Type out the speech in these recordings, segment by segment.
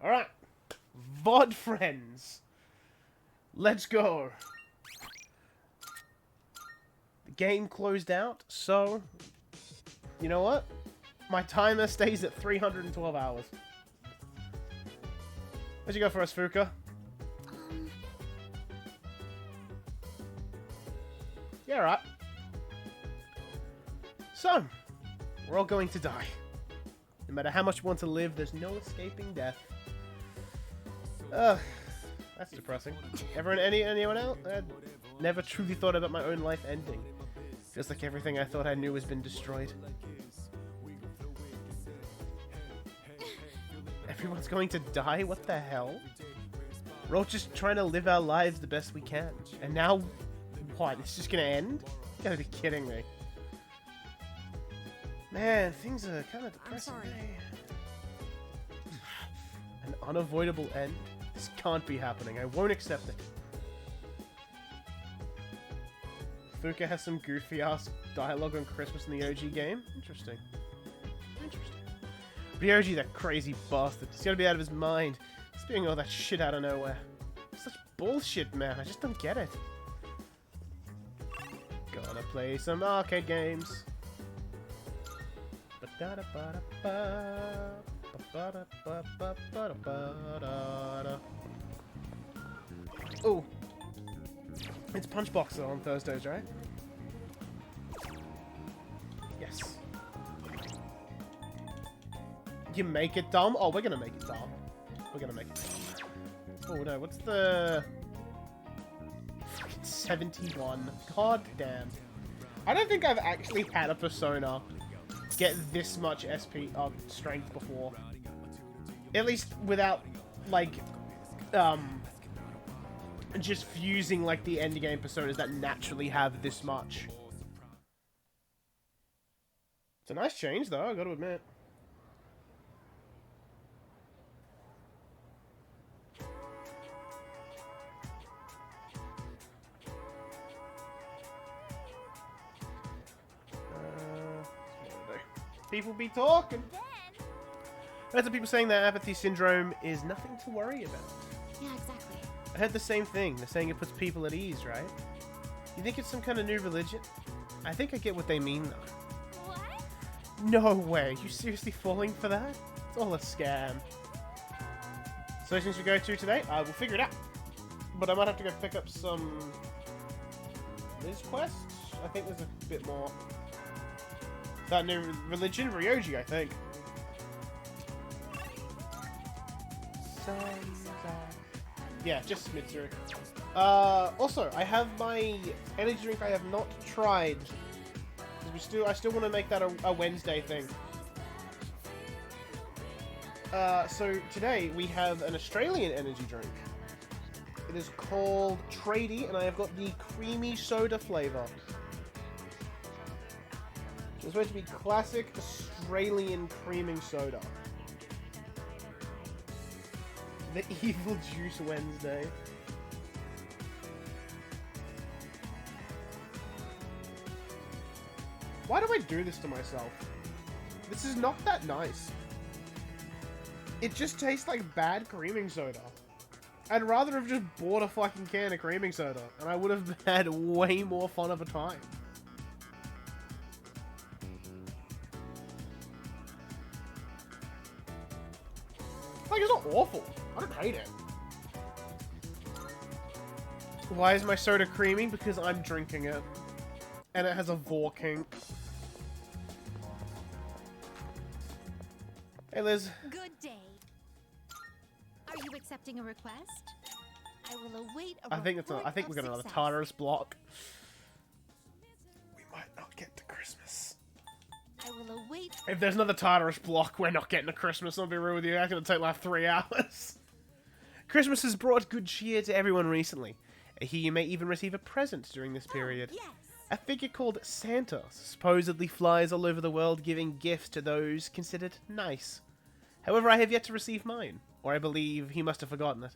Alright. VOD friends. Let's go. The game closed out, so... You know what? My timer stays at 312 hours. Where'd you go for us, Fuka? Yeah, right. So, we're all going to die. No matter how much we want to live, there's no escaping death. Ugh, that's depressing. Anyone else? I never truly thought about my own life ending. Feels like everything I thought I knew has been destroyed. Everyone's going to die? What the hell? We're all just trying to live our lives the best we can. And now, what? It's just gonna end? You gotta be kidding me. Man, things are kind of depressing. An unavoidable end? This can't be happening. I won't accept it. Fuka has some goofy-ass dialogue on Christmas in the OG game? Interesting. Interesting. Ryoji, that crazy bastard. He's gotta be out of his mind. Spewing all that shit out of nowhere. Such bullshit, man. I just don't get it. Gonna play some arcade games. Oh, it's Punchboxer on Thursdays, right? Yes. You make it dumb? Oh, we're gonna make it dumb. We're gonna make it dumb. Oh no, what's the... 71. God damn. I don't think I've actually had a Persona get this much SP strength before. At least without, like, just fusing, like, the endgame Personas that naturally have this much. It's a nice change, though, I gotta admit. People be talking. I heard some people saying that apathy syndrome is nothing to worry about. Yeah, exactly. I heard the same thing. They're saying it puts people at ease, right? You think it's some kind of new religion? I think I get what they mean, though. What? No way. You seriously falling for that? It's all a scam. So since we go to today, we'll figure it out. But I might have to go pick up some Liz quests. I think there's a bit more. That new religion, Ryoji, I think. Yeah, just Mitsuru. Also, I have my energy drink I have not tried. I still want to make that a Wednesday thing. So today we have an Australian energy drink. It is called Tradie, and I have got the creamy soda flavor. It's supposed to be classic Australian creaming soda. The Evil Juice Wednesday. Why do I do this to myself? This is not that nice. It just tastes like bad creaming soda. I'd rather have just bought a fucking can of creaming soda, and I would have had way more fun of a time. Like, it's not awful. I don't hate it. Why is my soda creamy? Because I'm drinking it. And it has a vor kink. Hey, Liz. Good day. Are you accepting a request? I will await a I think we got another Tartarus block. We might not get to Christmas. I will await. If there's another Tartarus block, we're not getting to Christmas. I'll be real with you. That's gonna take like 3 hours. Christmas has brought good cheer to everyone recently. Here you may even receive a present during this period. Yes. A figure called Santa supposedly flies all over the world giving gifts to those considered nice. However, I have yet to receive mine, or I believe he must have forgotten it.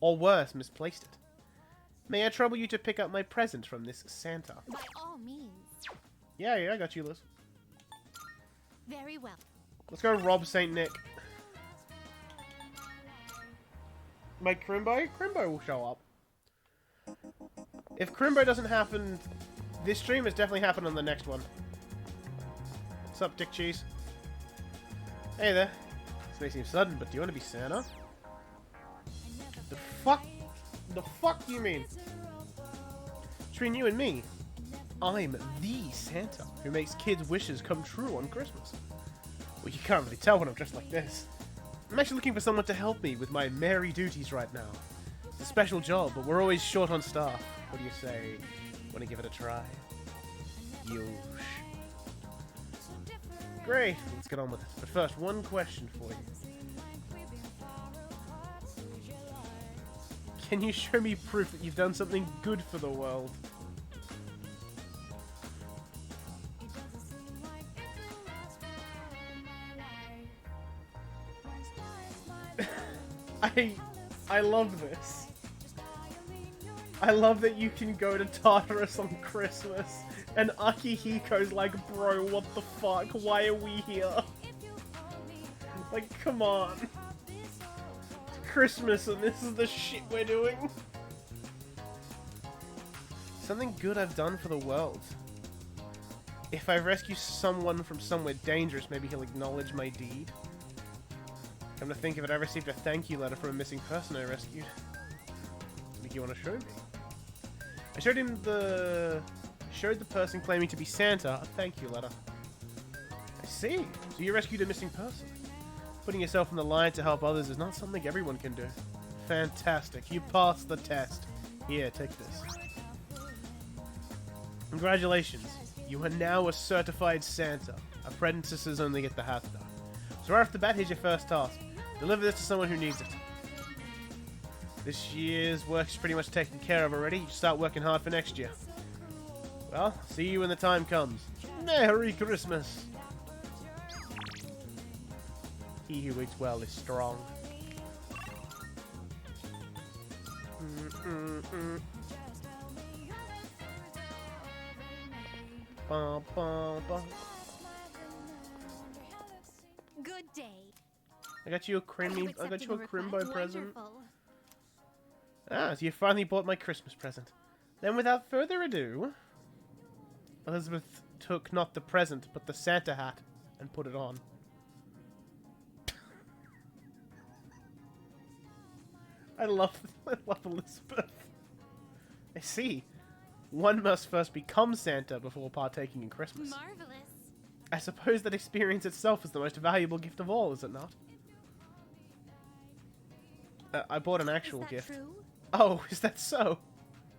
Or worse, misplaced it. May I trouble you to pick up my present from this Santa? By all means. Yeah, I got you, Liz. Very well. Let's go rob Saint Nick. my Crimbo, Crimbo will show up. If Crimbo doesn't happen this stream, it's definitely happened on the next one. What's up, Dick Cheese? Hey there. This may seem sudden, but do you want to be Santa? The fuck? The fuck do you mean? Between you and me, I'm the Santa who makes kids' wishes come true on Christmas. Well, you can't really tell when I'm dressed like this. I'm actually looking for someone to help me with my merry duties right now. It's a special job, but we're always short on staff. What do you say? Want to give it a try? Yosh. Great, let's get on with it. But first, one question for you. Can you show me proof that you've done something good for the world? I love this. I love that you can go to Tartarus on Christmas, and Akihiko's like, bro, what the fuck? Why are we here? Like, come on. It's Christmas and this is the shit we're doing. Something good I've done for the world. If I rescue someone from somewhere dangerous, maybe he'll acknowledge my deed. Come to think of it, I received a thank you letter from a missing person I rescued. Think you want to show me? I showed the person claiming to be Santa a thank you letter. I see. So you rescued a missing person. Putting yourself on the line to help others is not something everyone can do. Fantastic. You passed the test. Here, take this. Congratulations. You are now a certified Santa. Apprentices only get the hat though. So right off the bat, here's your first task. Deliver this to someone who needs it. This year's work's pretty much taken care of already. You start working hard for next year. Well, see you when the time comes. Merry Christmas! He who waits well is strong. Ba, ba, ba. Good day. I got you a Crimbo present. Wonderful. Ah, so you finally bought my Christmas present. Then without further ado, Elizabeth took not the present, but the Santa hat and put it on. I love Elizabeth. I see. One must first become Santa before partaking in Christmas. Marvelous. I suppose that experience itself is the most valuable gift of all, is it not? I bought an actual gift. True? Oh, is that so?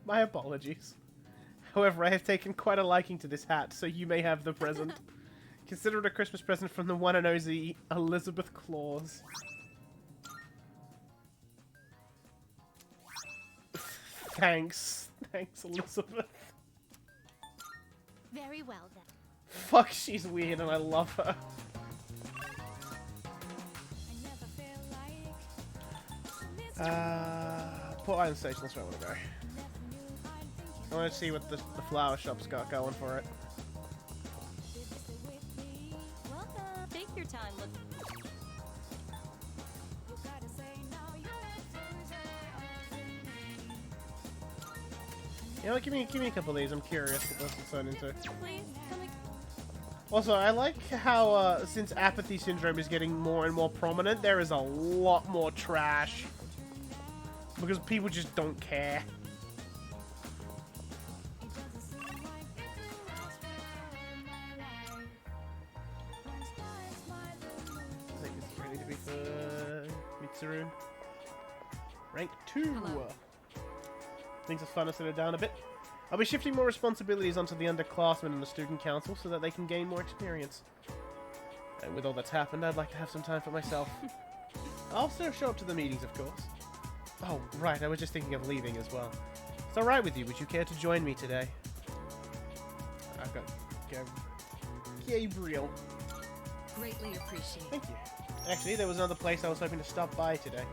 My apologies. However, I have taken quite a liking to this hat, so you may have the present. Consider it a Christmas present from the one and only Elizabeth Claus. Thanks. Thanks, Elizabeth. Very well then. Fuck, she's weird and I love her. Port Island Station, that's where I want to go. I want to see what the flower shop's got going for it. Welcome. Take your time. You know, give me a couple of these. I'm curious what this will turn into. Please, come and... Also, I like how since apathy syndrome is getting more and more prominent, there is a lot more trash because people just don't care. I think it's ready to be for Mitsuru. Rank 2. Hello. Things are fun to settle down a bit. I'll be shifting more responsibilities onto the underclassmen and the student council so that they can gain more experience. And with all that's happened, I'd like to have some time for myself. I'll still show up to the meetings, of course. Oh, right, I was just thinking of leaving as well. It's alright with you, would you care to join me today? I've got Gabriel. Greatly appreciate. Thank you. Actually, there was another place I was hoping to stop by today.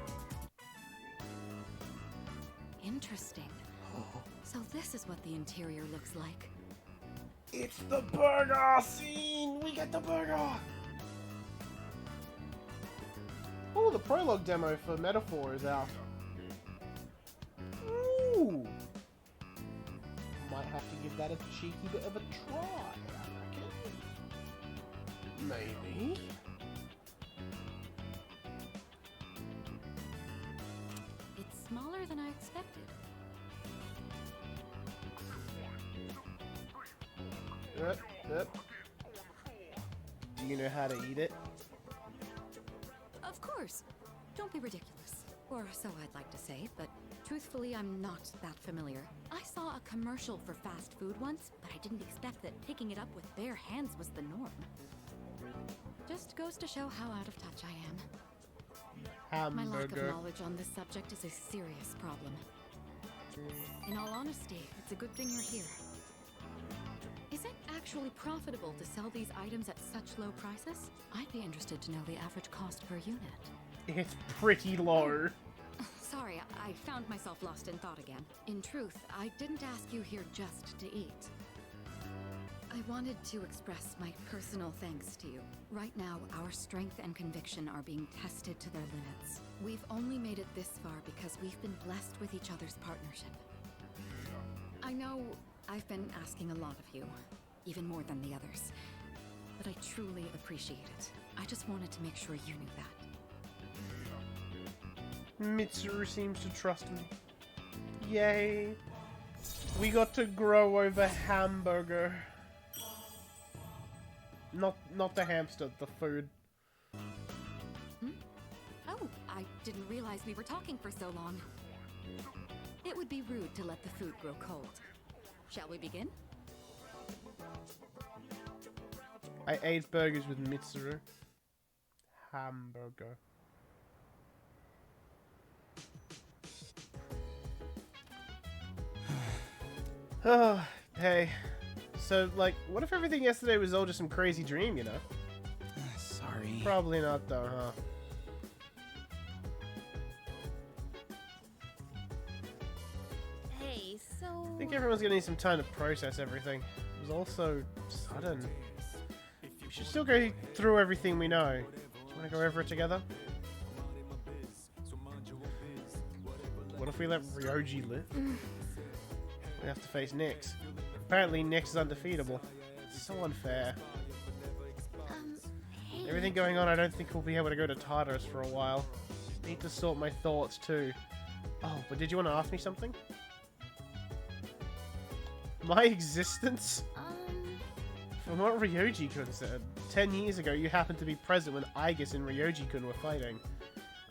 Interesting. So this is what the interior looks like. It's the burger scene! We get the burger! Oh, the prologue demo for Metaphor is out. give that a cheeky bit of a try, I reckon. Maybe. It's smaller than I expected. Yep. Do you know how to eat it? Of course. Don't be ridiculous. Or so I'd like to say, but truthfully, I'm not that familiar. I saw a commercial for fast food once, but I didn't expect that picking it up with bare hands was the norm. Just goes to show how out of touch I am. My lack of knowledge on this subject is a serious problem. In all honesty, it's a good thing you're here. Is it actually profitable to sell these items at such low prices? I'd be interested to know the average cost per unit. It's pretty low. Sorry, I found myself lost in thought again. In truth, I didn't ask you here just to eat. I wanted to express my personal thanks to you. Right now, our strength and conviction are being tested to their limits. We've only made it this far because we've been blessed with each other's partnership. I know I've been asking a lot of you, even more than the others, but I truly appreciate it. I just wanted to make sure you knew that. Mitsuru seems to trust me. Yay. We got to grow over hamburger. Not the hamster, the food. Oh, I didn't realize we were talking for so long. It would be rude to let the food grow cold. Shall we begin? I ate burgers with Mitsuru. Hamburger. Oh, hey. So, like, what if everything yesterday was all just some crazy dream, you know? Sorry. Probably not, though, huh? Hey, so... I think everyone's gonna need some time to process everything. It was all so sudden. We should still go through everything we know. Do you want to go over it together? What if we let Ryoji live? We have to face Nyx. Apparently Nyx is undefeatable. It's so unfair. Hey. Everything going on, I don't think we'll be able to go to Tartarus for a while. Need to sort my thoughts too. Oh, but did you want to ask me something? My existence? From what Ryoji-kun said, 10 years ago you happened to be present when Aigis and Ryoji-kun were fighting.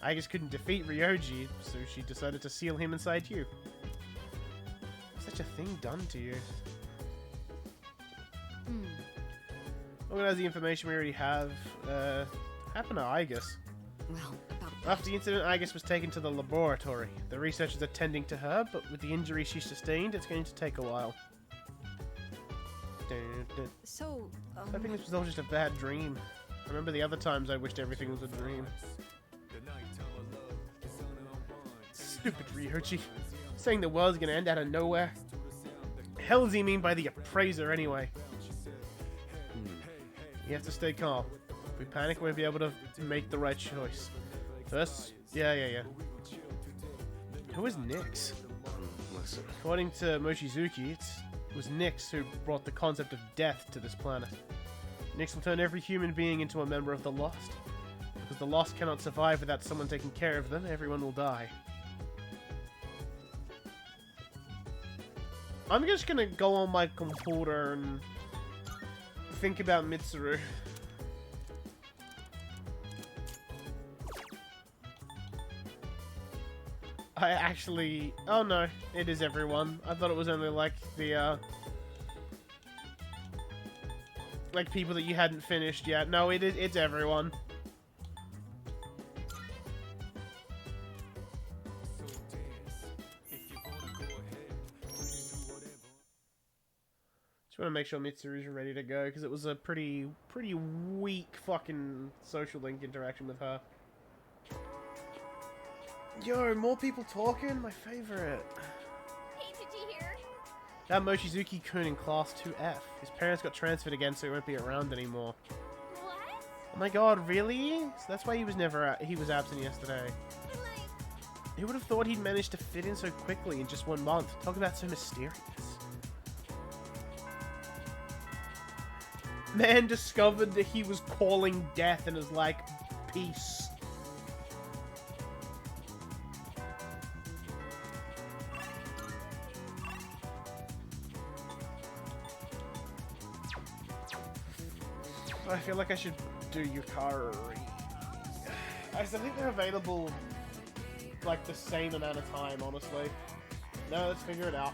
Aigis couldn't defeat Ryoji, so she decided to seal him inside you. Such a thing done to you. Organize the information we already have. Happened to Aigis. Well, about After the incident, Aigis was taken to the laboratory. The researchers are tending to her, but with the injury she sustained, it's going to take a while. So, I think this was all just a bad dream. I remember the other times I wished everything was a dream. Stupid Ryoji. Saying the world's gonna end out of nowhere. Hell does he mean by the appraiser anyway? You have to stay calm. If we panic, we won't be able to make the right choice. First, yeah. Who is Nyx? Listen. According to Mochizuki, it was Nyx who brought the concept of death to this planet. Nyx will turn every human being into a member of the Lost. Because the Lost cannot survive without someone taking care of them, everyone will die. I'm just gonna go on my computer and think about Mitsuru. I actually... Oh no, it is everyone. I thought it was only like the, like people that you hadn't finished yet. No, it's everyone. Just want to make sure Mitsuru's ready to go, because it was a pretty weak fucking social link interaction with her. Yo, more people talking? My favorite. Hey, did you hear? That Mochizuki-kun in Class 2F. His parents got transferred again, so he won't be around anymore. What? Oh my god, really? So that's why he was he was absent yesterday. Who would have thought he'd managed to fit in so quickly in just 1 month? Talk about so mysterious. Man discovered that he was calling death and is like, peace. I feel like I should do Yukari. I think they're available like the same amount of time, honestly. No, let's figure it out.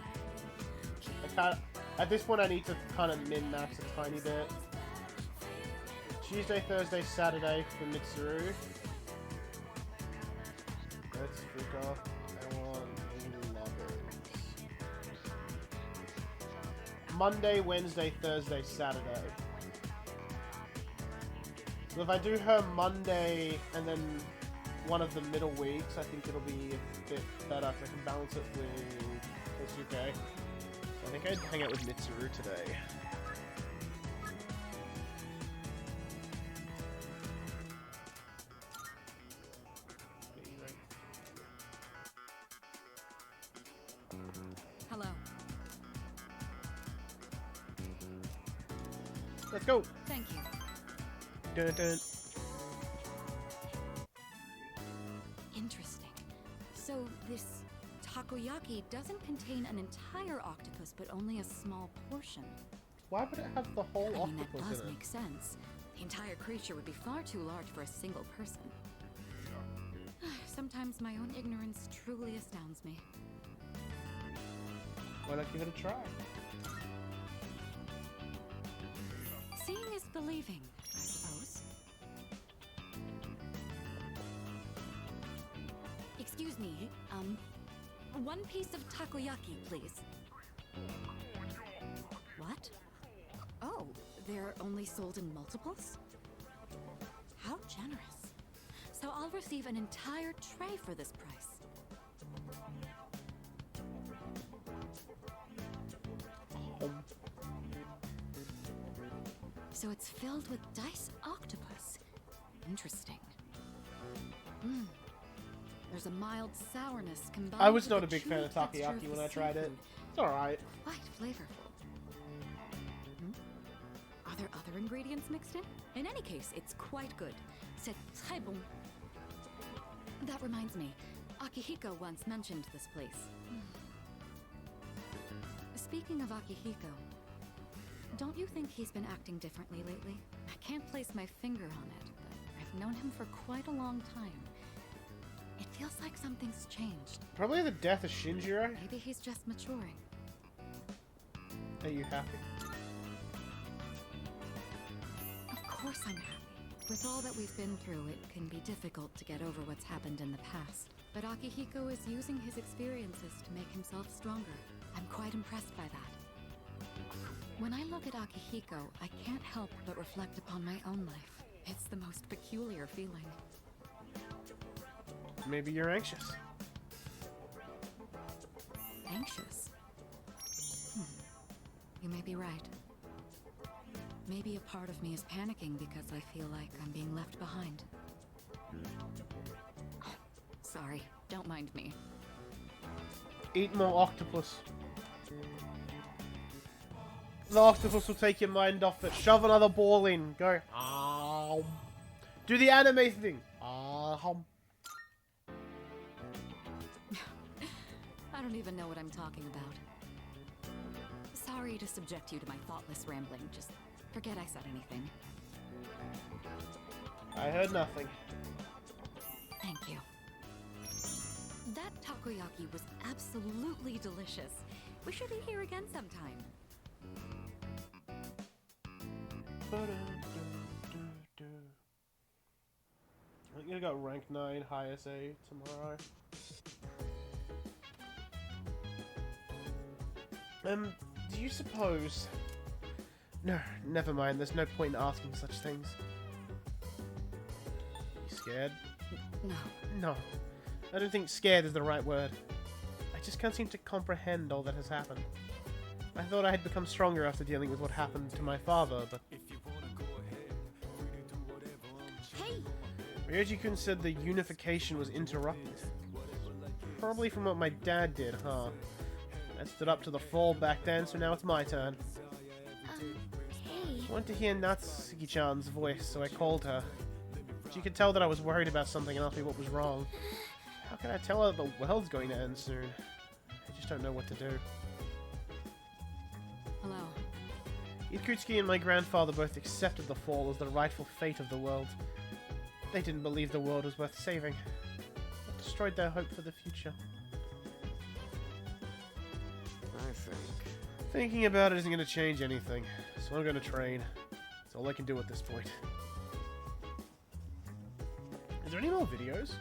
At this point I need to kind of min-max a tiny bit. Tuesday, Thursday, Saturday for Mitsuru. Let's figure out lovers. Monday, Wednesday, Thursday, Saturday. So if I do her Monday and then one of the middle weeks, I think it'll be a bit better if I can balance it with Kosuke. So I think I'd hang out with Mitsuru today. Hello. Let's go! Thank you. Dun, dun. Interesting. So this takoyaki doesn't contain an entire octopus, but only a small portion. Why would it have the whole I mean, that octopus does in it? make sense. The entire creature would be far too large for a single person. Sometimes my own ignorance truly astounds me. Why not give it a try? Seeing is believing, I suppose. Excuse me, one piece of takoyaki, please. What? Oh, they're only sold in multiples? How generous. So I'll receive an entire tray for this price. So it's filled with diced octopus. Interesting. There's a mild sourness combined. I was with not the a big chewy fan of texture takoyaki when the I tried it. seafood. It's alright. Quite flavorful. Are there other ingredients mixed in? In any case, it's quite good. C'est très bon. That reminds me, Akihiko once mentioned this place. Speaking of Akihiko, don't you think he's been acting differently lately? I can't place my finger on it, but I've known him for quite a long time. It feels like something's changed. Probably the death of Shinjiro. Maybe he's just maturing. Are you happy? Of course I'm happy. With all that we've been through, it can be difficult to get over what's happened in the past. But Akihiko is using his experiences to make himself stronger. I'm quite impressed by that. When I look at Akihiko, I can't help but reflect upon my own life. It's the most peculiar feeling. Maybe you're anxious. Anxious? You may be right. Maybe a part of me is panicking because I feel like I'm being left behind. Sorry, don't mind me. Eat more octopus. The octopus will take your mind off it. Shove another ball in. Go. Ow. Do the anime thing. Ow. I don't even know what I'm talking about. Sorry to subject you to my thoughtless rambling. Just forget I said anything. I heard nothing. Thank you. That takoyaki was absolutely delicious. We should eat here again sometime. I think I got rank 9 high SA tomorrow. Do you suppose... No, never mind. There's no point in asking such things. You scared? No. No. I don't think scared is the right word. I just can't seem to comprehend all that has happened. I thought I had become stronger after dealing with what happened to my father, but... Hey! Ryoji-kun said the unification was interrupted. Probably from what my dad did, huh? I stood up to the fall back then, so now it's my turn. Hey. I wanted to hear Natsuki-chan's voice, so I called her. She could tell that I was worried about something and asked me what was wrong. How can I tell her the world's going to end soon? I just don't know what to do. Hello. Ikutsuki and my grandfather both accepted the fall as the rightful fate of the world. They didn't believe the world was worth saving. It destroyed their hope for the future. I think. Thinking about it isn't going to change anything, so I'm going to train. That's all I can do at this point. Is there any more videos?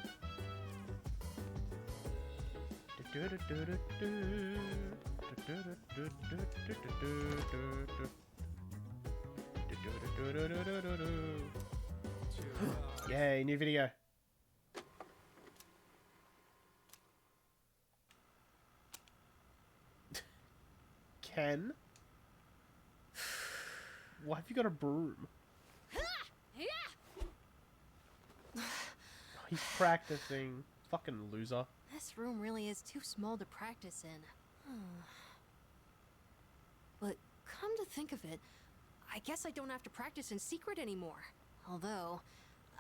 Yay, new video. Ken? Why have you got a broom? He's practicing. Fucking loser. This room really is too small to practice in. But come to think of it, I guess I don't have to practice in secret anymore. Although,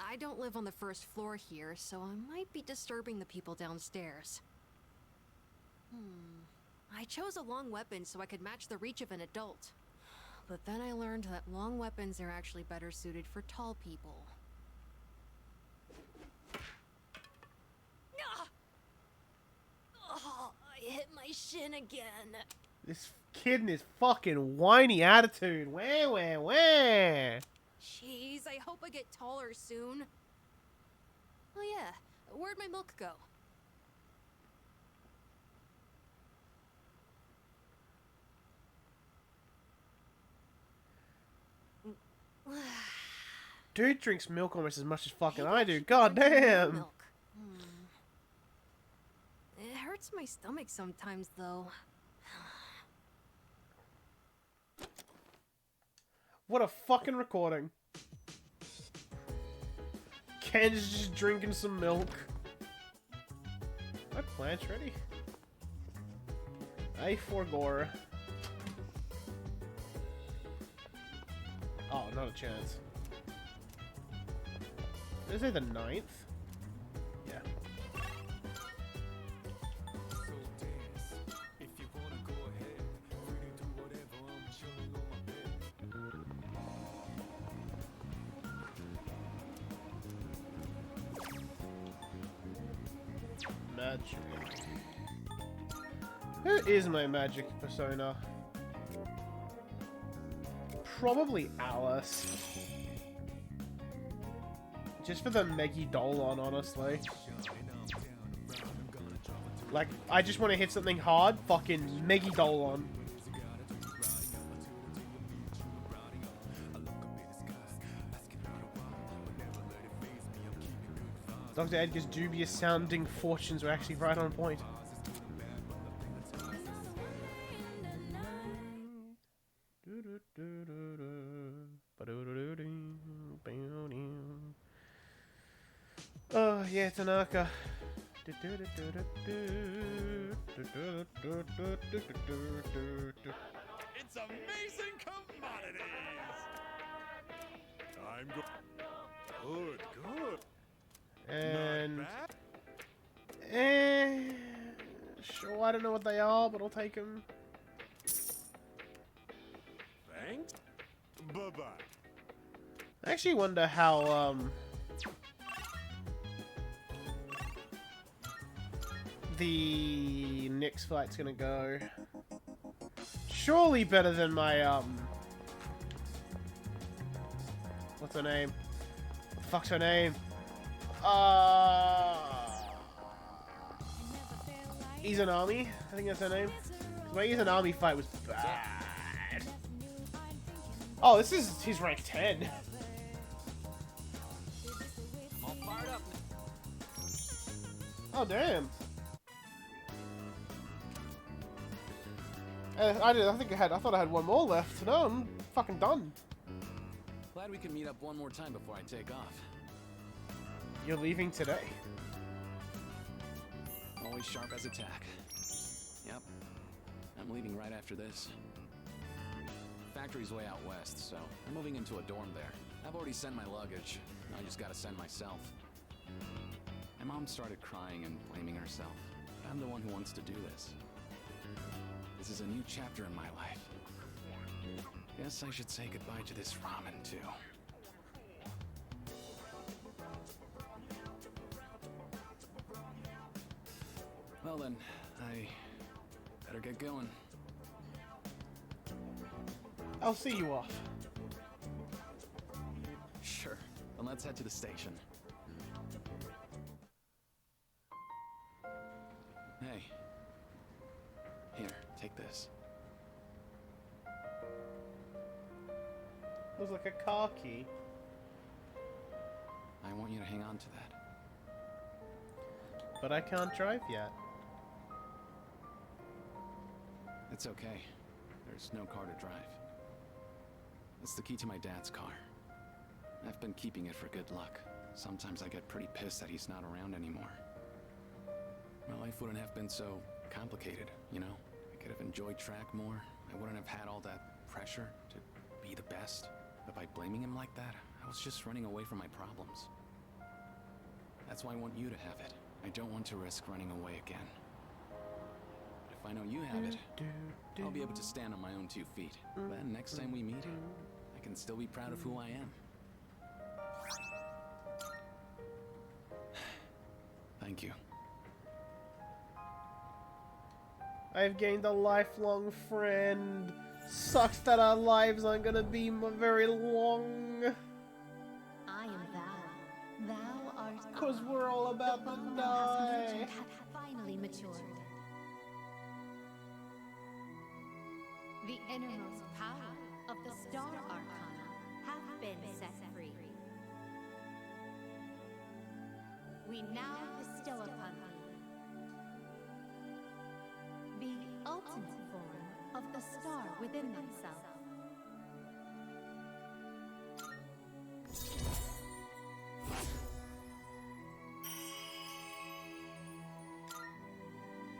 I don't live on the first floor here, so I might be disturbing the people downstairs. I chose a long weapon so I could match the reach of an adult. But then I learned that long weapons are actually better suited for tall people. Oh, I hit my shin again. This kid and his fucking whiny attitude. Wah, wah, wah. Jeez, I hope I get taller soon. Oh yeah, where'd my milk go? Dude drinks milk almost as much as fucking Maybe I do. should God drink more damn. milk. It hurts my stomach sometimes, though. What a fucking recording. Ken's just drinking some milk. My plant's ready. A for gore. Oh, not a chance. Is it the 9th? Yeah. Magic. Who is my magic persona? Probably Alice. Just for the Meggy Dolon, honestly. Like, I just want to hit something hard. Fucking Meggy Dolon. Dr. Edgar's dubious sounding fortunes were actually right on point. Oh, yeah, Tanaka. It's amazing commodities! I'm good, good. And... Not bad. Sure, I don't know what they are, but I'll take them. Thanks. Bye-bye. I actually wonder how, the next fight's gonna go. Surely better than my, what's her name? What the fuck's her name? Izanami? I think that's her name. My Izanami fight was bad. Oh, he's rank 10. All fired up. Oh, damn. I thought I had one more left. No, I'm fucking done. Glad we could meet up one more time before I take off. You're leaving today? Always sharp as a tack. Yep. I'm leaving right after this. factory's way out west, so I'm moving into a dorm there. I've already sent my luggage. Now I just gotta send myself. My mom started crying and blaming herself. But I'm the one who wants to do this. This is a new chapter in my life. Guess I should say goodbye to this ramen, too. Well then, I better get going. I'll see you off. Sure. Then let's head to the station. Hey. Here, take this. Looks like a car key. I want you to hang on to that. But I can't drive yet. It's okay. There's no car to drive. It's the key to my dad's car. I've been keeping it for good luck. Sometimes I get pretty pissed that he's not around anymore. My life wouldn't have been so complicated, you know? I could have enjoyed track more. I wouldn't have had all that pressure to be the best. But by blaming him like that, I was just running away from my problems. That's why I want you to have it. I don't want to risk running away again. But if I know you have it, I'll be able to stand on my own 2 feet. Then next time we meet, I can still be proud of who I am. Thank you. I've gained a lifelong friend. Sucks that our lives aren't gonna be very long. I am thou. Thou art Cause we're all about the to bond thou hast die. nurtured hath finally matured. The innermost power of the Star Arcana hath been set free. We now bestow upon thee the ultimate form of the star within thyself.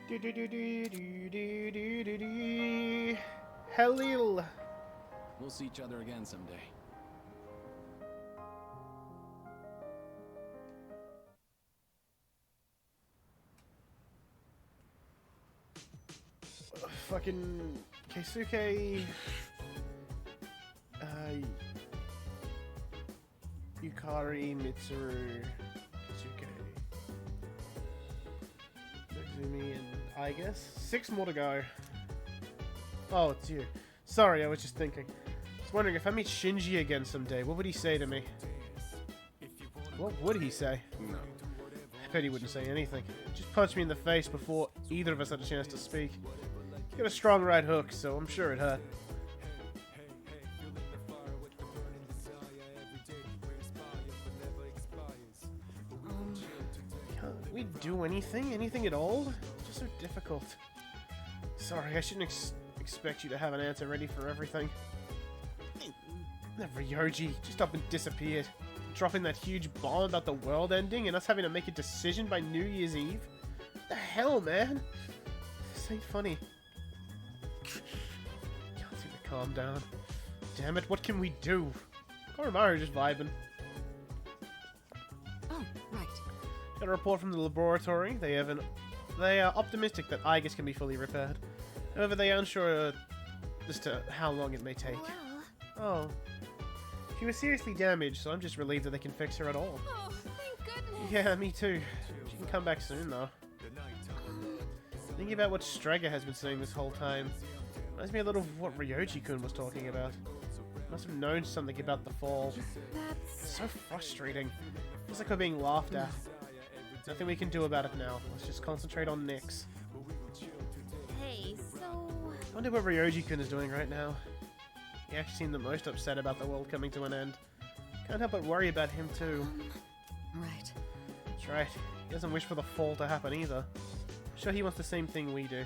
Do do do do do do do do do. Halil. We'll see each other again someday. Fucking Keisuke. Yukari, Mitsuru, Keisuke, Nozumi, and I guess 6 more to go. Oh, it's you. Sorry, I was just thinking. I was wondering if I meet Shinji again someday, what would he say to me? What would he say? No. I bet he wouldn't say anything. Just punch me in the face before either of us had a chance to speak. He got a strong right hook, so I'm sure it hurt. Can't we do anything? Anything at all? It's just so difficult. Sorry, I shouldn't expect you to have an answer ready for everything. Ryoji just up and disappeared. Dropping that huge bomb about the world ending and us having to make a decision by New Year's Eve? What the hell, man? This ain't funny. Can't seem to calm down. Damn it, what can we do? Koromaru just vibing. Oh, right. Got a report from the laboratory. They are optimistic that Aegis can be fully repaired. However, they are unsure as to how long it may take. Well, Oh. She was seriously damaged, so I'm just relieved that they can fix her at all. Oh, thank goodness. Yeah, me too. She can come back soon, though. Thinking about what Strager has been saying this whole time. Reminds me a little of what Ryoji-kun was talking about. Must have known something about the fall. It's so frustrating. Feels like we're being laughed at. Nothing we can do about it now. Let's just concentrate on Nyx. hey, so... I wonder what Ryoji-kun is doing right now. He actually seemed the most upset about the world coming to an end. Can't help but worry about him too. Right. That's right. He doesn't wish for the fall to happen either. I'm sure he wants the same thing we do.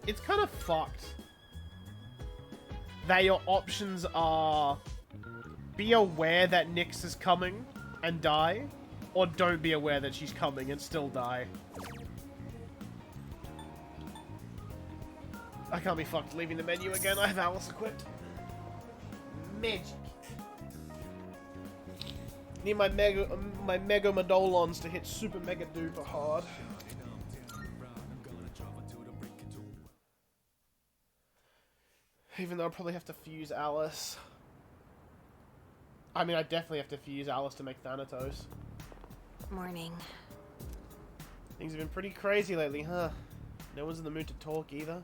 It's kind of fucked that your options are be aware that Nyx is coming and die, or don't be aware that she's coming and still die. I can't be fucked leaving the menu again. I have Alice equipped. Magic. Need my mega Madolons to hit super mega duper hard. Even though I'll probably have to fuse Alice. I mean, I definitely have to fuse Alice to make Thanatos. Morning. Things have been pretty crazy lately, huh? No one's in the mood to talk either.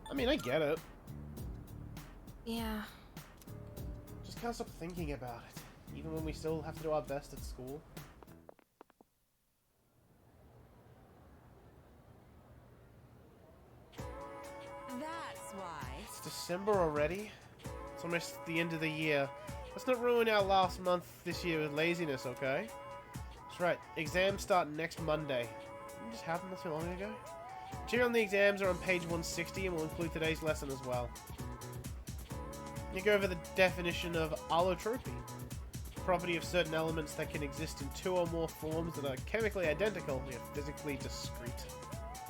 I mean, I get it. Yeah. Just can't stop thinking about it, even when we still have to do our best at school. That's why. It's December already? It's almost the end of the year. Let's not ruin our last month this year with laziness, okay? That's right, exams start next Monday. Didn't it just happen not too long ago? Material on the exams are on page 160 and will include today's lesson as well. You go over the definition of allotropy. Property of certain elements that can exist in two or more forms that are chemically identical yet physically discrete.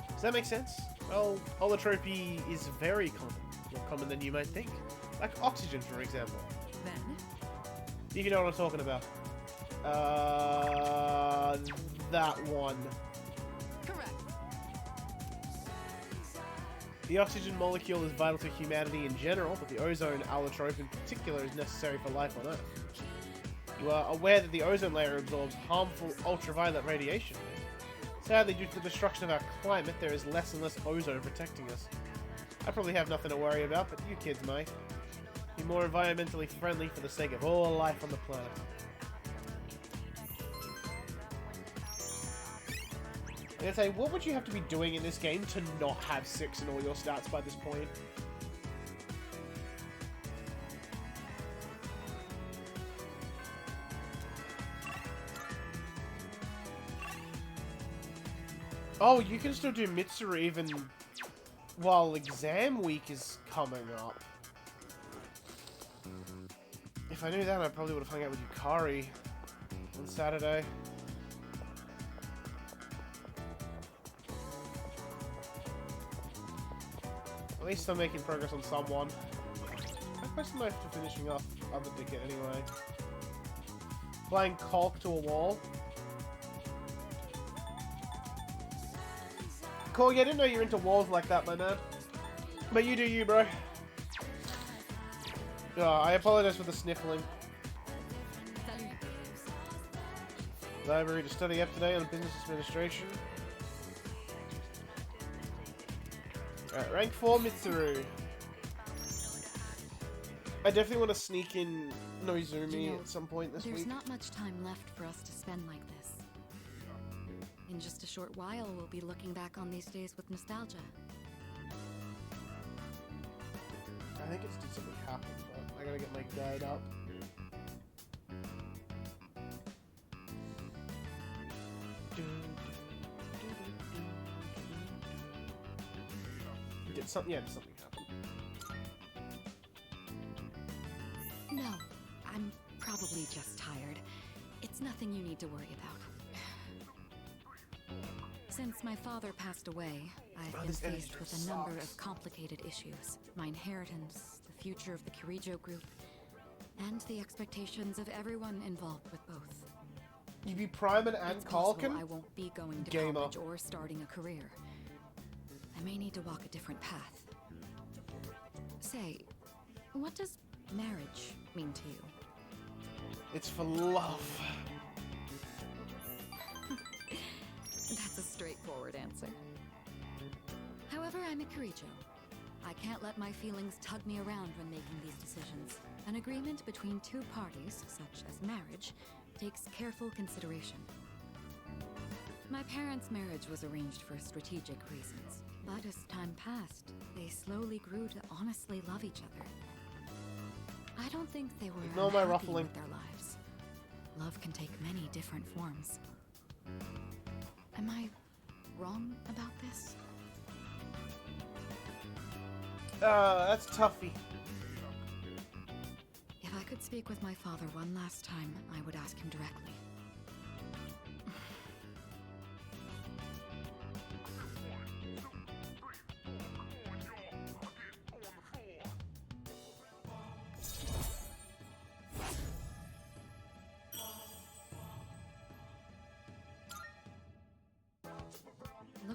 Does that make sense? Well, allotropy is very common. More common than you might think. Like oxygen, for example. Then? You know what I'm talking about. That one. Correct. The oxygen molecule is vital to humanity in general, but the ozone allotrope in particular is necessary for life on Earth. You are aware that the ozone layer absorbs harmful ultraviolet radiation. Sadly, due to the destruction of our climate, there is less and less ozone protecting us. I probably have nothing to worry about, but you kids might. Be more environmentally friendly for the sake of all life on the planet. I'm gonna say, what would you have to be doing in this game to not have 6 in all your stats by this point? Oh, you can still do Mitsuru even while exam week is coming up. If I knew that, I probably would have hung out with Yukari on Saturday. At least I'm making progress on someone. I'm close enough to finishing off other ticket anyway. Playing Caulk to a wall. Cool, yeah, I didn't know you're into walls like that, my man. But you do you, bro. I apologize for the sniffling. Library to study up today on business administration. Alright, rank 4 Mitsuru. I definitely want to sneak in Noizumi at some point this week. There's not much time left for us to spend like this. In just a short while, we'll be looking back on these days with nostalgia. I think it's did something happen, but I gotta get my guide up. Did something? Yeah, did something happen? No, I'm probably just tired. It's nothing you need to worry about. Since my father passed away, I've been faced with a number of complicated issues. My inheritance, the future of the Kirijo group, and the expectations of everyone involved with both. You be Priman and It's possible Kalkin? I won't be going to Gamer. college or starting a career. I may need to walk a different path. Say, what does marriage mean to you? It's for love. That's a straightforward answer. However, I'm a Kirijo. I can't let my feelings tug me around when making these decisions. An agreement between two parties, such as marriage, takes careful consideration. My parents' marriage was arranged for strategic reasons, but as time passed, they slowly grew to honestly love each other. I don't think they were Ignore my unhappy ruffling. with their lives. Love can take many different forms. Am I wrong about this? That's toughy. If I could speak with my father one last time, I would ask him directly.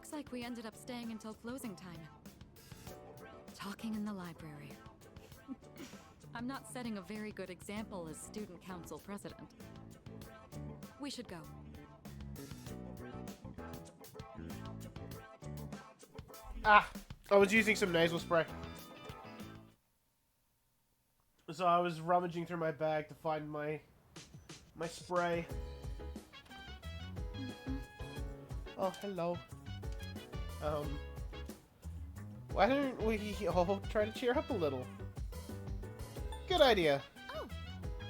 Looks like we ended up staying until closing time. Talking in the library. I'm not setting a very good example as student council president. We should go. Ah! I was using some nasal spray. So I was rummaging through my bag to find my spray. Oh, hello. Why don't we all try to cheer up a little? Good idea.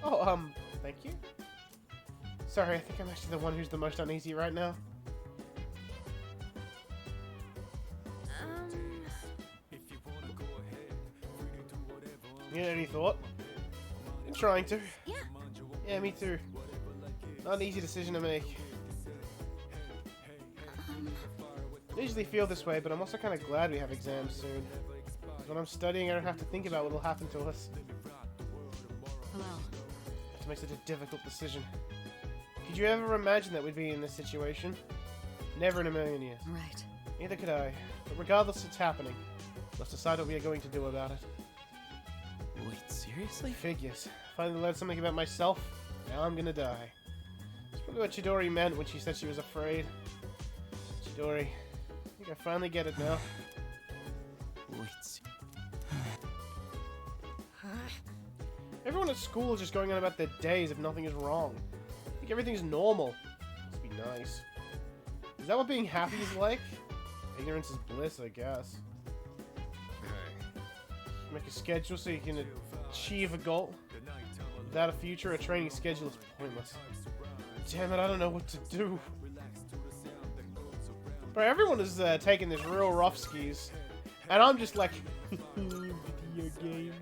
Oh, thank you. Sorry, I think I'm actually the one who's the most uneasy right now. You had any thought? I'm trying to. Yeah. Yeah, me too. Not an easy decision to make. I usually feel this way, but I'm also kind of glad we have exams soon. 'Cause when I'm studying, I don't have to think about what will happen to us. Hello. I have to make such a difficult decision. Could you ever imagine that we'd be in this situation? Never in a million years. Right. Neither could I. But regardless, it's happening. Let's decide what we are going to do about it. Wait, seriously? Figures. Finally learned something about myself. Now I'm gonna die. That's probably what Chidori meant when she said she was afraid. Chidori. I think I finally get it now. Wait. Everyone at school is just going on about their days if nothing is wrong. I think everything's normal. Must be nice. Is that what being happy is like? Ignorance is bliss, I guess. Make a schedule so you can achieve a goal. Without a future, a training schedule is pointless. Damn it, I don't know what to do. Bro, everyone is taking this real rough skis. And I'm just like, video game.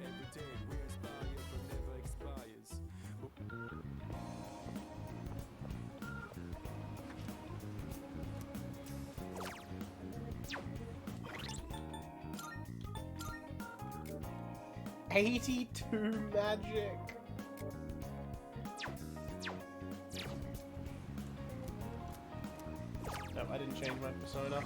'82 magic. No, I didn't change my persona.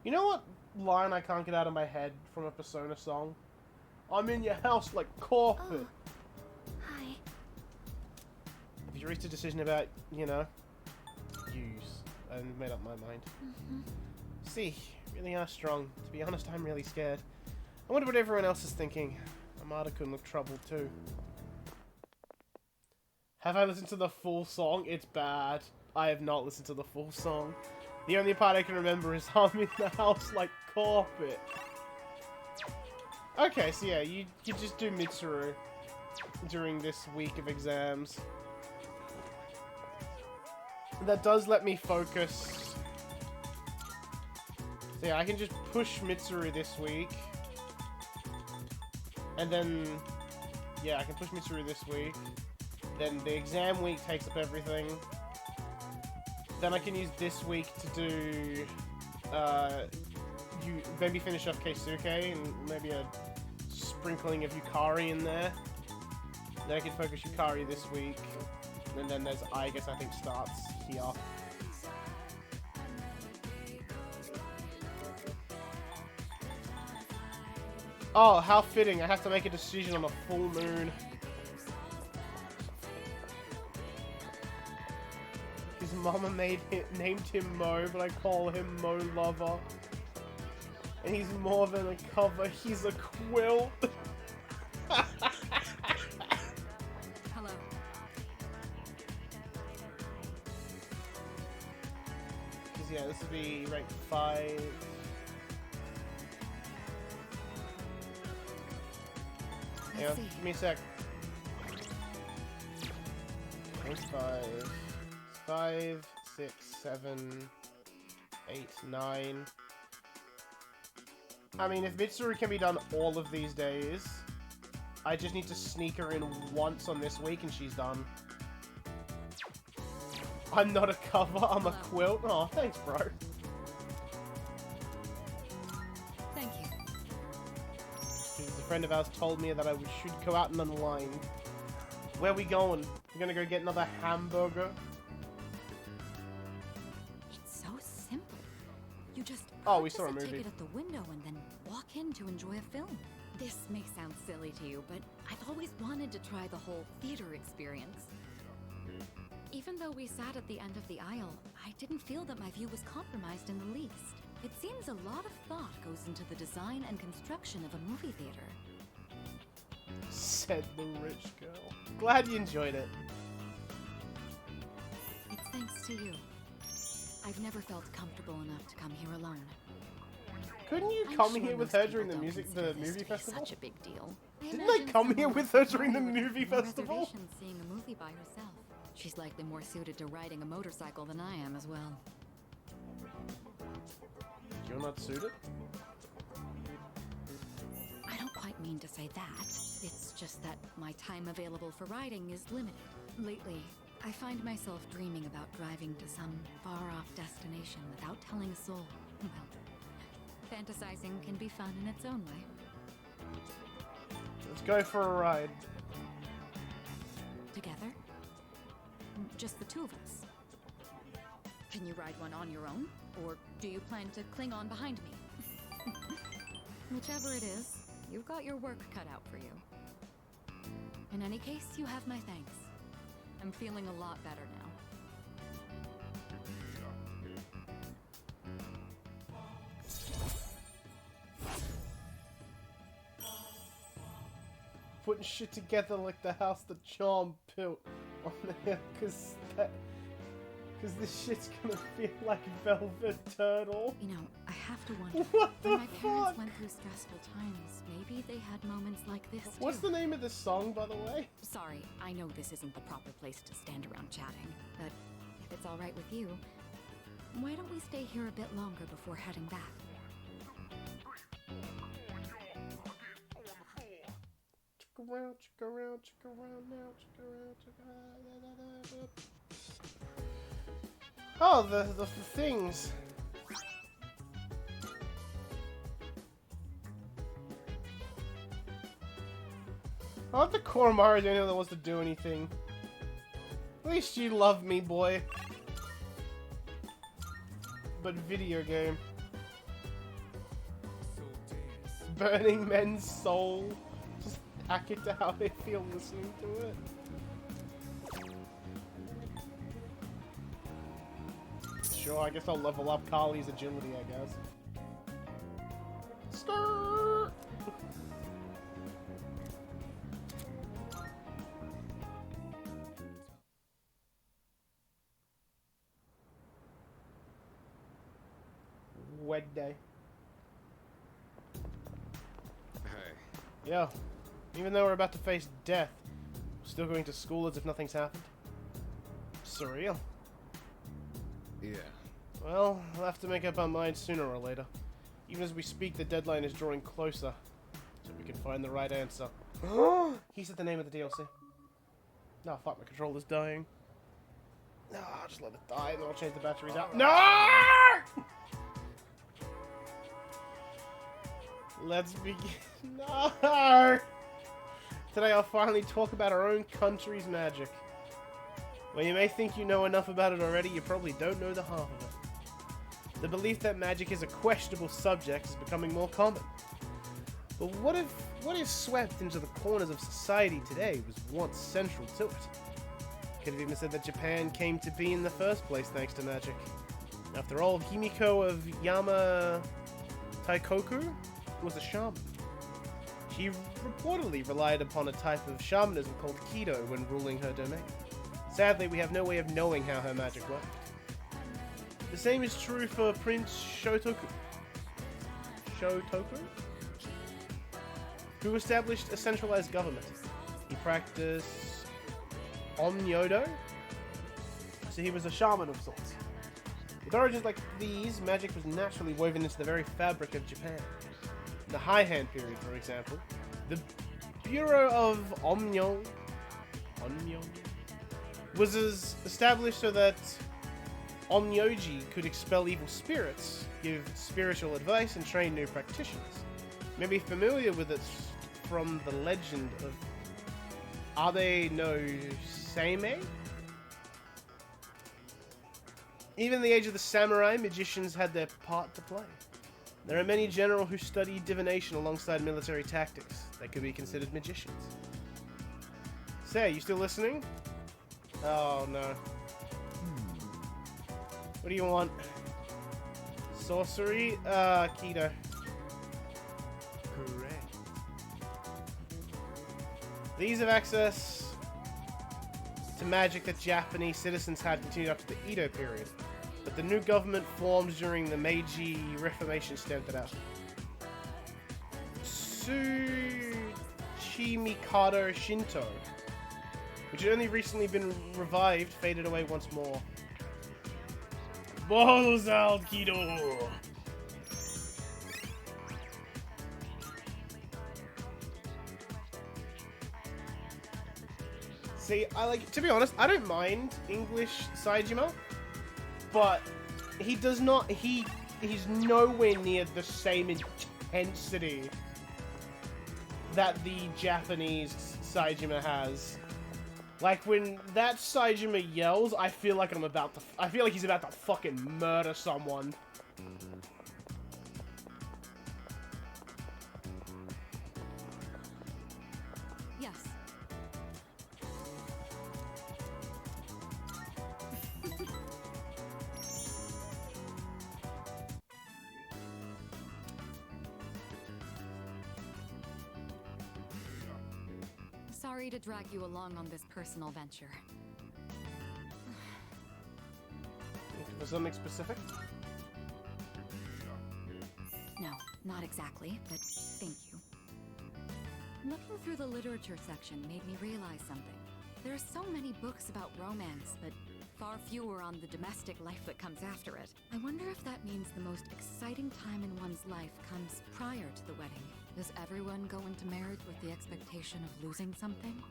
You know what line I can't get out of my head from a Persona song? I'm in your house like corporate. Hi. Have you reached a decision about, you know, use? And made up my mind. See, really are strong. To be honest, I'm really scared. I wonder what everyone else is thinking. Amada could look troubled too. Have I listened to the full song? It's bad. I have not listened to the full song. The only part I can remember is I'm in the house like carpet. Okay, so yeah, you just do Mitsuru during this week of exams. That does let me focus. So yeah, I can just push Mitsuru this week. And then, yeah, I can push Mitsuru this week. Then the exam week takes up everything. Then I can use this week to do, you maybe finish off Keisuke and maybe a sprinkling of Yukari in there. Then I can focus Yukari this week. And then there's I guess I think starts here. Oh, how fitting. I have to make a decision on a full moon. His mama named him Mo, but I call him Mo Lover. And he's more than a cover, he's a quilt. Hello. Because yeah, this would be rank 5. Hang on, give me a sec. Rank 5. 5, 6, 7, 8, 9. I mean, if Mitsuru can be done all of these days, I just need to sneak her in once on this week and she's done. I'm not a cover, I'm a quilt. Oh, thanks, bro. Thank you. Because a friend of ours told me that I should go out and unwind. Where are we going? We're gonna go get another hamburger? It's so simple. You just Oh, we saw a purchase movie. ticket at the window and then walk in to enjoy a film. This may sound silly to you, but I've always wanted to try the whole theater experience. Even though we sat at the end of the aisle, I didn't feel that my view was compromised in the least. It seems a lot of thought goes into the design and construction of a movie theater. Said the rich girl. Glad you enjoyed it. It's thanks to you. I've never felt comfortable enough to come here alone. Couldn't you I'm come sure here with most her people during the don't movie consider this to be festival? Such a big deal. Didn't I imagine come here someone with her during the familiar with movie having festival? reservations seeing a movie by herself. She's likely more suited to riding a motorcycle than I am as well. You're not suited? I don't quite mean to say that. It's just that my time available for riding is limited. Lately, I find myself dreaming about driving to some far-off destination without telling a soul. Well, fantasizing can be fun in its own way. Let's go for a ride. Together? Just the two of us? Can you ride one on your own? Or do you plan to cling on behind me? Whichever it is, you've got your work cut out for you. In any case, you have my thanks. I'm feeling a lot better now. Putting shit together like the house that Charm built on the hill, cause this shit's gonna feel like Velvet Turtle. You know, I have to wonder, What the when my parents fuck? went through stressful times, maybe they had moments like this too. What's the name of this song, by the way? Sorry, I know this isn't the proper place to stand around chatting, but if it's all right with you, why don't we stay here a bit longer before heading back? Chick around, chick around, chick around now, chick around, chick around. Oh, the things. I love the Koromaru's the only one that wants to do anything. At least you love me, boy. But video game. Burning men's soul. Just hack it to how they feel listening to it. Sure, I guess I'll level up Carly's agility, I guess. Skrrr! Wed day. Hey. Yo, even though we're about to face death, we're still going to school as if nothing's happened. Surreal. Yeah. Well, we'll have to make up our minds sooner or later. Even as we speak, the deadline is drawing closer, so we can find the right answer. He said the name of the DLC. No, fuck, my controller's dying. No, I'll just let it die and then I'll change the batteries out. No! Let's begin. No! Today I'll finally talk about our own country's magic. Well, you may think you know enough about it already, you probably don't know the half of it. The belief that magic is a questionable subject is becoming more common. But what if swept into the corners of society today was once central to it? Could have even said that Japan came to be in the first place thanks to magic. After all, Himiko of Yama Taikoku was a shaman. She reportedly relied upon a type of shamanism called Kido when ruling her domain. Sadly, we have no way of knowing how her magic worked. The same is true for Prince Shotoku, who established a centralized government. He practiced Onmyodo, so he was a shaman of sorts. With origins like these, magic was naturally woven into the very fabric of Japan. In the High Hand period, for example, the Bureau of Omnion was established so that Ryoji could expel evil spirits, give spiritual advice, and train new practitioners. You may be familiar with it from the legend of Abe no Seimei. Even in the age of the samurai, magicians had their part to play. There are many generals who study divination alongside military tactics. They could be considered magicians. Say, you still listening? Oh no. What do you want? Sorcery? Keto. Correct. These have access to magic that Japanese citizens had continued up to the Edo period, but the new government formed during the Meiji Reformation stamped it out. Tsuchimikado Shinto, which had only recently been revived, faded away once more. Balls out, Kido! See, to be honest, I don't mind English Saejima, but he does not, he's nowhere near the same intensity that the Japanese Saejima has. Like, when that Saejima yells, I feel like he's about to fucking murder someone. Yes. Sorry to drag you along on this personal venture. Looking for something specific? No, not exactly, but thank you. Looking through the literature section made me realize something. There are so many books about romance, but far fewer on the domestic life that comes after it. I wonder if that means the most exciting time in one's life comes prior to the wedding. Does everyone go into marriage with the expectation of losing something?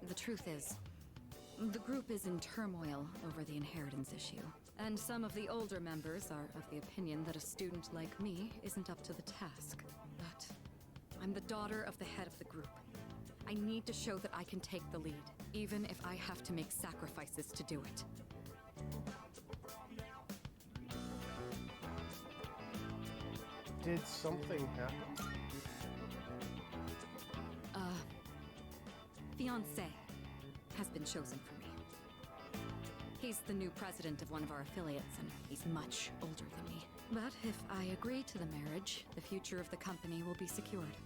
The truth is, the group is in turmoil over the inheritance issue, and some of the older members are of the opinion that a student like me isn't up to the task. But I'm the daughter of the head of the group. I need to show that I can take the lead, even if I have to make sacrifices to do it. Did something happen? Fiancé has been chosen for me. He's the new president of one of our affiliates, and he's much older than me. But if I agree to the marriage, the future of the company will be secured.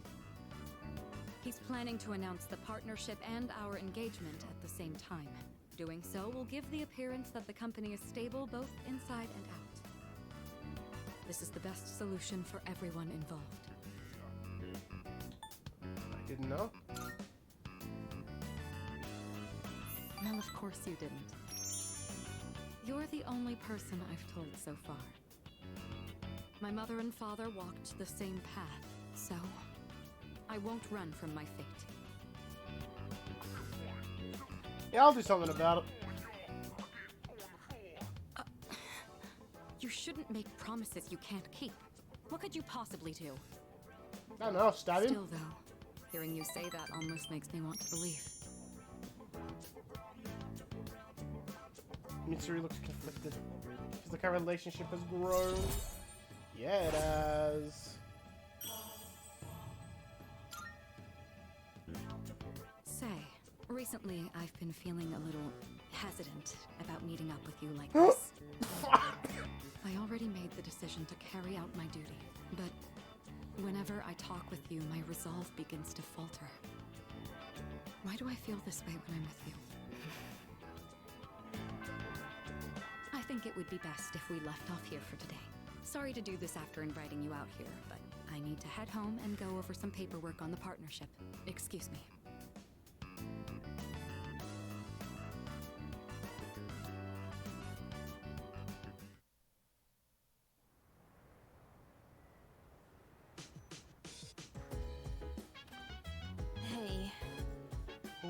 He's planning to announce the partnership and our engagement at the same time. Doing so will give the appearance that the company is stable both inside and out. This is the best solution for everyone involved. I didn't know. Well, of course you didn't. You're the only person I've told so far. My mother and father walked the same path, so I won't run from my fate. Yeah, I'll do something about it. You shouldn't make promises you can't keep. What could you possibly do? I don't know, stab him? Still, though, hearing you say that almost makes me want to believe. Mitsuru looks conflicted. Because the current relationship has grown. Yeah, it has. Say, recently I've been feeling a little hesitant about meeting up with you like this. I already made the decision to carry out my duty, but whenever I talk with you, my resolve begins to falter. Why do I feel this way when I'm with you? I think it would be best if we left off here for today. Sorry to do this after inviting you out here, but I need to head home and go over some paperwork on the partnership. Excuse me.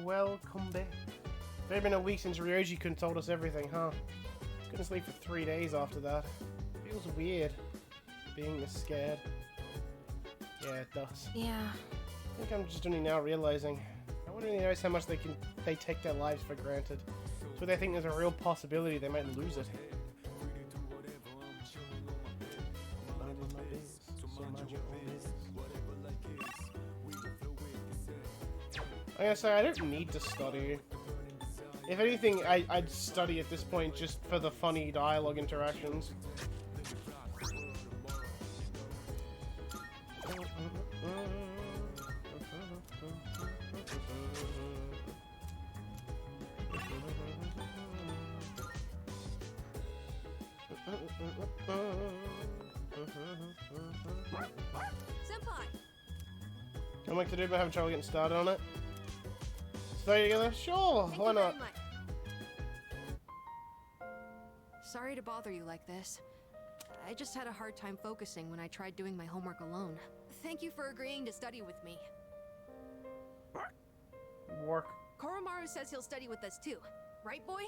welcome back. It's been a week since Ryoji couldn't told us everything, huh? Couldn't sleep for 3 days after that. Feels weird, being this scared. Yeah, it does. Yeah. I think I'm just only now realizing. No one really knows how much they take their lives for granted. So they think there's a real possibility they might lose it. I'm gonna say I don't need to study. If anything, I'd study at this point just for the funny dialogue interactions. Senpai! Come back to do, but having trouble getting started on it. Stay together? Sure, Thank why you very not? much. Sorry to bother you like this. I just had a hard time focusing when I tried doing my homework alone. Thank you for agreeing to study with me. Work. Koromaru says he'll study with us too. Right, boy?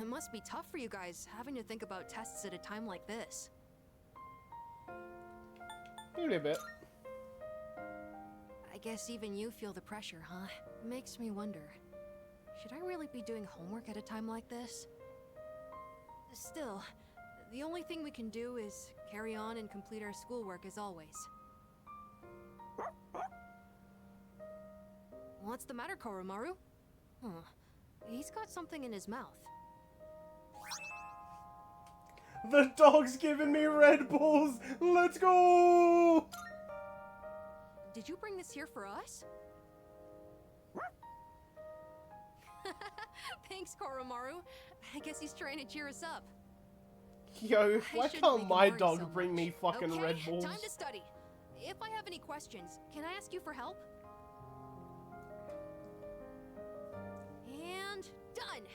It must be tough for you guys, having to think about tests at a time like this. Maybe a bit. I guess even you feel the pressure, huh? Makes me wonder. Should I really be doing homework at a time like this? Still, the only thing we can do is carry on and complete our schoolwork as always. What's the matter, Koromaru? Huh. He's got something in his mouth. The dog's giving me Red Bulls! Let's go! Did you bring this here for us? Thanks, Koromaru. I guess he's trying to cheer us up. Yo, why I shouldn't can't make my him worry dog so bring me much. fucking Okay, Red Bulls? time to study. If I have any questions, can I ask you for help? And done!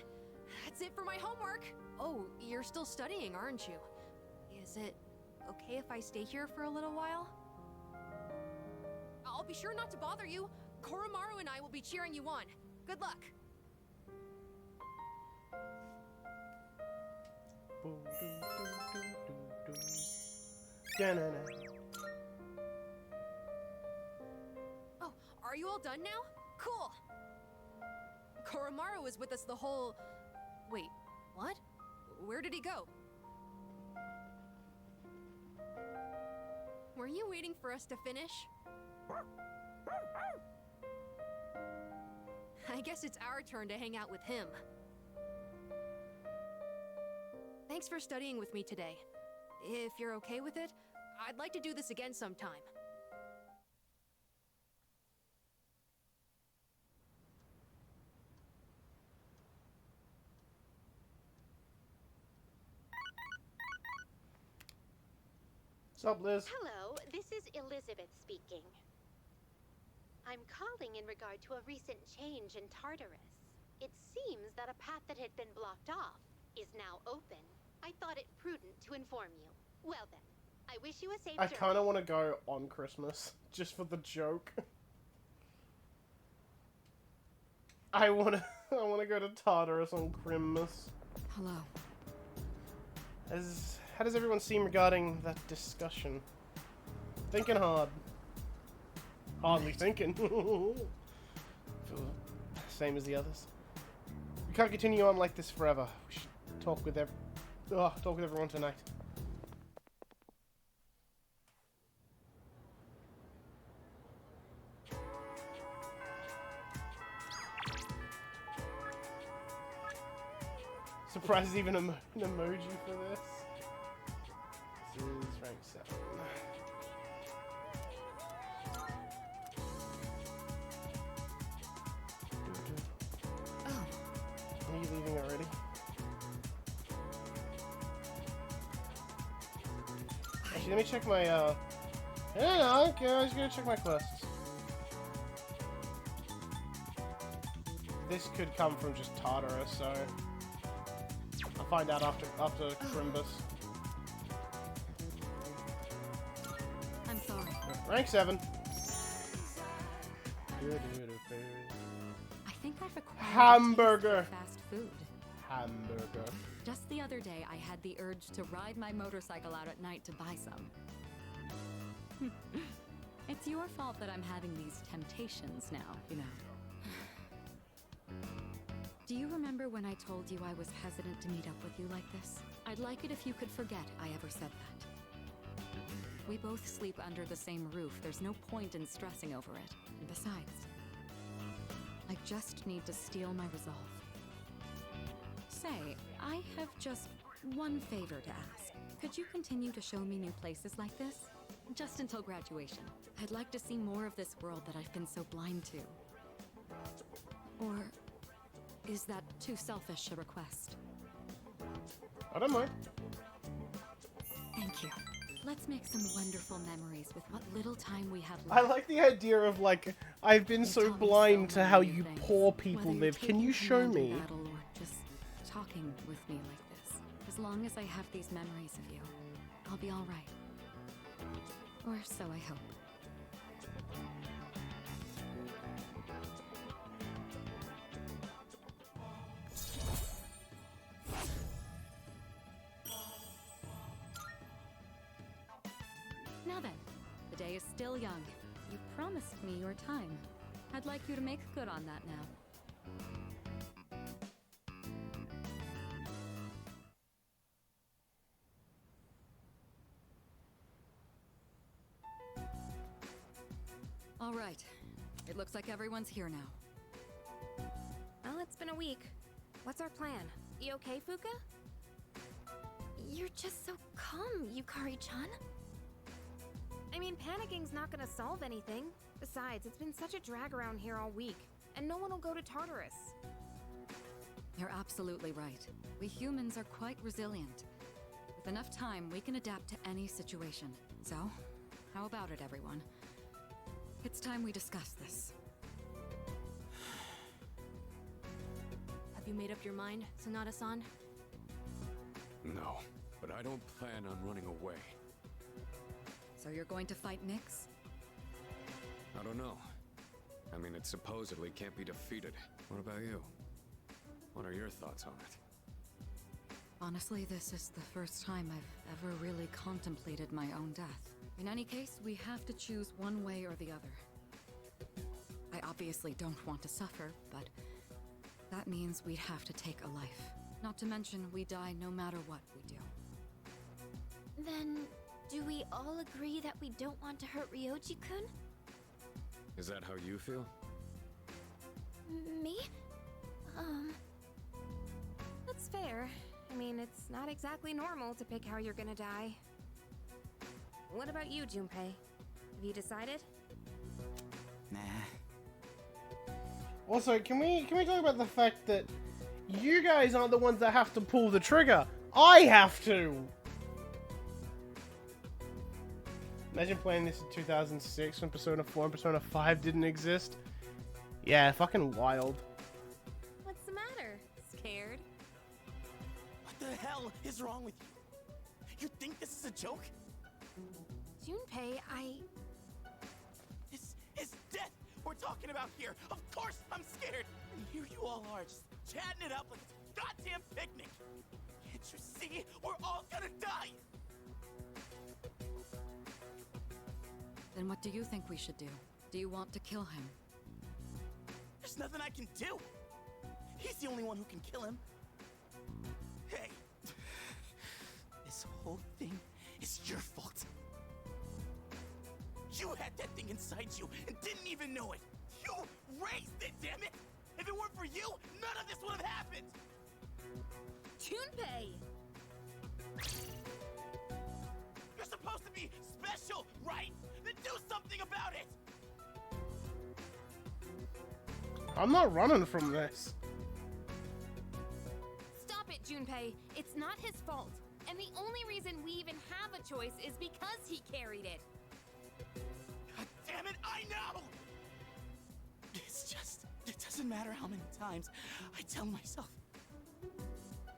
That's it for my homework! Oh, you're still studying, aren't you? Is it okay if I stay here for a little while? I'll be sure not to bother you. Koromaru and I will be cheering you on. Good luck! Oh, are you all done now? Cool! Koromaru was with us the whole... Wait, what? Where did he go? Were you waiting for us to finish? I guess it's our turn to hang out with him. Thanks for studying with me today. If you're okay with it, I'd like to do this again sometime. What's up, Liz? Hello, this is Elizabeth speaking. I'm calling in regard to a recent change in Tartarus. It seems that a path that had been blocked off is now open. I thought it prudent to inform you. Well then, I wish you a safe I journey. kind of want to go on Christmas, just for the joke. I want to go to Tartarus on Christmas. Hello. How does everyone seem regarding that discussion? Thinking hard. Hardly thinking. Same as the others. We can't continue on like this forever. We should talk with everyone tonight. Surprise, there's even an emoji for this. This is rank 7. Oh, Are you leaving already? Actually, let me check my, I don't know, okay, I'm just gonna check my quests. This could come from just Tartarus, so... I'll find out after Crimbus. I'm sorry. Rank 7. I think I've acquired Hamburger. a taste for fast food. Hamburger. Just the other day, I had the urge to ride my motorcycle out at night to buy some. It's your fault that I'm having these temptations now, you know. Do you remember when I told you I was hesitant to meet up with you like this? I'd like it if you could forget I ever said that. We both sleep under the same roof. There's no point in stressing over it. And besides, I just need to steel my resolve. Say, I have just one favor to ask. Could you continue to show me new places like this? Just until graduation. I'd like to see more of this world that I've been so blind to. Or is that too selfish a request? I don't mind. Thank you. Let's make some wonderful memories with what little time we have I left. like the idea of, like, I've been so taught me blind so to many how new you things. poor people Whether you're live. Can taking you show command in me? battle or just talking with me like this. As long as I have these memories of you, I'll be all right. Or so I hope. Now then, the day is still young. You promised me your time. I'd like you to make good on that now. All right. It looks like everyone's here now. Well, it's been a week. What's our plan? You okay, Fuka? You're just so calm, Yukari-chan. I mean, panicking's not gonna solve anything. Besides, it's been such a drag around here all week, and no one will go to Tartarus. You're absolutely right. We humans are quite resilient. With enough time, we can adapt to any situation. So, how about it, everyone? It's time we discuss this. Have you made up your mind, Sonata-san? No, but I don't plan on running away. So you're going to fight Nyx? I don't know. I mean, it supposedly can't be defeated. What about you? What are your thoughts on it? Honestly, this is the first time I've ever really contemplated my own death. In any case, we have to choose one way or the other. I obviously don't want to suffer, but that means we'd have to take a life. Not to mention, we die no matter what we do. Then, do we all agree that we don't want to hurt Ryoji-kun? Is that how you feel? Me? That's fair. I mean, it's not exactly normal to pick how you're gonna die. What about you, Junpei? Have you decided? Nah. Also, can we talk about the fact that you guys aren't the ones that have to pull the trigger? I have to! Imagine playing this in 2006 when Persona 4 and Persona 5 didn't exist. Yeah, fucking wild. What's the matter? Scared? What the hell is wrong with you? You think this is a joke? Junpei, This is death we're talking about here. Of course I'm scared. And here you all are, just chatting it up like it's a goddamn picnic. Can't you see? We're all gonna die. Then what do you think we should do? Do you want to kill him? There's nothing I can do. He's the only one who can kill him. Hey, this whole thing is your fault. You had that thing inside you and didn't even know it. You raised it, damn it! If it weren't for you, none of this would have happened. Junpei! You're supposed to be special, right? Then do something about it. I'm not running from this. Stop it, Junpei. It's not his fault. And the only reason we even have a choice is because he carried it. God damn it, I know! It's just, it doesn't matter how many times I tell myself.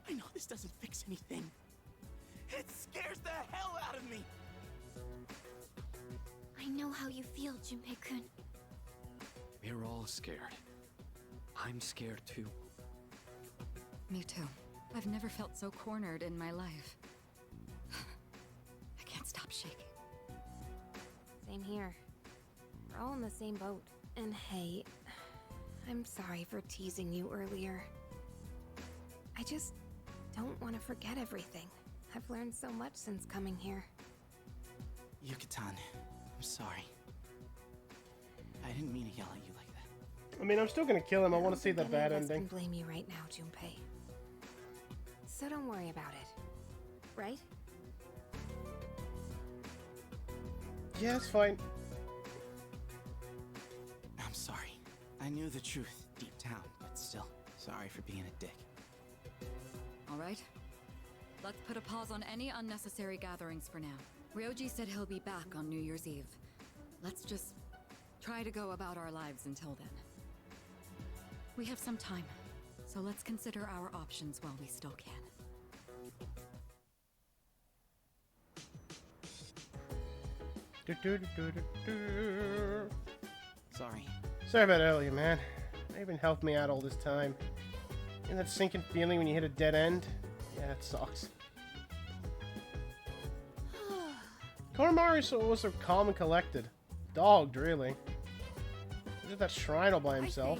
I know this doesn't fix anything. It scares the hell out of me. I know how you feel, Junpei-kun. We're all scared. I'm scared too. Me too. I've never felt so cornered in my life. I can't stop shaking. Same here. We're all in the same boat. And hey, I'm sorry for teasing you earlier. I just don't want to forget everything. I've learned so much since coming here. Yucatan, I'm sorry. I didn't mean to yell at you like that. I mean, I'm still gonna kill him. I want to see the bad I ending. can blame you right now, Junpei. So don't worry about it. Right? Yeah, it's fine. I'm sorry. I knew the truth deep down, but still, sorry for being a dick. All right. Let's put a pause on any unnecessary gatherings for now. Ryoji said he'll be back on New Year's Eve. Let's just try to go about our lives until then. We have some time, so let's consider our options while we still can. Sorry. Sorry about earlier, man. You've been helping me out all this time. You know that sinking feeling when you hit a dead end? Yeah, it sucks. Koromari's also calm and collected. Dogged, really. He's at that shrine all by himself.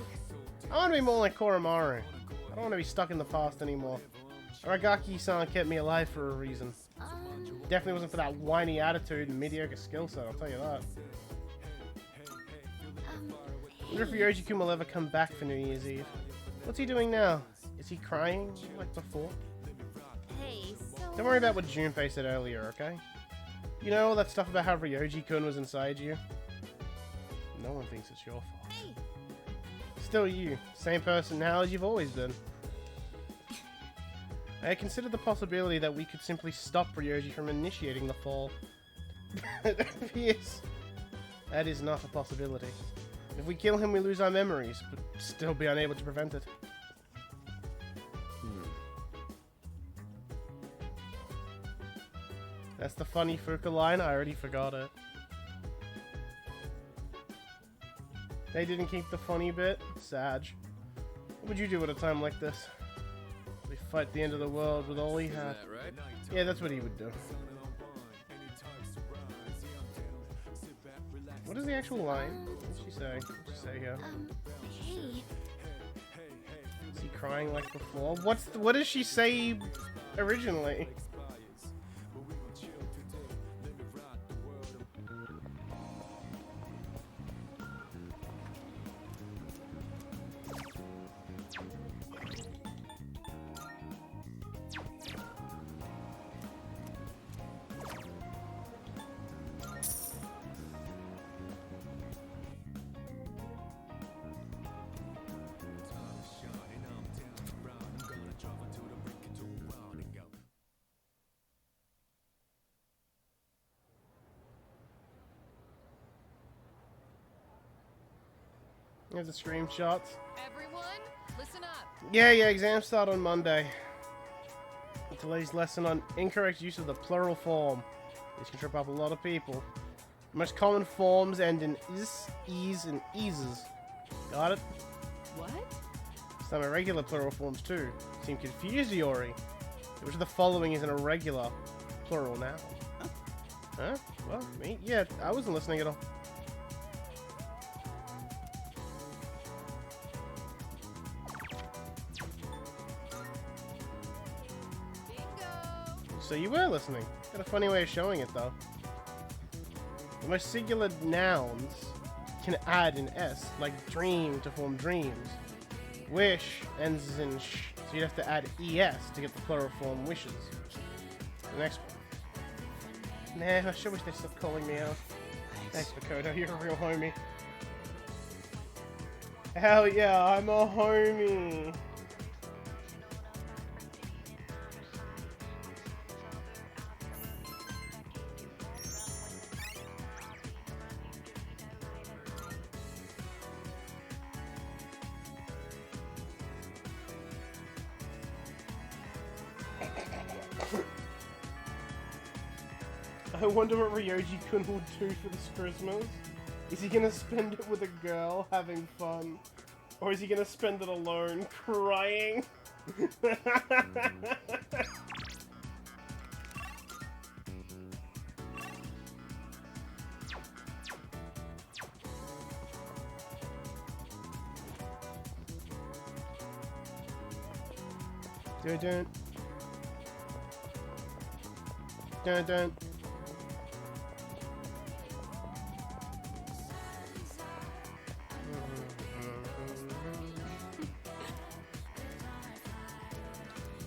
I want to be more like Koromaru. I don't want to be stuck in the past anymore. Aragaki-san kept me alive for a reason. Definitely wasn't for that whiny attitude and mediocre skill set, I'll tell you that. I wonder if Ryoji-kun will ever come back for New Year's Eve. What's he doing now? Is he crying like before? Hey, so... Don't worry about what Junpei said earlier, okay? You know all that stuff about how Ryoji-kun was inside you? No one thinks it's your fault. Hey. Still you. Same person now as you've always been. I considered the possibility that we could simply stop Ryoji from initiating the fall. Yes. That is not a possibility. If we kill him, we lose our memories, but still be unable to prevent it. That's the funny Fuka line. I already forgot it. They didn't keep the funny bit. Sad. What would you do at a time like this? We fight the end of the world with all he had. Right? Yeah, that's what he would do. What is the actual line? What did she say? What did she say here? Hey. Is he crying like before? What does she say originally? Here's the screenshots. Everyone, listen up. Yeah, exams start on Monday. Today's lesson on incorrect use of the plural form. This can trip up a lot of people. The most common forms end in is, ease, and eases. Got it? What? Some irregular plural forms too. Seem confused, Yori. Which of the following is an irregular plural noun? Huh? Well, me? Yeah, I wasn't listening at all. So you were listening. Got a funny way of showing it, though. The most singular nouns can add an S, like dream to form dreams. Wish ends in sh, so you'd have to add ES to get the plural form wishes. The next one. Nah, I sure wish they'd stop calling me out. Thanks, Makoto. You're a real homie. Hell yeah, I'm a homie. I wonder what Ryoji-kun will do for this Christmas. Is he gonna spend it with a girl having fun? Or is he gonna spend it alone crying? Dun dun. Dun dun.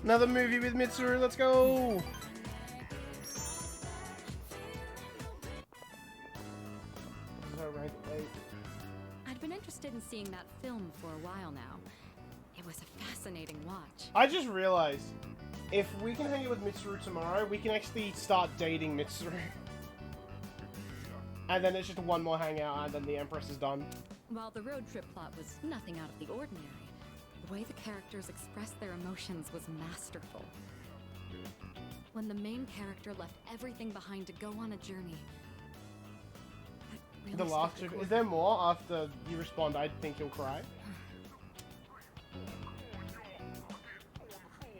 Another movie with Mitsuru, let's go! I'd been interested in seeing that film for a while now. It was a fascinating watch. I just realized, if we can hang out with Mitsuru tomorrow, we can actually start dating Mitsuru. And then it's just one more hangout, and then the Empress is done. While the road trip plot was nothing out of the ordinary, the way the characters expressed their emotions was masterful. When the main character left everything behind to go on a journey. The last two. Is there more after you respond, I think you'll cry?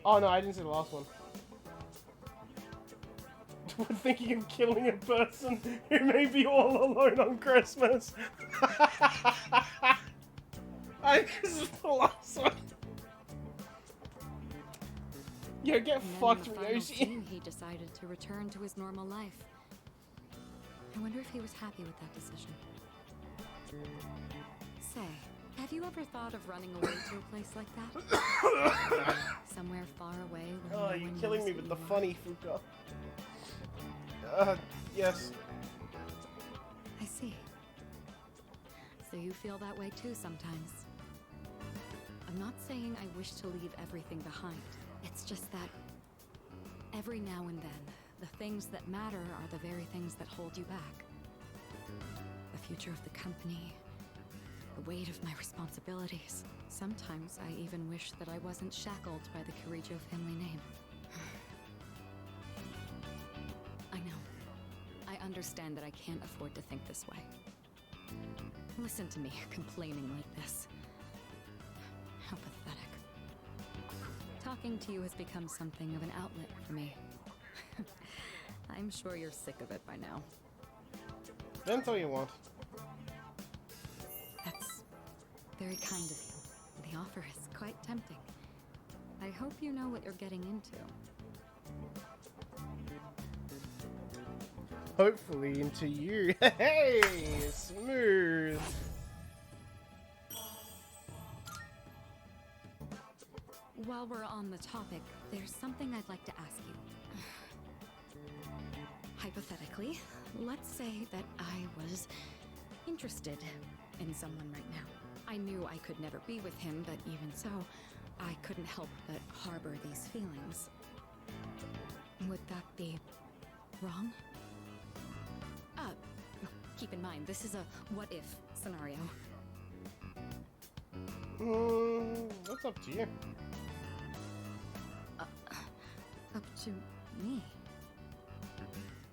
Oh no, I didn't see the last one. We're thinking of killing a person who may be all alone on Christmas. I think this is the last one. Yo, get fucked, Ryoji. He decided to return to his normal life. I wonder if he was happy with that decision. Say, have you ever thought of running away to a place like that? Somewhere far away where Oh, no you're one killing knows me who with you the are? funny, Fuka. Yes. I see. So you feel that way too sometimes. I'm not saying I wish to leave everything behind. It's just that every now and then, the things that matter are the very things that hold you back. The future of the company, the weight of my responsibilities. Sometimes I even wish that I wasn't shackled by the Kirijo family name. I know. I understand that I can't afford to think this way. Listen to me complaining like this. How pathetic. Talking to you has become something of an outlet for me. I'm sure you're sick of it by now. That's all you want. That's very kind of you. The offer is quite tempting. I hope you know what you're getting into. Hopefully into you. Hey, smooth. While we're on the topic, there's something I'd like to ask you. Hypothetically, let's say that I was interested in someone right now. I knew I could never be with him, but even so, I couldn't help but harbor these feelings. Would that be wrong? Keep in mind, this is a what-if scenario. That's up to you. Up to me.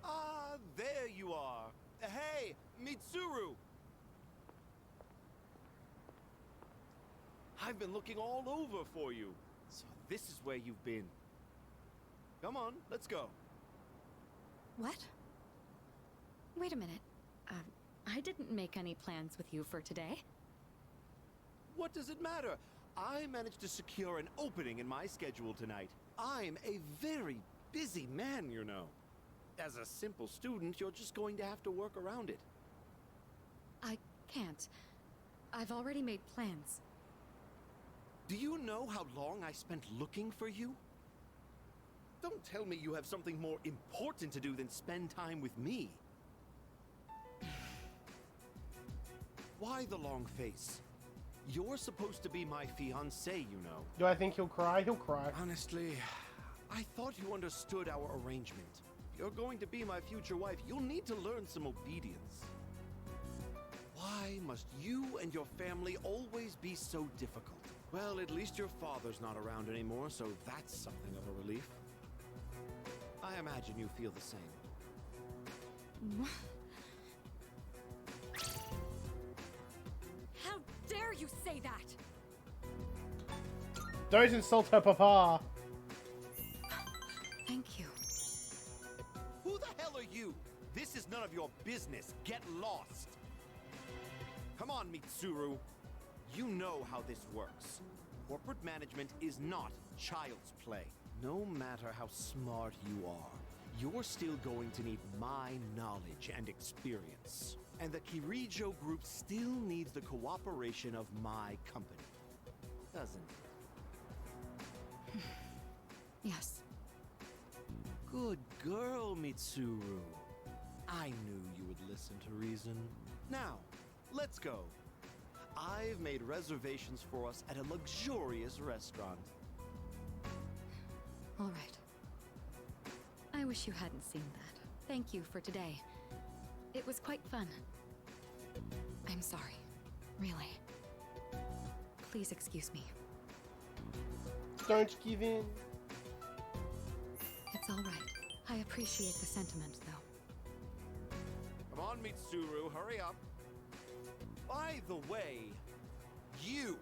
Ah, there you are. Hey, Mitsuru! I've been looking all over for you. So this is where you've been. Come on, let's go. What? Wait a minute. I didn't make any plans with you for today. What does it matter? I managed to secure an opening in my schedule tonight. I'm a very busy man, you know. As a simple student, you're just going to have to work around it. I can't. I've already made plans. Do you know how long I spent looking for you? Don't tell me you have something more important to do than spend time with me. Why the long face? You're supposed to be my fiancé, you know. Do I think he'll cry? He'll cry. Honestly, I thought you understood our arrangement. If you're going to be my future wife, you'll need to learn some obedience. Why must you and your family always be so difficult? Well, at least your father's not around anymore, so that's something of a relief. I imagine you feel the same. Don't insult her papa. Thank you. Who the hell are you? This is none of your business. Get lost. Come on, Mitsuru. You know how this works. Corporate management is not child's play. No matter how smart you are, you're still going to need my knowledge and experience. And the Kirijo group still needs the cooperation of my company. Doesn't it? Yes. Good girl, Mitsuru. I knew you would listen to reason. Now, let's go. I've made reservations for us at a luxurious restaurant. All right. I wish you hadn't seen that. Thank you for today. It was quite fun. I'm sorry. Really. Please excuse me. Don't give in. It's all right. I appreciate the sentiment, though. Come on, Mitsuru, hurry up. By the way, you,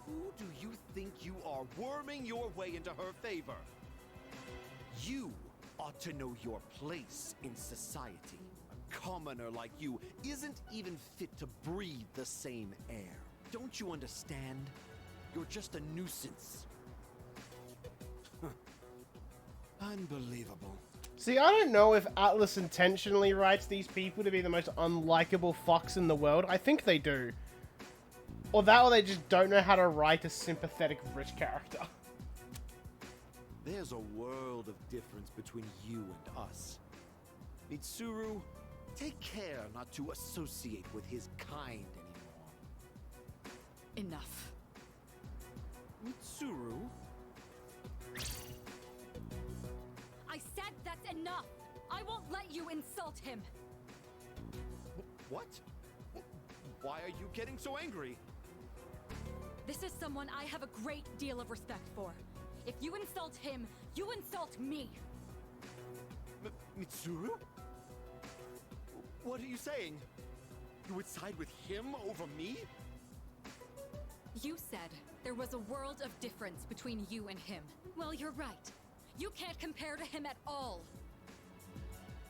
who do you think you are, worming your way into her favor? You ought to know your place in society. A commoner like you isn't even fit to breathe the same air. Don't you understand? You're just a nuisance. Unbelievable. See, I don't know if Atlas intentionally writes these people to be the most unlikable fucks in the world. I think they do. Or that, or they just don't know how to write a sympathetic rich character. There's a world of difference between you and us. Mitsuru, take care not to associate with his kind anymore. Enough. Mitsuru? I said that's enough! I won't let you insult him! What? Why are you getting so angry? This is someone I have a great deal of respect for. If you insult him, you insult me! Mitsuru? What are you saying? You would side with him over me? You said there was a world of difference between you and him. Well, you're right. You can't compare to him at all.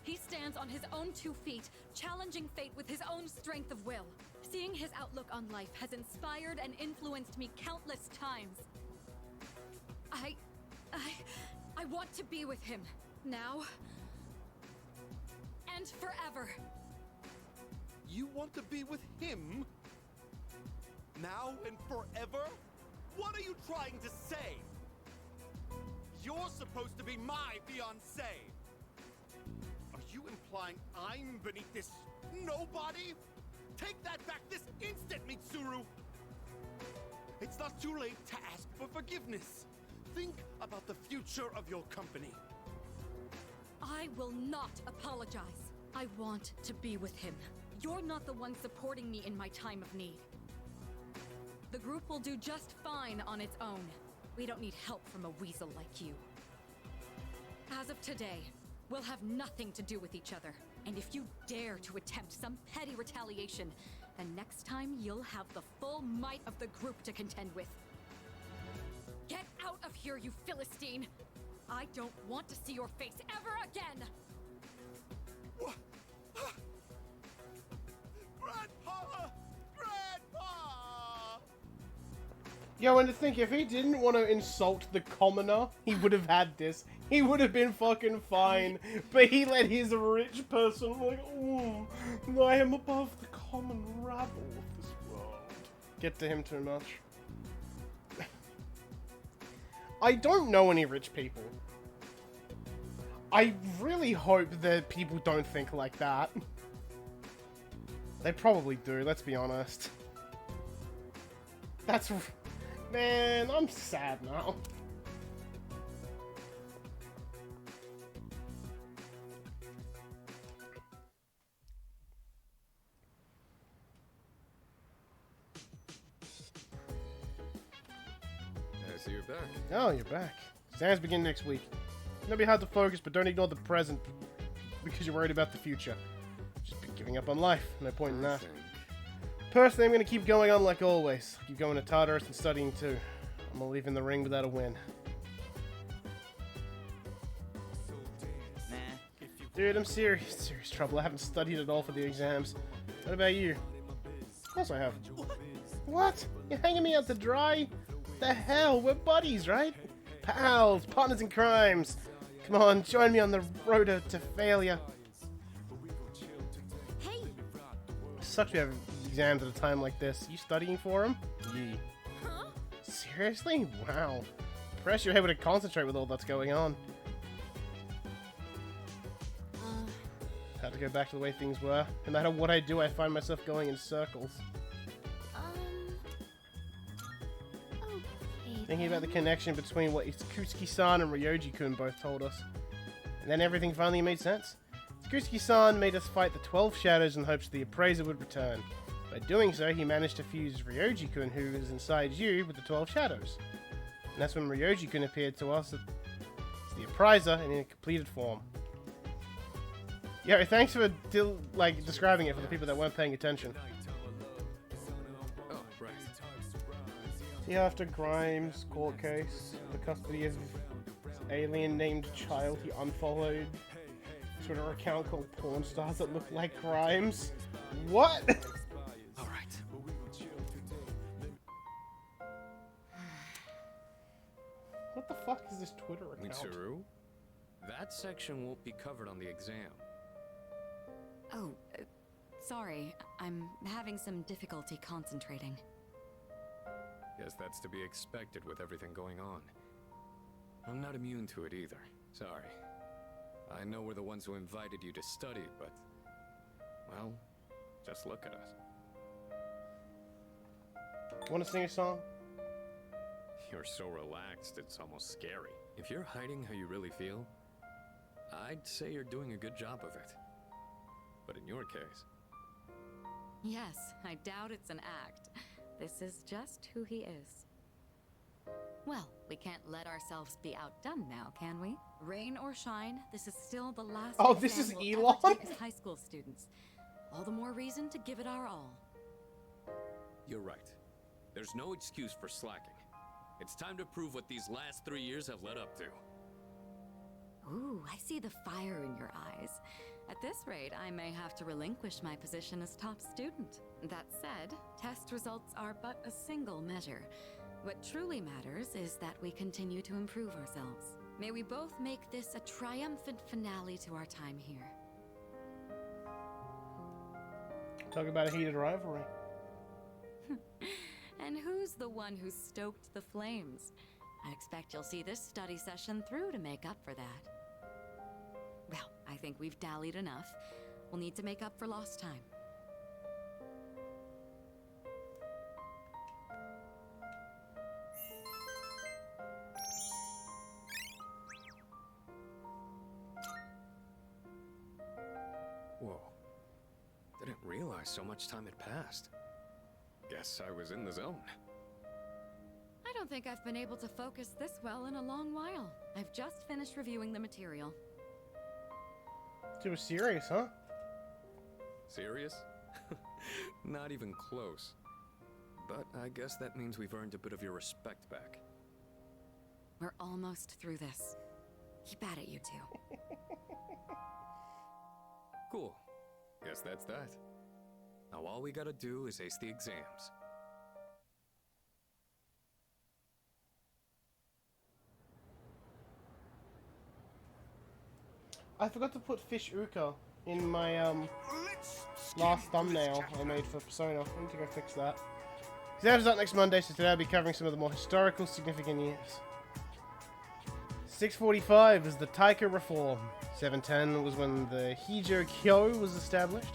He stands on his own 2 feet, challenging fate with his own strength of will. Seeing his outlook on life has inspired and influenced me countless times. I want to be with him. Now. And forever. You want to be with him? Now and forever? What are you trying to say? You're supposed to be my fiancé. Are you implying I'm beneath this nobody? Take that back this instant, Mitsuru! It's not too late to ask for forgiveness. Think about the future of your company. I will not apologize. I want to be with him. You're not the one supporting me in my time of need. The group will do just fine on its own. We don't need help from a weasel like you. As of today, we'll have nothing to do with each other. And if you dare to attempt some petty retaliation, then next time you'll have the full might of the group to contend with. Get out of here, you Philistine! I don't want to see your face ever again! What? Grandpa! Grandpa! Yo, and to think, if he didn't want to insult the commoner, he would have had this. He would have been fucking fine. But he let his rich person, like, oh, I am above the common rabble of this world. Get to him too much. I don't know any rich people. I really hope that people don't think like that. They probably do, let's be honest. That's... Man, I'm sad now. I see you're back. Oh, you're back. Exams begin next week. It'll be hard to focus, but don't ignore the present because you're worried about the future. Just be giving up on life. No point in that. Personally, I'm going to keep going on like always. Keep going to Tartarus and studying too. I'm gonna leave in the ring without a win. Nah. Dude, I'm serious trouble. I haven't studied at all for the exams. What about you? Of course I have. What? You're hanging me out to dry? The hell? We're buddies, right? Pals, partners in crimes. Come on, join me on the road to failure. Hey! Sucks we have exams at a time like this. You studying for them? Yee. Huh? Seriously? Wow. Impressed you're able to concentrate with all that's going on. Had to go back to the way things were. No matter what I do, I find myself going in circles. Okay. Thinking about the connection between what Tsukusuki-san and Ryoji-kun both told us. And then everything finally made sense. Tsukusuki-san made us fight the 12 shadows in hopes the appraiser would return. By doing so, he managed to fuse Ryoji-kun, who is inside you, with the 12 shadows. And that's when Ryoji-kun appeared to us as the appraiser and in a completed form. Yo, thanks for describing it for the people that weren't paying attention. Oh, right. Yeah, after Grimes' court case, the custody of alien named child he unfollowed Twitter account called Porn Stars that look like Grimes. What? Alright. What the fuck is this Twitter account? Mitsuru? That section won't be covered on the exam. Oh, sorry. I'm having some difficulty concentrating. Guess that's to be expected with everything going on. I'm not immune to it either. Sorry. I know we're the ones who invited you to study, but... well, just look at us. Wanna sing a song? You're so relaxed, it's almost scary. If you're hiding how you really feel, I'd say you're doing a good job of it. But in your case... Yes, I doubt it's an act. This is just who he is. Well, we can't let ourselves be outdone now, can we? Rain or shine, this is still the last Oh, this is exam we'll Elon? ever take as high school students. All the more reason to give it our all. You're right. There's no excuse for slacking. It's time to prove what these last 3 years have led up to. Ooh, I see the fire in your eyes. At this rate, I may have to relinquish my position as top student. That said, test results are but a single measure. What truly matters is that we continue to improve ourselves. May we both make this a triumphant finale to our time here. Talk about a heated rivalry. And who's the one who stoked the flames? I expect you'll see this study session through to make up for that. Well, I think we've dallied enough. We'll need to make up for lost time. Whoa. Didn't realize so much time had passed. Guess I was in the zone. I don't think I've been able to focus this well in a long while. I've just finished reviewing the material. It was serious, huh? Serious? Not even close. But I guess that means we've earned a bit of your respect back. We're almost through this. Keep at it, you two. Cool. Guess that's that. Now all we gotta do is ace the exams. I forgot to put Fish Uka in my last thumbnail I made for Persona. I need to go fix that. Exams out next Monday, so today I'll be covering some of the more historical significant years. 645 was the Taika Reform. 710 was when the Hijo Kyo was established.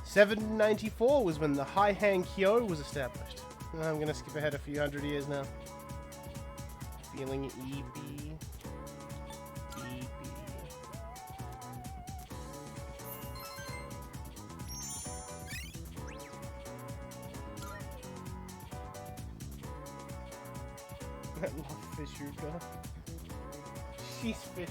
794 was when the Heihan Kyo was established. I'm gonna skip ahead a few hundred years now. Feeling EB. I love Fishuka. She's fish.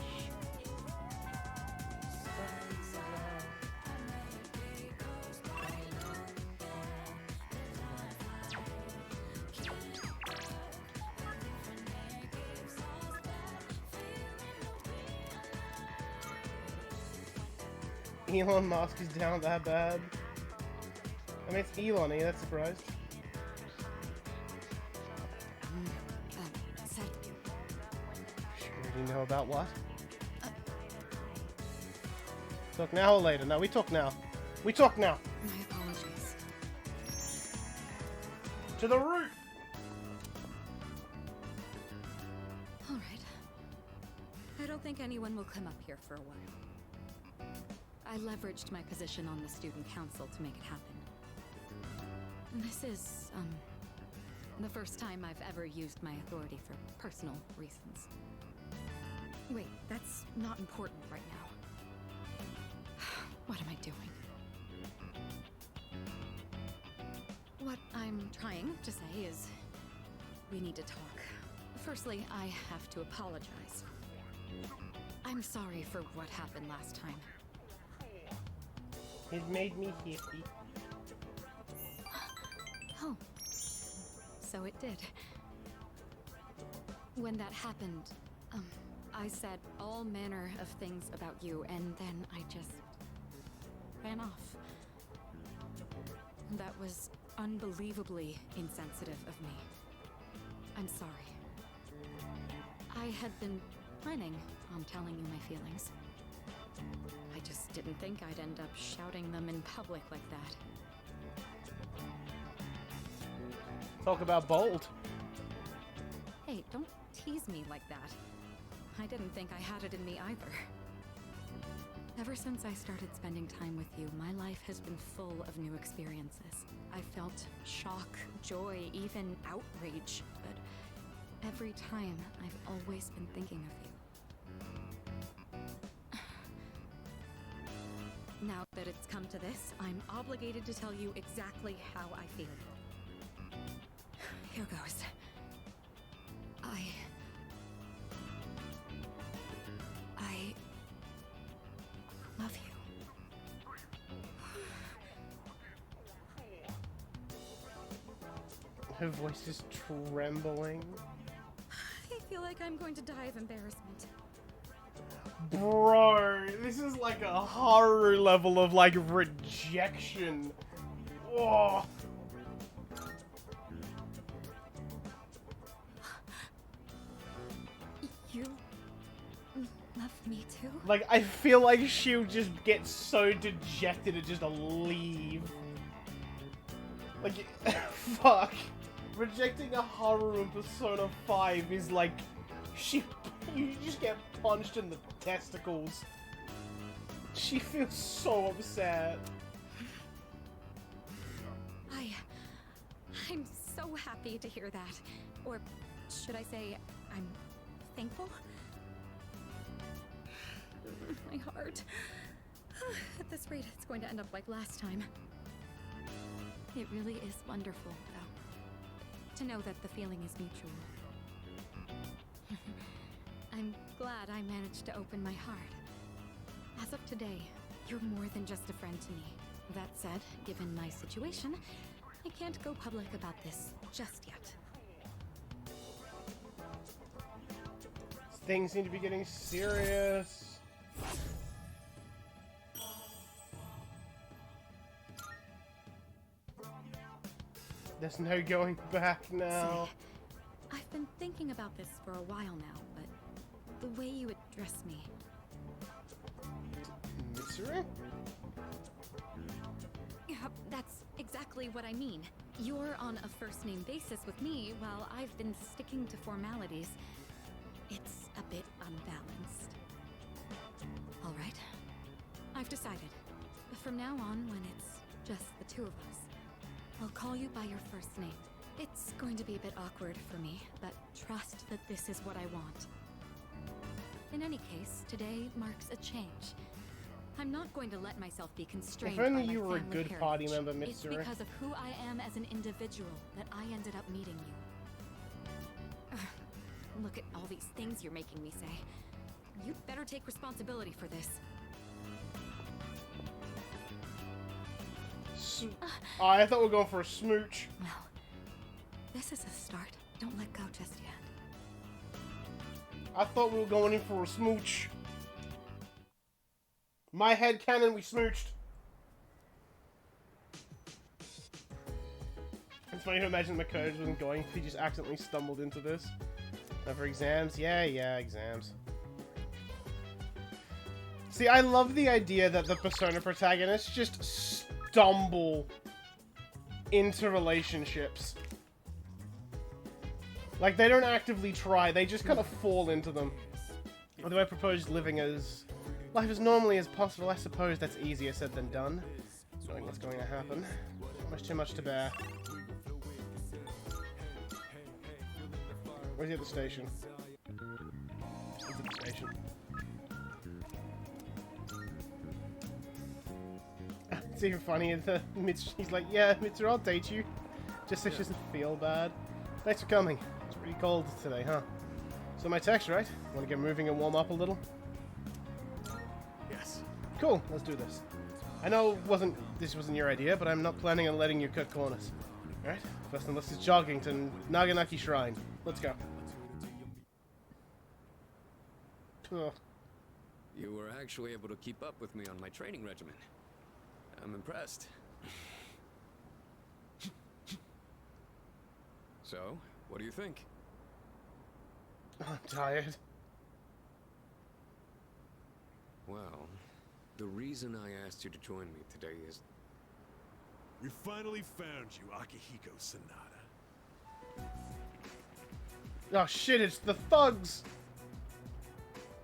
Elon Musk is down that bad. I mean, it's Elon, ain't that surprised? Said, Sure, do you know about what? Talk now or later? No, we talk now. We talk now. my apologies. To the roof! All right. I don't think anyone will come up here for a while. I leveraged my position on the student council to make it happen. This is, the first time I've ever used my authority for personal reasons. Wait, that's not important right now. What am I doing? What I'm trying to say is, we need to talk. Firstly, I have to apologize. I'm sorry for what happened last time. It made me happy. Oh. So it did. When that happened, I said all manner of things about you, and then I just ran off. That was unbelievably insensitive of me. I'm sorry. I had been planning on telling you my feelings. I just didn't think I'd end up shouting them in public like that. Talk about bold. Hey, don't tease me like that. I didn't think I had it in me either. Ever since I started spending time with you, my life has been full of new experiences. I felt shock, joy, even outrage, but every time I've always been thinking of you. Now that it's come to this, I'm obligated to tell you exactly how I feel. Here goes. I love you. Her voice is trembling. I feel like I'm going to die of embarrassment. Bro, this is like a horror level of like rejection. Oh. You love me too? Like, I feel like she'll just get so dejected and just leave. Like, fuck. Rejecting a horror in Persona 5 is like, you just get punched in the testicles. She feels so upset. I'm so happy to hear that. Or should I say, I'm thankful? My heart. At this rate, it's going to end up like last time. It really is wonderful, though, to know that the feeling is mutual. I'm glad I managed to open my heart. As of today, you're more than just a friend to me. That said, given my situation, I can't go public about this just yet. Things seem to be getting serious. There's no going back now. Say, I've been thinking about this for a while now, but the way you address me... Mitsuru? Yeah, that's exactly what I mean. You're on a first-name basis with me, while I've been sticking to formalities. It's a bit unbalanced. All right. I've decided. From now on, when it's just the two of us, I'll call you by your first name. It's going to be a bit awkward for me, but trust that this is what I want. In any case, today marks a change. I'm not going to let myself be constrained If only by my you were a family good heritage. party member, It's Mitsuru. because of who I am as an individual that I ended up meeting you. Look at all these things you're making me say. You'd better take responsibility for this. I thought we were going for a smooch. Well, this is a start. Don't let go just yet. I thought we were going in for a smooch. My head cannon, we smooched. It's funny to imagine Makoto wasn't going if he just accidentally stumbled into this. For exams? Yeah, exams. See, I love the idea that the Persona protagonists just stumble into relationships. Like, they don't actively try, they just kind of fall into them. Although I propose living as... life as normally as possible, I suppose that's easier said than done. Knowing what's going to happen. Almost too much to bear. Where's the other station? Where's the other station? It's even funny, he's like, yeah, Mitsuru, I'll date you. Just so she doesn't feel bad. Thanks for coming. It's pretty cold today, huh? So my text, right? Want to get moving and warm up a little? Yes. Cool, let's do this. I know this wasn't your idea, but I'm not planning on letting you cut corners. Alright? First on the list is jogging to Naganaki Shrine. Let's go. Ugh. You were actually able to keep up with me on my training regimen. I'm impressed. So, what do you think? I'm tired. Well, the reason I asked you to join me today is... We finally found you, Akihiko Sanada. Oh shit, it's the thugs!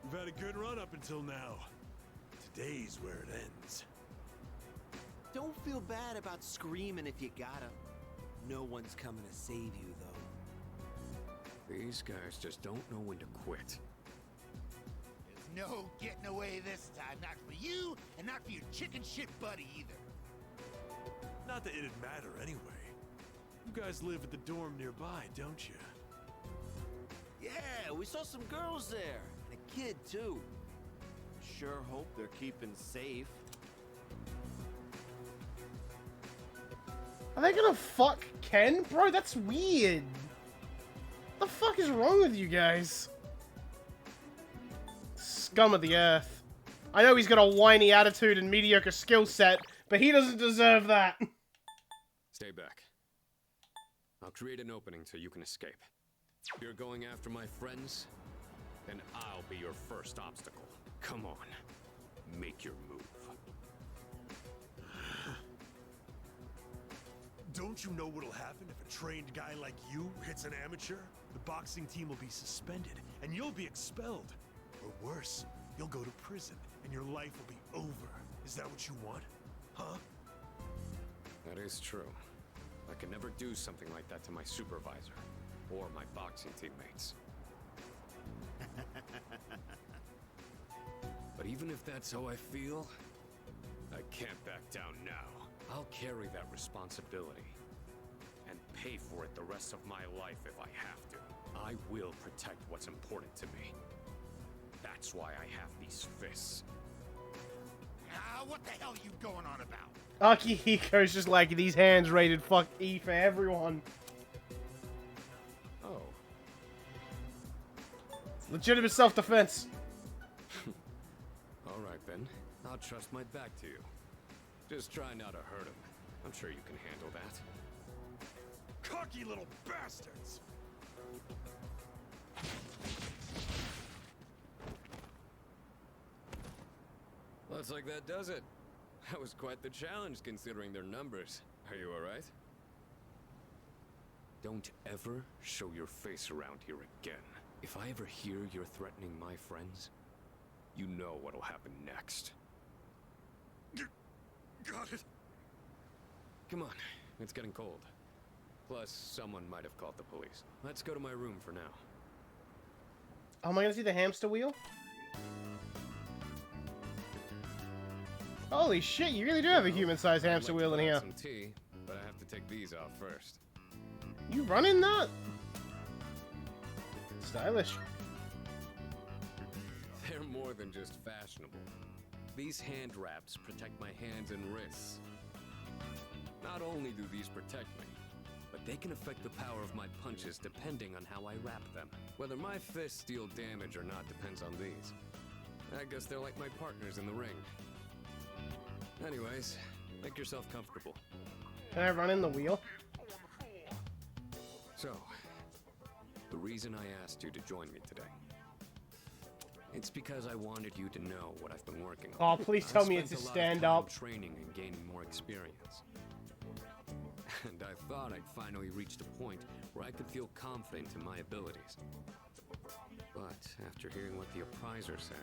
We've had a good run up until now. Today's where it ends. Don't feel bad about screaming if you gotta. No one's coming to save you, though. These guys just don't know when to quit. There's no getting away this time. Not for you, and not for your chicken shit buddy either. Not that it'd matter anyway. You guys live at the dorm nearby, don't you? Yeah, we saw some girls there. And a kid, too. Sure hope they're keeping safe. Are they gonna fuck Ken? Bro, that's weird. What the fuck is wrong with you guys? Scum of the earth. I know he's got a whiny attitude and mediocre skill set, but he doesn't deserve that. Stay back. I'll create an opening so you can escape. If you're going after my friends, then I'll be your first obstacle. Come on, make your move. Don't you know what'll happen if a trained guy like you hits an amateur? The boxing team will be suspended, and you'll be expelled. Or worse, you'll go to prison, and your life will be over. Is that what you want? Huh? That is true. I could never do something like that to my supervisor, or my boxing teammates. But even if that's how I feel, I can't back down now. I'll carry that responsibility and pay for it the rest of my life if I have to. I will protect what's important to me. That's why I have these fists. What the hell are you going on about? Akihiko's just like, these hands rated fuck E for everyone. Oh. Legitimate self-defense. Alright then. I'll trust my back to you. Just try not to hurt him. I'm sure you can handle that. Cocky little bastards! Looks like that does it. That was quite the challenge considering their numbers. Are you alright? Don't ever show your face around here again. If I ever hear you're threatening my friends, you know what'll happen next. Got it. Come on, it's getting cold. Plus, someone might have called the police. Let's go to my room for now. Oh, am I gonna see the hamster wheel? Holy shit, you really do have a human-sized hamster wheel in here. Some tea, but I have to take these off first. You running that? Stylish. They're more than just fashionable. These hand wraps protect my hands and wrists. Not only do these protect me, but they can affect the power of my punches depending on how I wrap them. Whether my fists deal damage or not depends on these. I guess they're like my partners in the ring. Anyways, make yourself comfortable. Can I run in the wheel? So, the reason I asked you to join me today, it's because I wanted you to know what I've been working on. Oh, please tell me it's a stand-up. Training and gaining more experience. And I thought I'd finally reached a point where I could feel confident in my abilities. But after hearing what the appraiser said,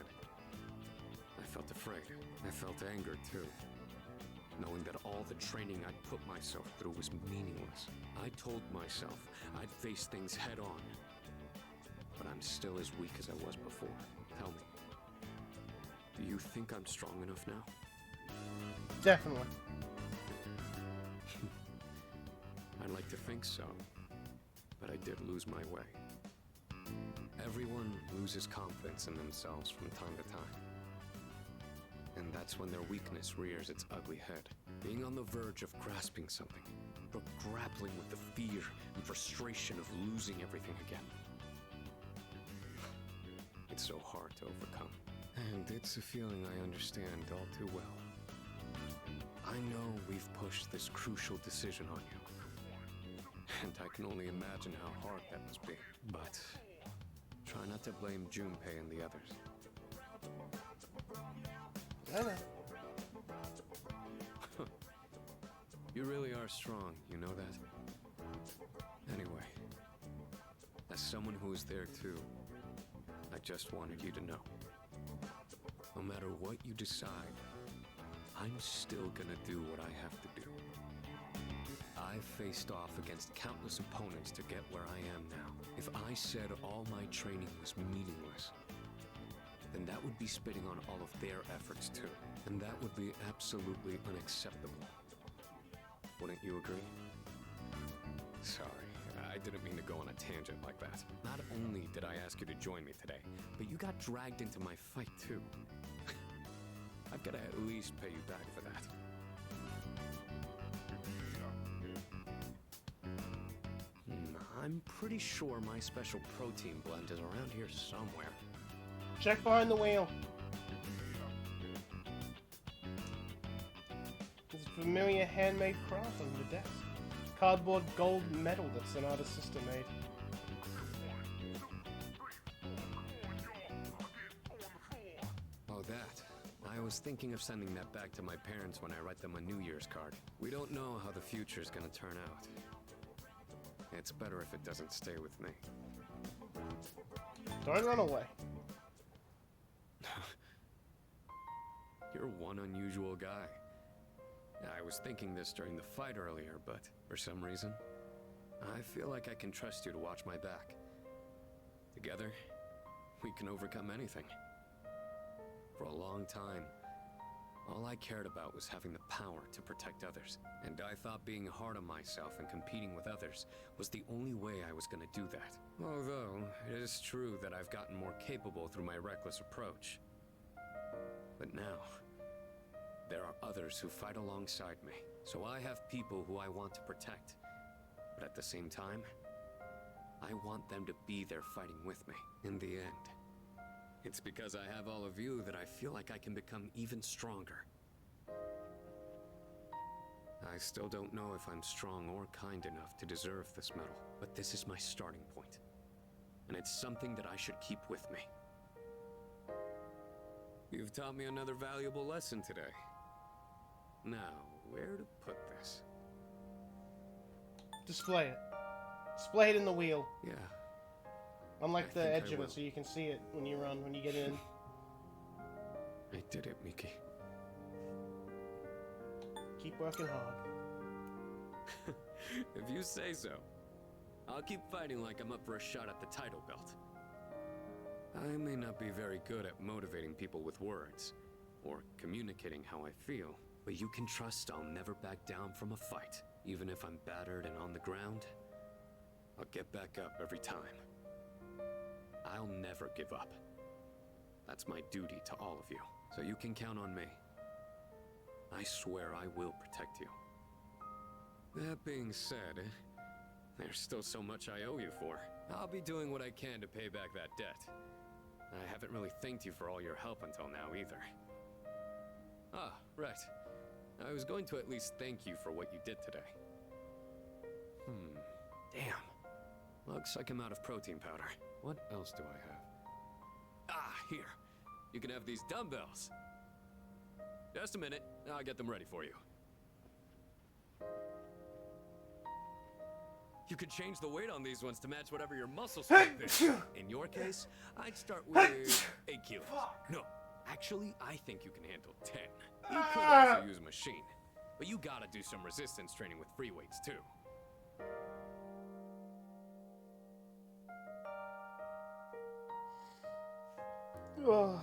I felt afraid. I felt angered too. Knowing that all the training I'd put myself through was meaningless. I told myself I'd face things head on. But I'm still as weak as I was before. Tell me, do you think I'm strong enough now? Definitely. I'd like to think so, but I did lose my way. Everyone loses confidence in themselves from time to time. And that's when their weakness rears its ugly head. Being on the verge of grasping something, but grappling with the fear and frustration of losing everything again. It's so hard to overcome. And it's a feeling I understand all too well. I know we've pushed this crucial decision on you. And I can only imagine how hard that must be. But try not to blame Junpei and the others. You really are strong, you know that? Anyway, as someone who was there too, I just wanted you to know. No matter what you decide, I'm still gonna do what I have to do. I've faced off against countless opponents to get where I am now. If I said all my training was meaningless, then that would be spitting on all of their efforts too. And that would be absolutely unacceptable. Wouldn't you agree? Sorry, I didn't mean to go on a tangent like that. Not only did I ask you to join me today, but you got dragged into my fight too. I've got to at least pay you back for that. I'm pretty sure my special protein blend is around here somewhere. Check behind the wheel. There's a familiar handmade craft on the desk. Cardboard gold medal that Sonata's sister made. Oh, that. I was thinking of sending that back to my parents when I write them a New Year's card. We don't know how the future's gonna turn out. It's better if it doesn't stay with me. Don't run away. You're one unusual guy. I was thinking this during the fight earlier, but for some reason, I feel like I can trust you to watch my back. Together, we can overcome anything. For a long time, all I cared about was having the power to protect others. And I thought being hard on myself and competing with others was the only way I was gonna do that. Although, it is true that I've gotten more capable through my reckless approach. But now, there are others who fight alongside me. So I have people who I want to protect. But at the same time, I want them to be there fighting with me. In the end, it's because I have all of you that I feel like I can become even stronger. I still don't know if I'm strong or kind enough to deserve this medal, but this is my starting point. And it's something that I should keep with me. You've taught me another valuable lesson today. Now, where to put this? Display it. Display it in the wheel. Yeah. Unlike the edge of it, so you can see it when you run, when you get in. I did it, Miki. Keep working hard. If you say so. I'll keep fighting like I'm up for a shot at the title belt. I may not be very good at motivating people with words, or communicating how I feel, but you can trust I'll never back down from a fight. Even if I'm battered and on the ground, I'll get back up every time. I'll never give up. That's my duty to all of you, so you can count on me. I swear I will protect you. That being said, there's still so much I owe you for. I'll be doing what I can to pay back that debt. I haven't really thanked you for all your help until now either. Ah, right. I was going to at least thank you for what you did today. Damn. Looks like I'm out of protein powder. What else do I have? Ah, here. You can have these dumbbells. Just a minute. I'll get them ready for you. You could change the weight on these ones to match whatever your muscle strength is. In your case, I'd start with 8 kilos. No, actually, I think you can handle 10. You could also use a machine, but you gotta do some resistance training with free weights too. Oh.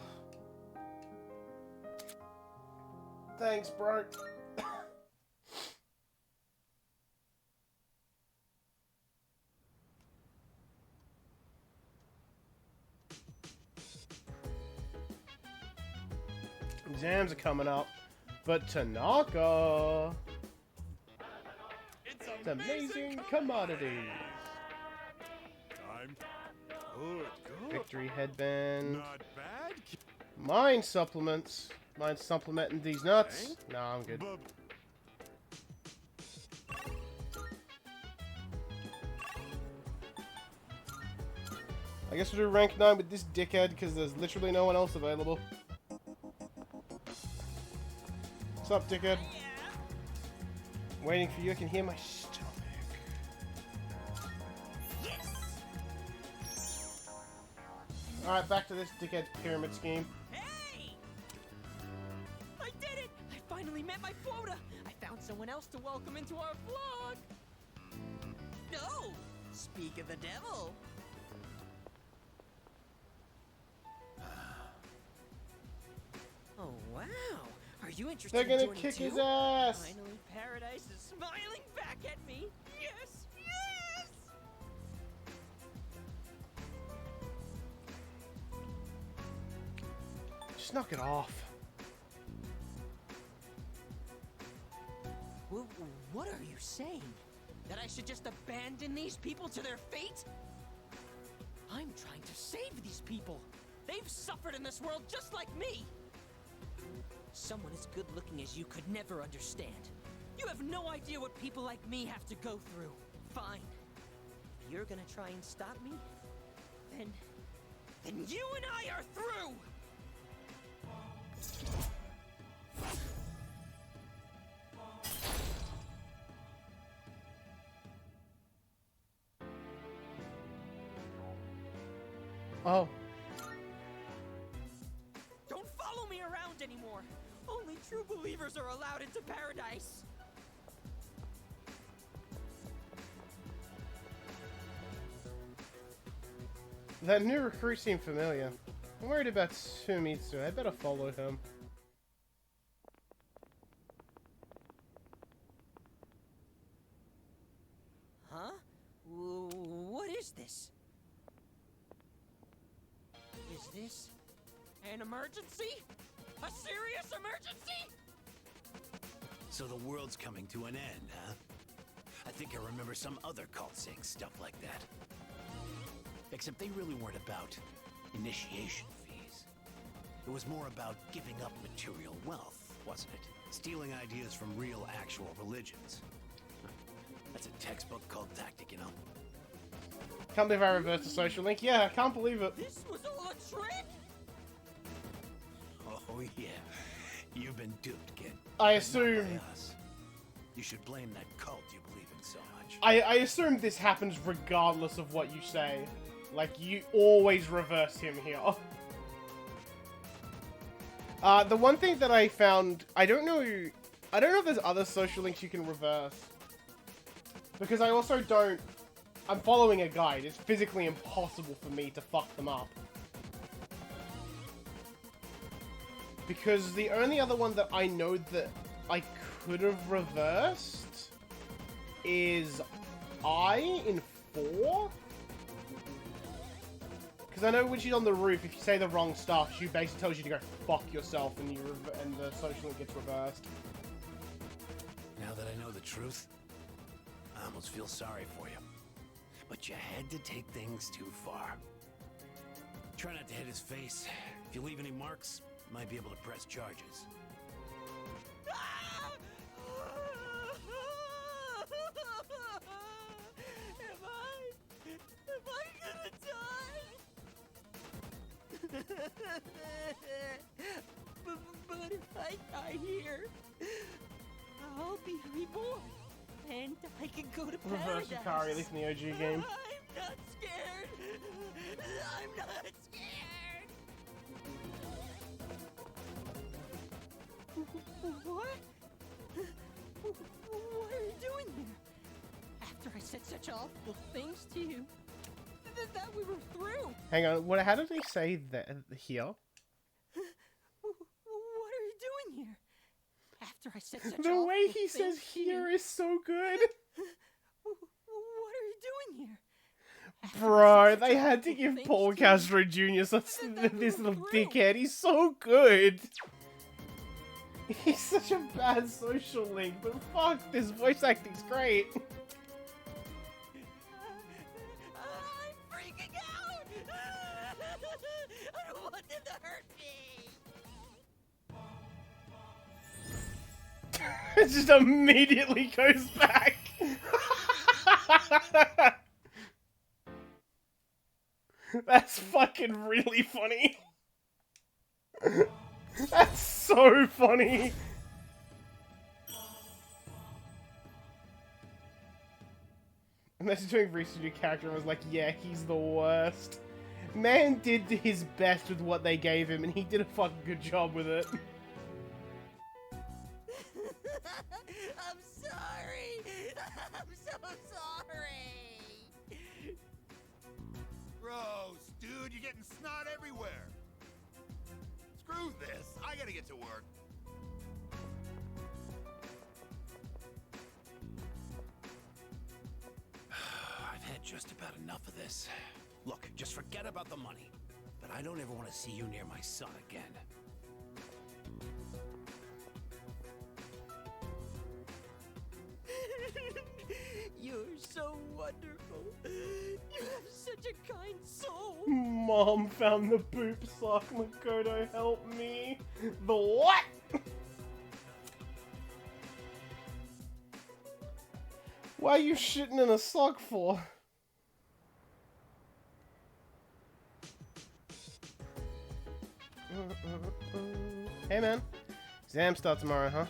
Thanks, bro. Exams are coming up, but Tanaka, it's amazing commodity. Time. Good, good. Victory headband. Not bad. Mind supplements. Mind supplementing these nuts. No, I'm good. I guess we'll do rank 9 with this dickhead because there's literally no one else available. What's up, dickhead? Waiting for you. I can hear my stomach. Alright, back to this dickhead's pyramid scheme. Hey! I did it! I finally met my quota! I found someone else to welcome into our vlog! No! Speak of the devil! Oh, wow! Are you interested They're in gonna joining kick too? his ass! Finally, paradise is smiling back at me! Yes! Yes! Just knock it off. What are you saying? That I should just abandon these people to their fate? I'm trying to save these people. They've suffered in this world just like me. Someone as good looking as you could never understand. You have no idea what people like me have to go through. Fine. If you're gonna try and stop me, then you and I are through! Oh. Don't follow me around anymore. Only true believers are allowed into paradise. That new recruit seemed familiar. I'm worried about Mitsuru. I better follow him. Huh? What is this? Is this an emergency? A serious emergency? So the world's coming to an end, huh? I think I remember some other cult saying stuff like that. Except they really weren't about initiation fees. It was more about giving up material wealth, wasn't it? Stealing ideas from real, actual religions. That's a textbook cult tactic, you know? Can't believe I reversed the social link. Yeah, I can't believe it. This was all a trick? Oh yeah, you've been duped, kid. I Not assume... by us. You should blame that cult you believe in so much. I assume this happens regardless of what you say. Like, you always reverse him here. The one thing that I found... I don't know if there's other social links you can reverse. Because I also don't... I'm following a guide. It's physically impossible for me to fuck them up. Because the only other one that I know that I could have reversed is I in 4. Because I know when she's on the roof, if you say the wrong stuff, she basically tells you to go fuck yourself, and the social link gets reversed. Now that I know the truth, I almost feel sorry for you. But you had to take things too far. Try not to hit his face. If you leave any marks, you might be able to press charges. Ah! But if I die here, I'll be reborn, and I can go to Reverse paradise. Yukari, at least in the OG game. I'm not scared. I'm not scared. What? What are you doing here? After I said such awful things to you, that we were through. Hang on, what? How did he say that here? What are you doing here? After I said such The way he awful says things to here you, is so good. what are you doing here? Bro, they had to give Paul Castro Jr. this little dickhead. He's so good. He's such a bad social link, but fuck, this voice acting's great. I'm freaking out. I don't want them to hurt me. It just immediately goes back. That's fucking really funny. That's so funny. Imagine doing research on your character and was like, yeah, he's the worst. Man did his best with what they gave him, and he did a fucking good job with it. I'm sorry. I'm so sorry. Gross, dude, you're getting snot everywhere. Screw this. I gotta get to work. I've had just about enough of this. Look, just forget about the money. But I don't ever want to see you near my son again. You're so wonderful. You have such a kind soul. Mom found the poop sock. Makoto, help me. The what? Why are you shitting in a sock for? Hey man, exam start tomorrow, huh?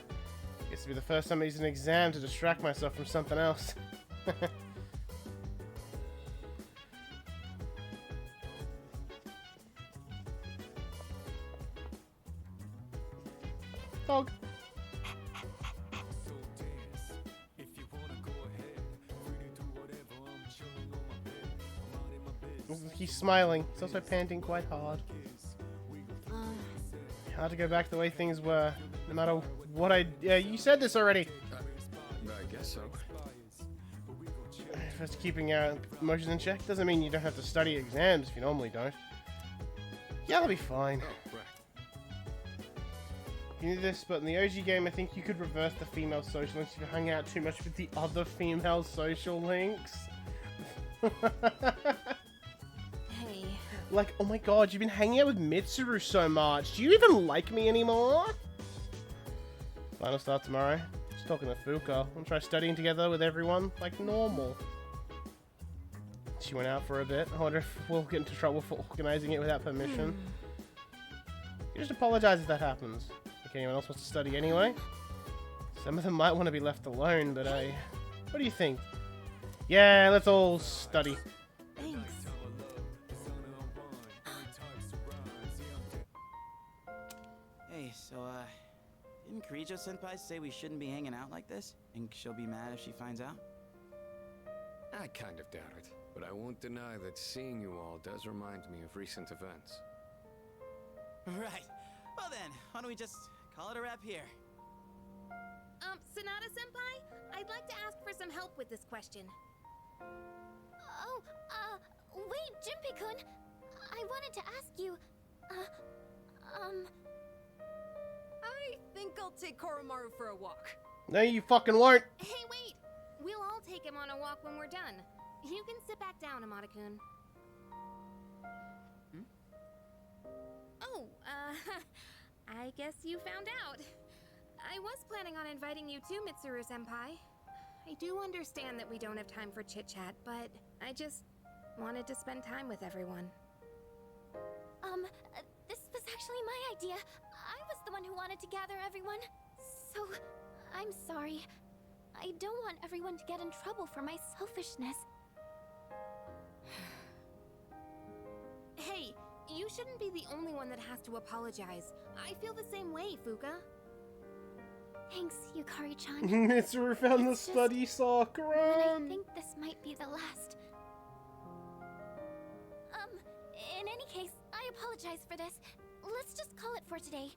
Guess to be the first time I use an exam to distract myself from something else. Dog. He's smiling. He's also panting quite hard. Hard to go back the way things were, no matter what I... Yeah, you said this already. I guess so. Just keeping your emotions in check doesn't mean you don't have to study exams if you normally don't. Yeah, that'll be fine. Oh, right. You knew this, but in the OG game, I think you could reverse the female social links if you hung out too much with the other female social links. Hey. Like, oh my god, you've been hanging out with Mitsuru so much. Do you even like me anymore? Final start tomorrow. Just talking to Fuka. We'll try studying together with everyone like normal. She went out for a bit. I wonder if we'll get into trouble for organizing it without permission. You just apologize if that happens. Like anyone else wants to study anyway? Some of them might want to be left alone, but what do you think? Yeah, let's all study. Thanks. Hey, so, didn't Kirijo-senpai say we shouldn't be hanging out like this? Think she'll be mad if she finds out? I kind of doubt it, but I won't deny that seeing you all does remind me of recent events. Right. Well then, why don't we just call it a wrap here? Sonata-senpai? I'd like to ask for some help with this question. Oh, wait, Junpei-kun. I wanted to ask you, I think I'll take Koromaru for a walk. No, you fucking won't. Hey, wait! We'll all take him on a walk when we're done. You can sit back down, Amada-kun. Oh, I guess you found out. I was planning on inviting you too, Mitsuru-senpai. I do understand that we don't have time for chit-chat, but I just wanted to spend time with everyone. actually my idea. I was the one who wanted to gather everyone. So, I'm sorry. I don't want everyone to get in trouble for my selfishness. Hey, you shouldn't be the only one that has to apologize. I feel the same way, Fuka. Thanks, Yukari-chan. Mitsuru found the study sock. But Run! I think this might be the last. In any case, I apologize for this. Let's just call it for today.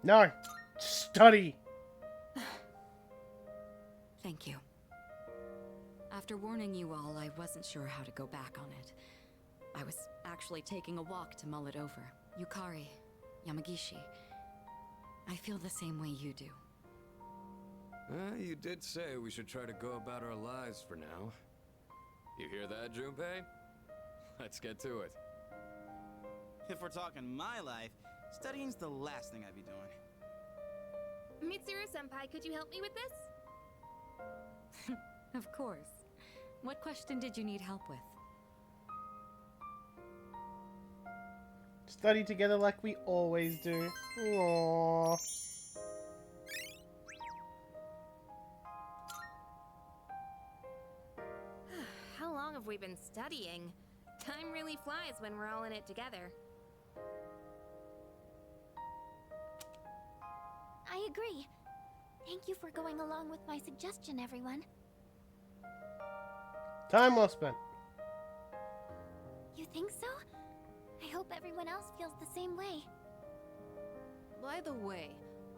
No! Study! Thank you. After warning you all, I wasn't sure how to go back on it. I was actually taking a walk to mull it over. Yukari, Yamagishi, I feel the same way you do. You did say we should try to go about our lives for now. You hear that, Junpei? Let's get to it. If we're talking my life, studying's the last thing I'd be doing. Mitsuru-senpai, could you help me with this? Of course. What question did you need help with? Study together like we always do. Aww. How long have we been studying? Time really flies when we're all in it together. I agree. Thank you for going along with my suggestion, everyone. Time well spent. You think so? I hope everyone else feels the same way. By the way,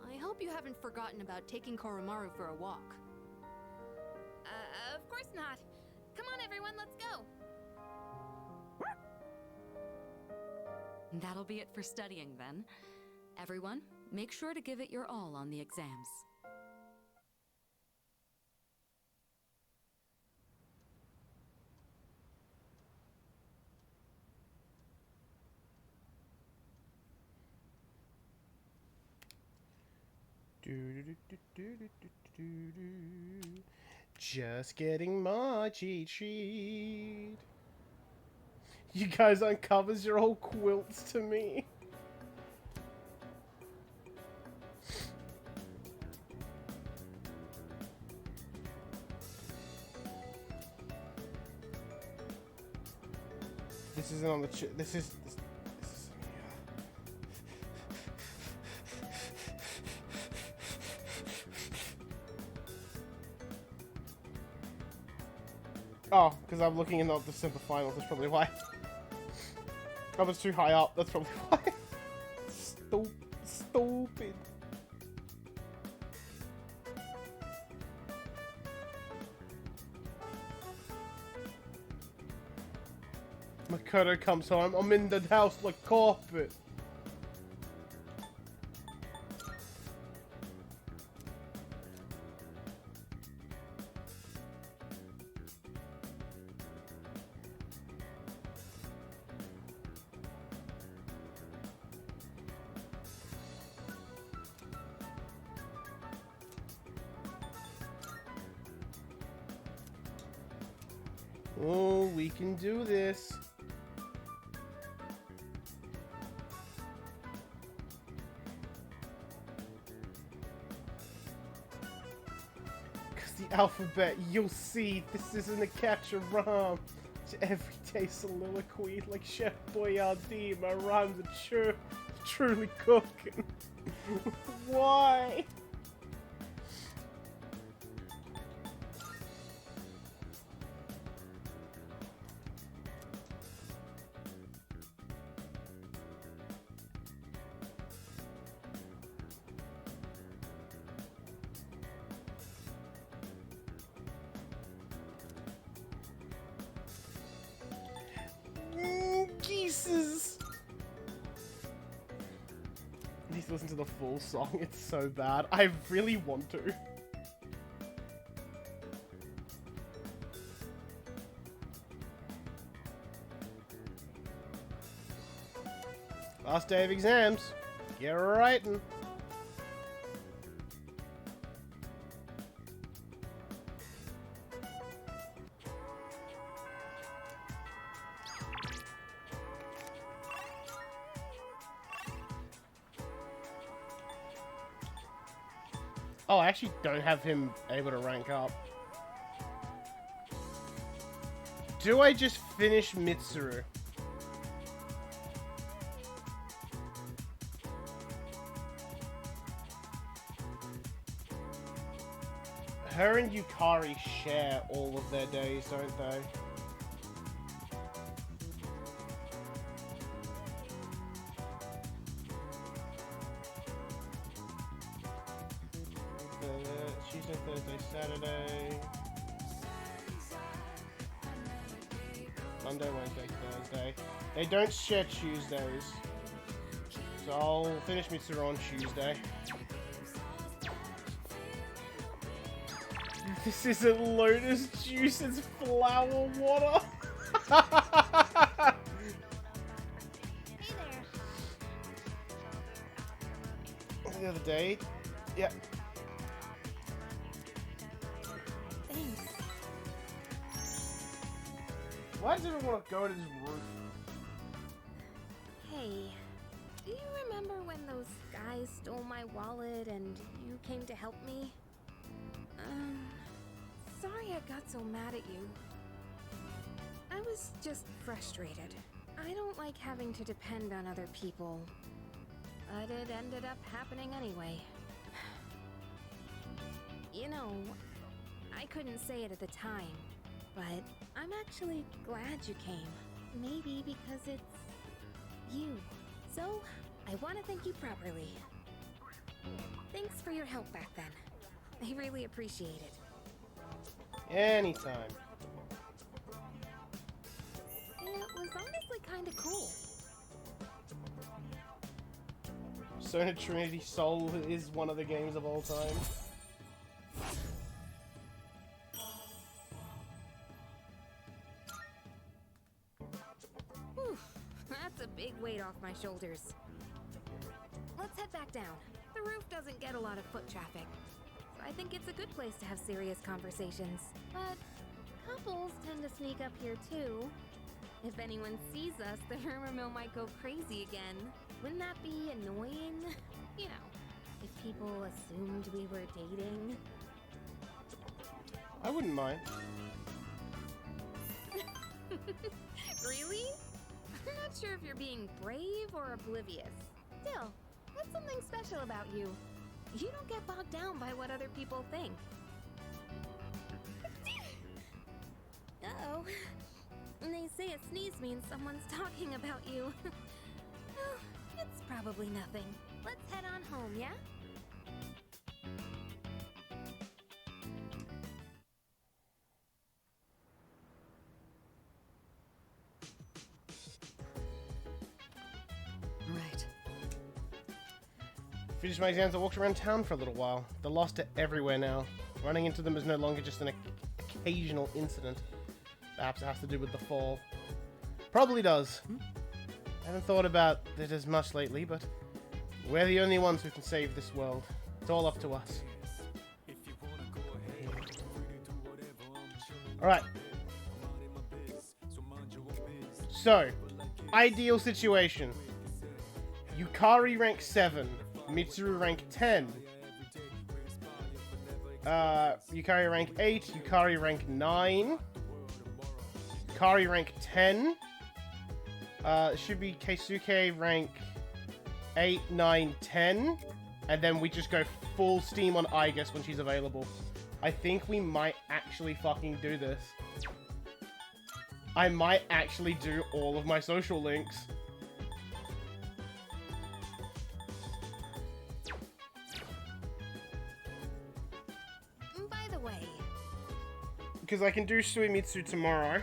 I hope you haven't forgotten about taking Koromaru for a walk. Of course not. Come on, everyone, let's go. That'll be it for studying then. Everyone, make sure to give it your all on the exams. Just getting my cheat sheet. You guys uncovers your old quilts to me. This isn't on the this is oh, because I'm looking in the December finals, that's probably why. I was too high up, that's probably why. Stupid. Makoto comes home, I'm in the house like carpet. Oh, we can do this. Because the alphabet, you'll see, this isn't a catch a rhyme. It's everyday soliloquy like Chef Boyardee. My rhymes are truly cooking. Why? Geeses! I need to listen to the full song, it's so bad. I really want to. Last day of exams. Get writing. Oh, I actually don't have him able to rank up. Do I just finish Mitsuru? Her and Yukari share all of their days, don't they? Tuesday, Thursday, Saturday. Monday, Wednesday, Thursday. They don't share Tuesdays. So I'll finish Mitsuru on Tuesday. This isn't lotus juice, it's flower water. The other day. Yeah. Thanks. Why does everyone want to go to this roof? Hey, do you remember when those guys stole my wallet and you came to help me? Sorry I got so mad at you. I was just frustrated. I don't like having to depend on other people. But it ended up happening anyway. You know, I couldn't say it at the time, but I'm actually glad you came. Maybe because it's you. So, I want to thank you properly. Thanks for your help back then. I really appreciate it. Anytime. It was honestly kind of cool. Persona Trinity Soul is one of the games of all time. Whew, that's a big weight off my shoulders. Let's head back down. The roof doesn't get a lot of foot traffic. So I think it's a good place to have serious conversations. But couples tend to sneak up here too. If anyone sees us, the rumor mill might go crazy again. Wouldn't that be annoying? You know, if people assumed we were dating. I wouldn't mind. Really? I'm not sure if you're being brave or oblivious. Still, what's something special about you? You don't get bogged down by what other people think. Uh-oh. They say a sneeze means someone's talking about you. Well, it's probably nothing. Let's head on home, yeah? Right. Finished my exams, I walked around town for a little while. The lost are everywhere now. Running into them is no longer just an occasional incident. Perhaps it has to do with the fall. Probably does. I haven't thought about it as much lately, but we're the only ones who can save this world. It's all up to us. Alright. So, ideal situation. Yukari rank 7. Mitsuru rank 10. Yukari rank 8. Yukari rank 9. Yukari rank 10. Should be Keisuke rank 8, 9, 10. And then we just go full steam on Igus when she's available. I think we might actually fucking do this. I might actually do all of my social links. By the way... Because I can do Suimitsu tomorrow.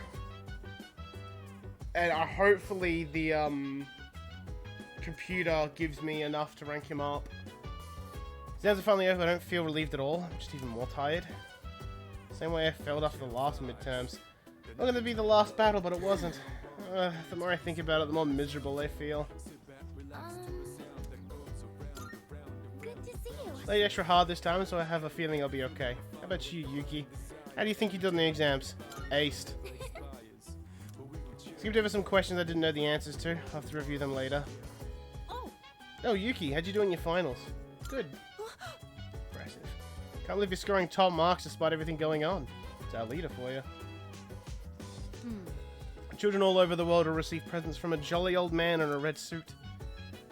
And hopefully the computer gives me enough to rank him up. Exams are finally over, I don't feel relieved at all. I'm just even more tired. Same way I felt after the last midterms. Not gonna be the last battle, but it wasn't. The more I think about it, the more miserable I feel. Good to see you. Played extra hard this time, so I have a feeling I'll be okay. How about you, Yuki? How do you think you did in the exams? Aced. Skipped over some questions I didn't know the answers to. I'll have to review them later. Oh, Yuki, how'd you do in your finals? Good. Impressive. Can't believe you're scoring top marks despite everything going on. It's our leader for you. Children all over the world will receive presents from a jolly old man in a red suit.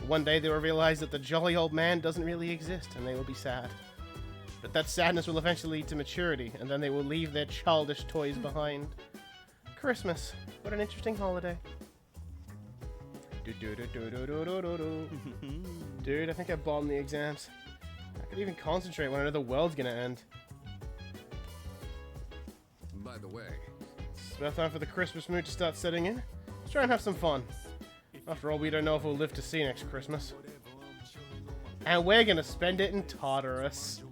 One day they will realize that the jolly old man doesn't really exist, and they will be sad. But that sadness will eventually lead to maturity, and then they will leave their childish toys behind. Christmas. What an interesting holiday. Dude, I think I bombed the exams. I could even concentrate when I know the world's gonna end. By the way, It's about time for the Christmas mood to start setting in. Let's try and have some fun. After all, we don't know if we'll live to see next Christmas. And we're gonna spend it in Tartarus.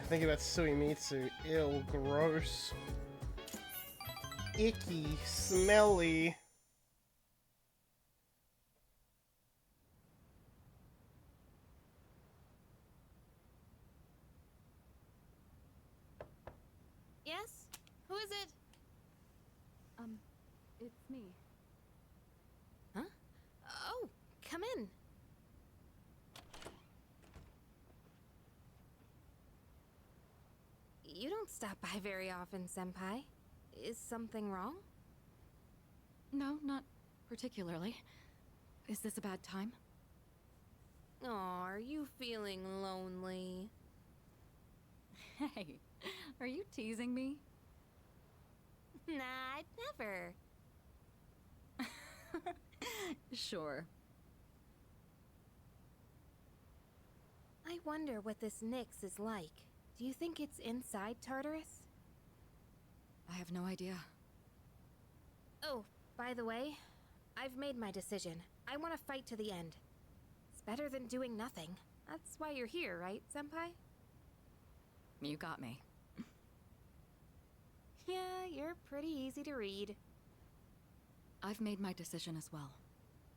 Think about Suimitsu. Ew, gross. Icky, smelly. Yes? Who is it? It's me. Huh? Oh, come in. You don't stop by very often, Senpai. Is something wrong? No, not particularly. Is this a bad time? Aw, are you feeling lonely? Hey, are you teasing me? Nah, I'd never. Sure. I wonder what this Nyx is like. Do you think it's inside Tartarus? I have no idea. Oh, by the way, I've made my decision. I want to fight to the end. It's better than doing nothing. That's why you're here, right, Senpai? You got me. Yeah, you're pretty easy to read. I've made my decision as well.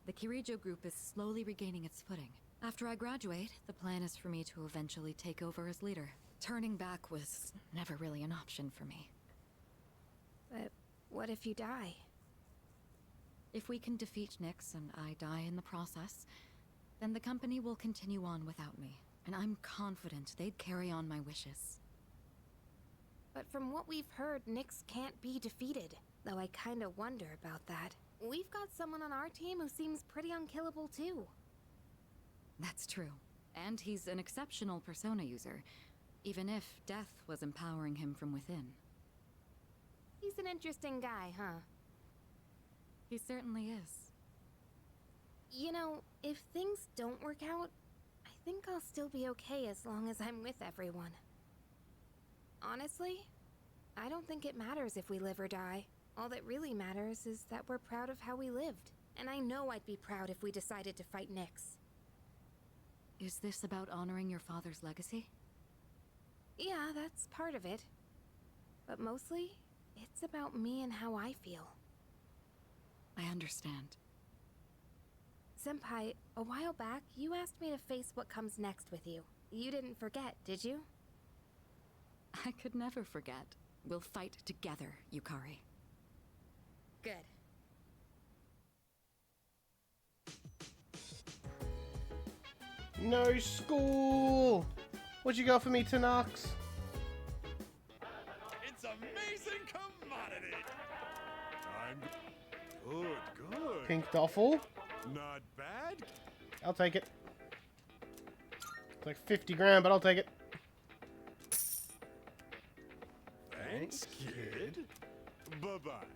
The Kirijo group is slowly regaining its footing. After I graduate, the plan is for me to eventually take over as leader. Turning back was never really an option for me. But what if you die? If we can defeat Nyx and I die in the process, then the company will continue on without me. And I'm confident they'd carry on my wishes. But from what we've heard, Nyx can't be defeated. Though I kinda wonder about that. We've got someone on our team who seems pretty unkillable too. That's true. And he's an exceptional persona user, even if death was empowering him from within. He's an interesting guy, huh? He certainly is. You know, if things don't work out, I think I'll still be okay as long as I'm with everyone. Honestly, I don't think it matters if we live or die. All that really matters is that we're proud of how we lived. And I know I'd be proud if we decided to fight Nyx. Is this about honoring your father's legacy? Yeah, that's part of it. But mostly, it's about me and how I feel. I understand. Senpai, a while back, you asked me to face what comes next with you. You didn't forget, did you? I could never forget. We'll fight together, Yukari. Good. No school! What you got for me, Tanox? It's amazing commodity. I'm good. Pink duffel? Not bad. I'll take it. It's like 50 grand, but I'll take it. Thanks, kid. Bye-bye.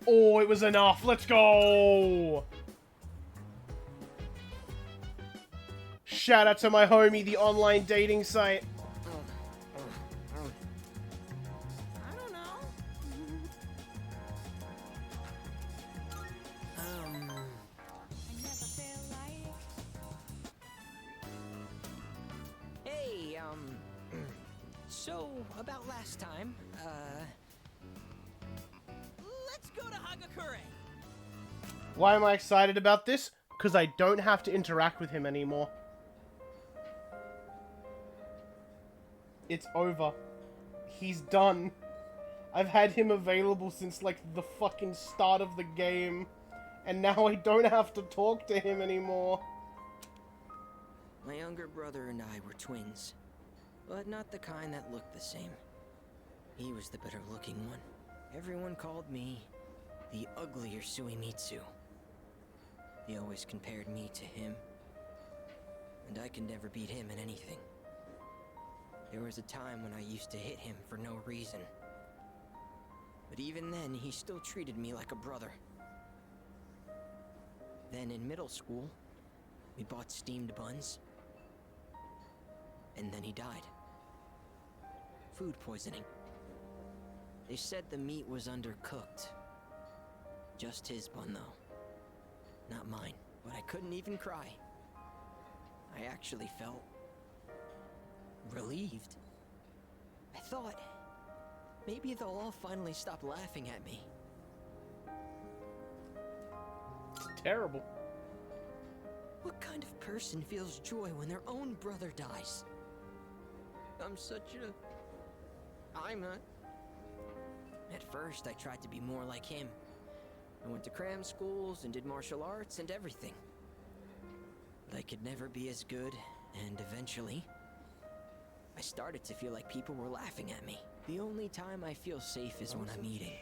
Oh, it was enough. Let's go. Shout out to my homie, the online dating site. I don't know. Hey, so about last time, let's go to Hagakure. Why am I excited about this? Because I don't have to interact with him anymore. It's over. He's done. I've had him available since, like, the fucking start of the game. And now I don't have to talk to him anymore. My younger brother and I were twins, but not the kind that looked the same. He was the better looking one. Everyone called me the uglier Suimitsu. They always compared me to him, and I could never beat him in anything. There was a time when I used to hit him for no reason. But even then, he still treated me like a brother. Then in middle school, we bought steamed buns. And then he died. Food poisoning. They said the meat was undercooked. Just his bun, though. Not mine. But I couldn't even cry. I actually felt relieved. I thought maybe they'll all finally stop laughing at me. It's terrible. What kind of person feels joy when their own brother dies? I'm not. At first, I tried to be more like him. I went to cram schools and did martial arts and everything. But I could never be as good, and eventually, I started to feel like people were laughing at me. The only time I feel safe is when I'm eating.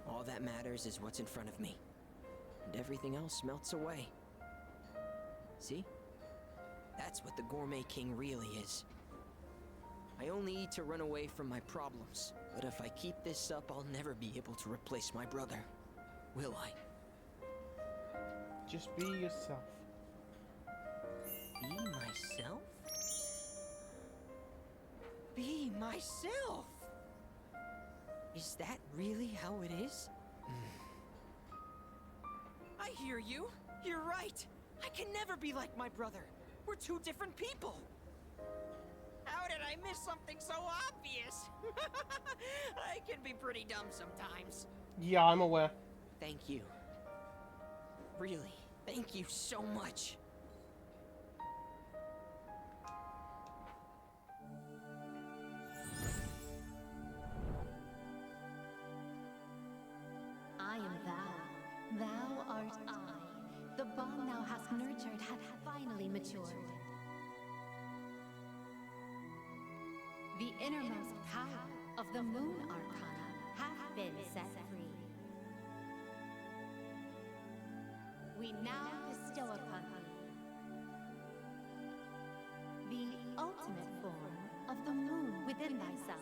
All that matters is what's in front of me, and everything else melts away. See? That's what the Gourmet King really is. I only eat to run away from my problems, but if I keep this up, I'll never be able to replace my brother. Will I? Just be yourself. Be myself? Be myself! Is that really how it is? I hear you. You're right. I can never be like my brother. We're two different people. How did I miss something so obvious? I can be pretty dumb sometimes. Yeah, I'm aware. Thank you. Really, thank you so much. I am thou. Thou art I. The bond thou hast nurtured hath finally matured. The innermost power of the Moon Arcana hath been set free. We now bestow upon thee the ultimate form of the moon within thyself.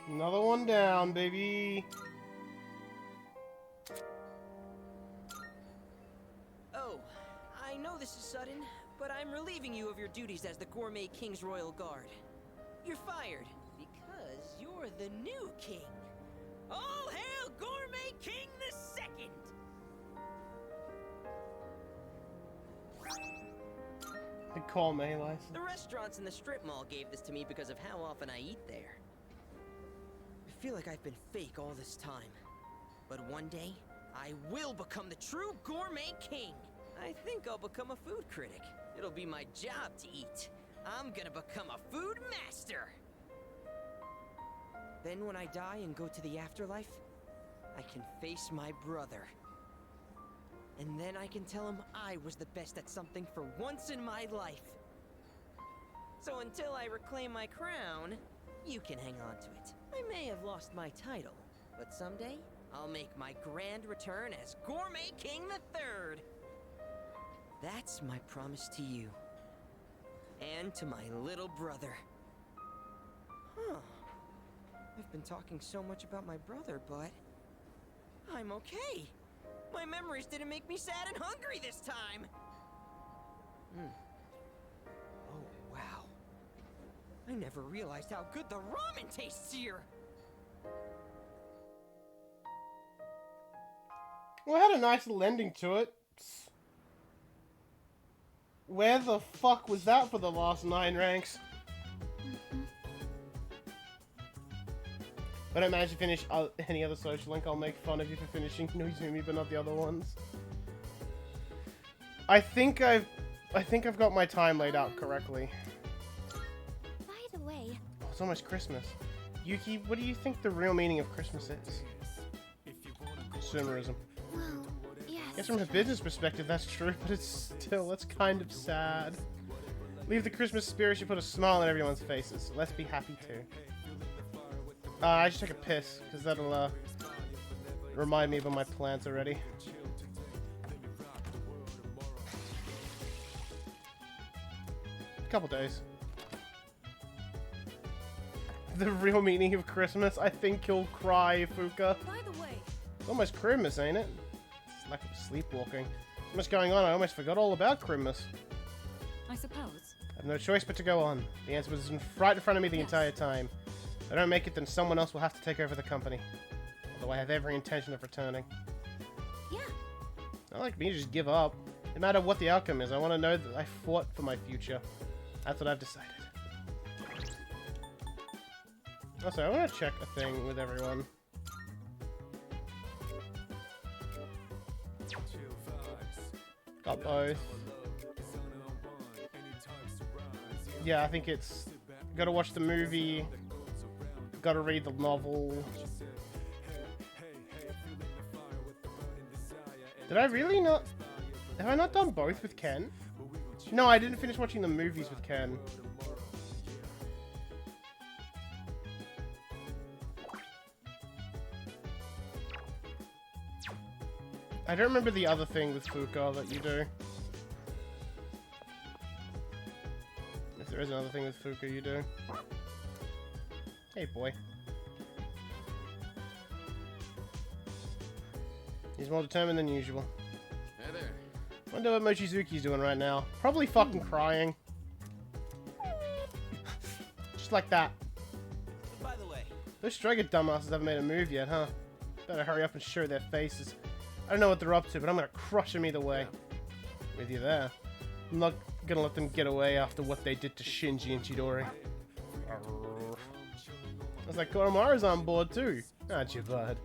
Another one down, baby. Oh, I know this is sudden, but I'm relieving you of your duties as the Gourmet King's Royal Guard. You're fired, because you're the new king. All hail Gourmet King the Second! The gourmet license. The restaurants in the strip mall gave this to me because of how often I eat there. I feel like I've been fake all this time. But one day, I will become the true Gourmet King. I think I'll become a food critic. It'll be my job to eat. I'm gonna become a food master. Then when I die and go to the afterlife, I can face my brother. And then I can tell him I was the best at something for once in my life. So until I reclaim my crown, you can hang on to it. I may have lost my title, but someday I'll make my grand return as Gourmet King III. That's my promise to you. And to my little brother. Huh. I've been talking so much about my brother, but I'm okay. My memories didn't make me sad and hungry this time. Oh, wow. I never realized how good the ramen tastes here. Well, it had a nice little ending to it. Where the fuck was that for the last 9 ranks? If I don't manage to finish any other social link, I'll make fun of you for finishing Noizumi, but not the other ones. I think I've got my time laid out correctly. By the way, Oh, it's almost Christmas. Yuki, what do you think the real meaning of Christmas is? Consumerism. well, yes. I guess from a business perspective, that's true, but it's kind of sad. Leave the Christmas spirit, you put a smile on everyone's faces. Let's be happy too. I should take a piss, because that'll remind me of my plans already. Couple days. The real meaning of Christmas? I think you'll cry, Fuka. By the way, It's almost Christmas, ain't it? It's like sleepwalking. So much going on, I almost forgot all about Christmas. I suppose. I have no choice but to go on. The answer was right in front of me the entire time. If I don't make it, then someone else will have to take over the company. Although I have every intention of returning. Yeah. Not like me to just give up. No matter what the outcome is, I want to know that I fought for my future. That's what I've decided. Also, I want to check a thing with everyone. Got both. Yeah, I think it's... Gotta watch the movie. Gotta read the novel. Did I really not... Have I not done both with Ken? No, I didn't finish watching the movies with Ken. I don't remember the other thing with Fuka that you do. If there is another thing with Fuka you do. Hey, boy. He's more determined than usual. Hey there. Wonder what Mochizuki's doing right now. Probably fucking crying. Just like that. By the way, Those Striker dumbasses haven't made a move yet, huh? Better hurry up and show their faces. I don't know what they're up to, but I'm gonna crush them either way. With you there. I'm not gonna let them get away after what they did to Shinji and Chidori. Looks like Koromaru's on board too. Aren't you, bud?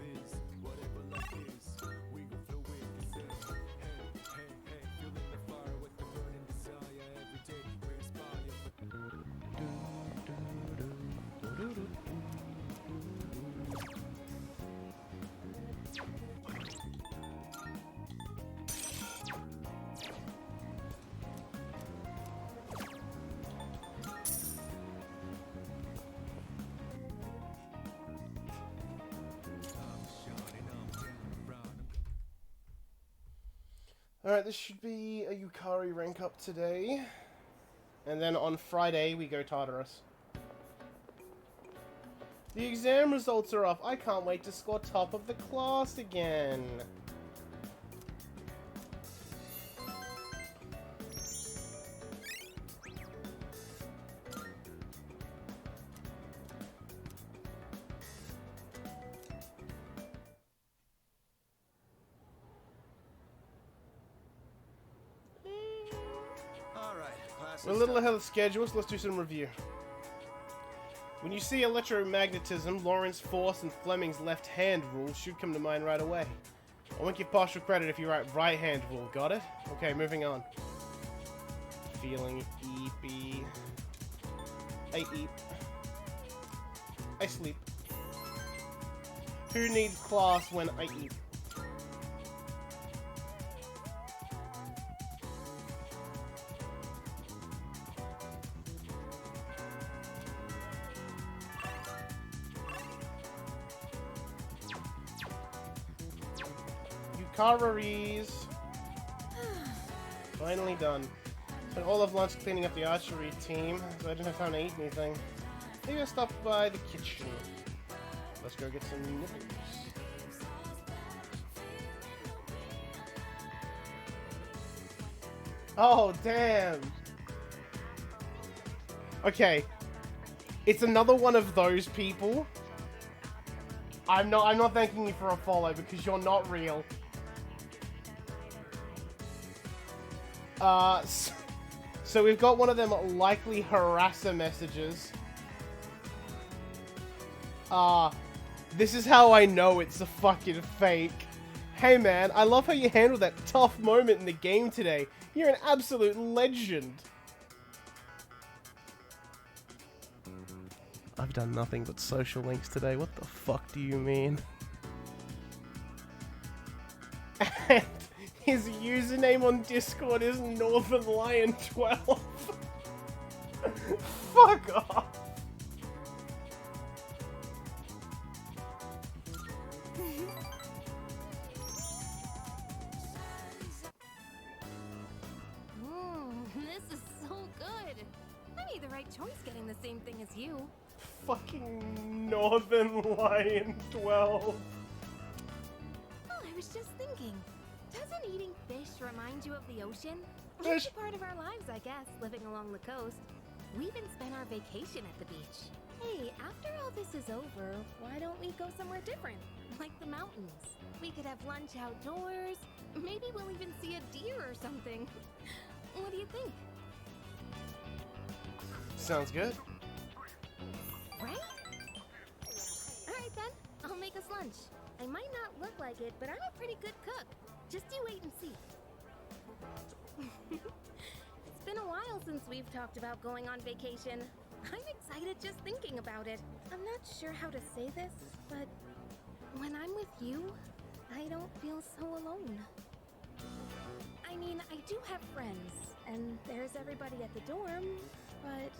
Alright, this should be a Yukari rank up today. And then on Friday, we go Tartarus. The exam results are off. I can't wait to score top of the class again. We're a little ahead of schedule, so let's do some review. When you see electromagnetism, Lorentz force, and Fleming's left-hand rule should come to mind right away. I won't give partial credit if you write right-hand rule, got it? Okay, moving on. Feeling eepy. I eat. I sleep. Who needs class when I eat? Yukararis. Finally done. Spent all of lunch cleaning up the archery team, so I didn't have time to eat anything. Maybe I'll stop by the kitchen. Let's go get some nipples. Oh, damn. Okay. It's another one of those people. I'm not thanking you for a follow because you're not real. So we've got one of them likely harasser messages. This is how I know it's a fucking fake. Hey man, I love how you handled that tough moment in the game today. You're an absolute legend. I've done nothing but social links today. What the fuck do you mean? And his username on Discord is Northern Lion 12. Fuck off. This is so good. I made the right choice getting the same thing as you. Fucking Northern Lion 12. Oh, I was just thinking. Doesn't eating fish remind you of the ocean? Fish. It's a part of our lives, I guess, living along the coast. We even spent our vacation at the beach. Hey, after all this is over, why don't we go somewhere different? Like the mountains. We could have lunch outdoors. Maybe we'll even see a deer or something. What do you think? Sounds good. Right? Alright then, I'll make us lunch. I might not look like it, but I'm a pretty good cook. Just you wait and see. It's been a while since we've talked about going on vacation. I'm excited just thinking about it. I'm not sure how to say this, but when I'm with you, I don't feel so alone. I mean, I do have friends, and there's everybody at the dorm, but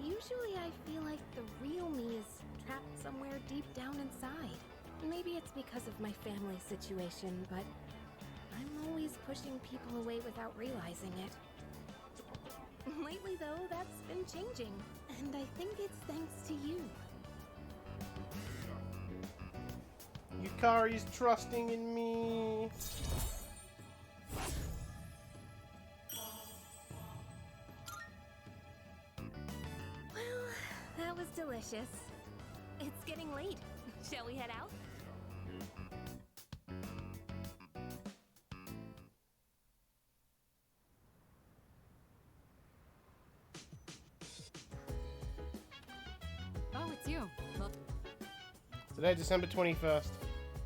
usually I feel like the real me is trapped somewhere deep down inside. Maybe it's because of my family situation, but I'm always pushing people away without realizing it. Lately, though, that's been changing, and I think it's thanks to you. Yukari's trusting in me. Well, that was delicious. It's getting late. Shall we head out? Oh, it's you. Well, Today, December 21st.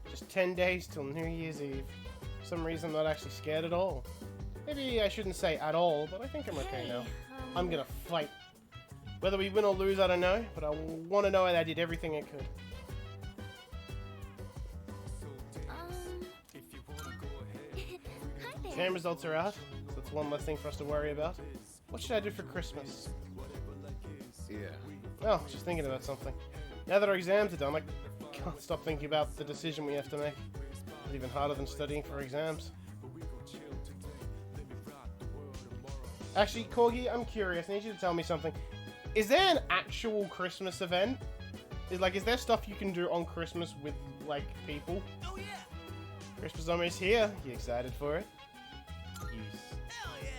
Just 10 days till New Year's Eve. For some reason, I'm not actually scared at all. Maybe I shouldn't say at all, but I think I'm okay now. I'm gonna fight. Whether we win or lose, I don't know, but I want to know that I did everything I could. Hi there. Exam results are out, so that's one less thing for us to worry about. What should I do for Christmas? Yeah. Oh, just thinking about something. Now that our exams are done, I can't stop thinking about the decision we have to make. It's even harder than studying for exams. Actually, Corgi, I'm curious. I need you to tell me something. Is there an actual Christmas event? Is there stuff you can do on Christmas with, like, people? Oh yeah! Christmas is almost here. You excited for it? Yes. Hell yeah!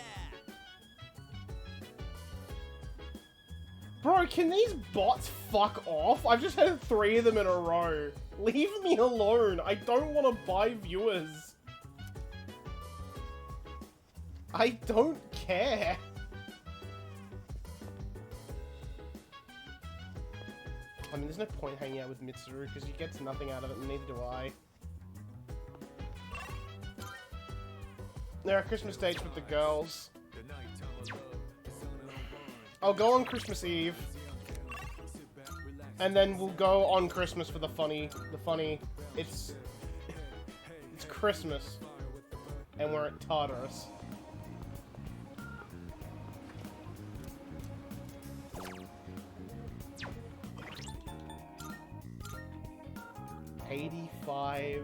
Bro, can these bots fuck off? I've just had 3 of them in a row. Leave me alone. I don't want to buy viewers. I don't care. I mean, there's no point hanging out with Mitsuru because he gets nothing out of it, and neither do I. There are Christmas dates with the girls. I'll go on Christmas Eve. And then we'll go on Christmas for the funny, it's Christmas. And we're at Tartarus. $85.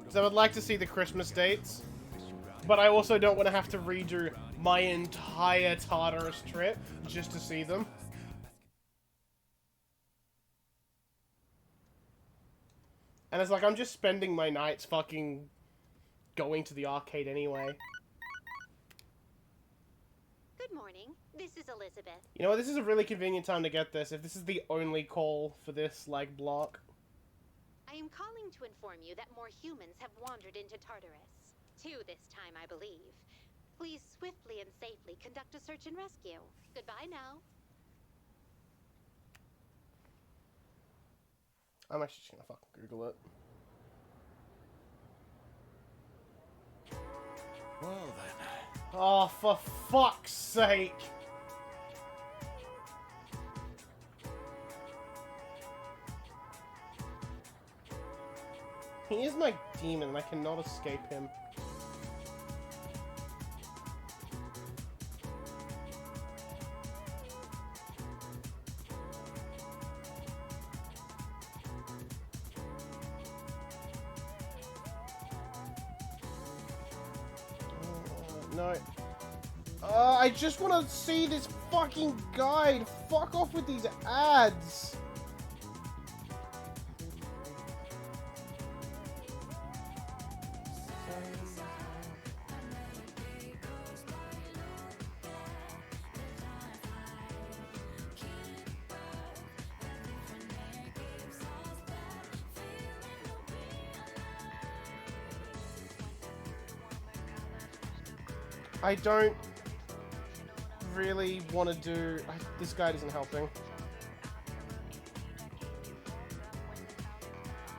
So I would like to see the Christmas dates, but I also don't want to have to redo my entire Tartarus trip just to see them. And it's like, I'm just spending my nights fucking going to the arcade anyway. Good morning. This is Elizabeth. You know what, this is a really convenient time to get this, if this is the only call for this, like, block. I am calling to inform you that more humans have wandered into Tartarus. 2 this time, I believe. Please swiftly and search and rescue. Goodbye now. I'm actually just gonna fucking Google it. Well then. Oh, for fuck's sake! He is my demon, and I cannot escape him. No. I just want to see this fucking guide. Fuck off with these ads. I don't really want to do... this guide isn't helping.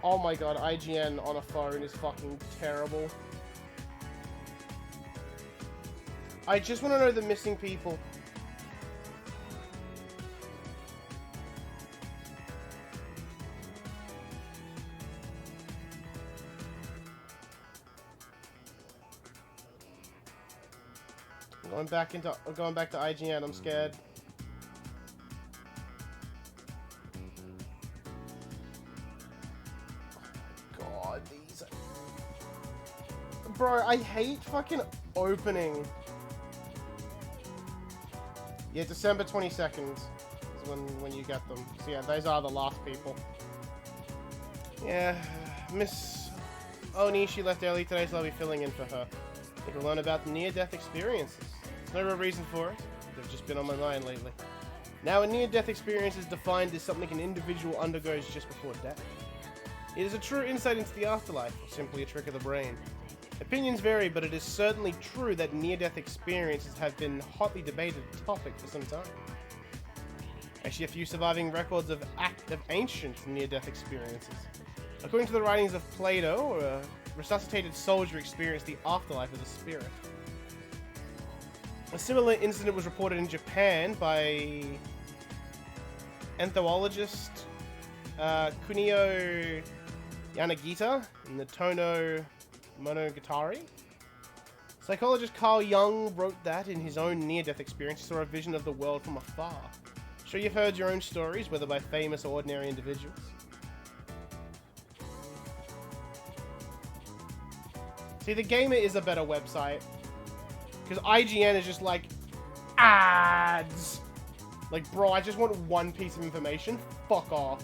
Oh my god, IGN on a phone is fucking terrible. I just want to know the missing people. Going back to IGN, I'm scared. Oh god, these... Bro, I hate fucking opening. Yeah, December 22nd is when you get them. So yeah, those are the last people. Yeah, Miss Onishi left early today, so I'll be filling in for her. I think we'll learn about near-death experiences. There's no real reason for it. They've just been on my mind lately. Now, a near-death experience is defined as something an individual undergoes just before death. It is a true insight into the afterlife, or simply a trick of the brain. Opinions vary, but it is certainly true that near-death experiences have been a hotly debated topic for some time. Actually, a few surviving records of ancient near-death experiences. According to the writings of Plato, a resuscitated soldier experienced the afterlife as a spirit. A similar incident was reported in Japan by anthropologist Kunio Yanagita in the Tono Monogatari. Psychologist Carl Jung wrote that in his own near-death experience, he saw a vision of the world from afar. Sure, you've heard your own stories, whether by famous or ordinary individuals. See, The Gamer is a better website. Because IGN is just like, ads! Like, bro, I just want one piece of information. Fuck off.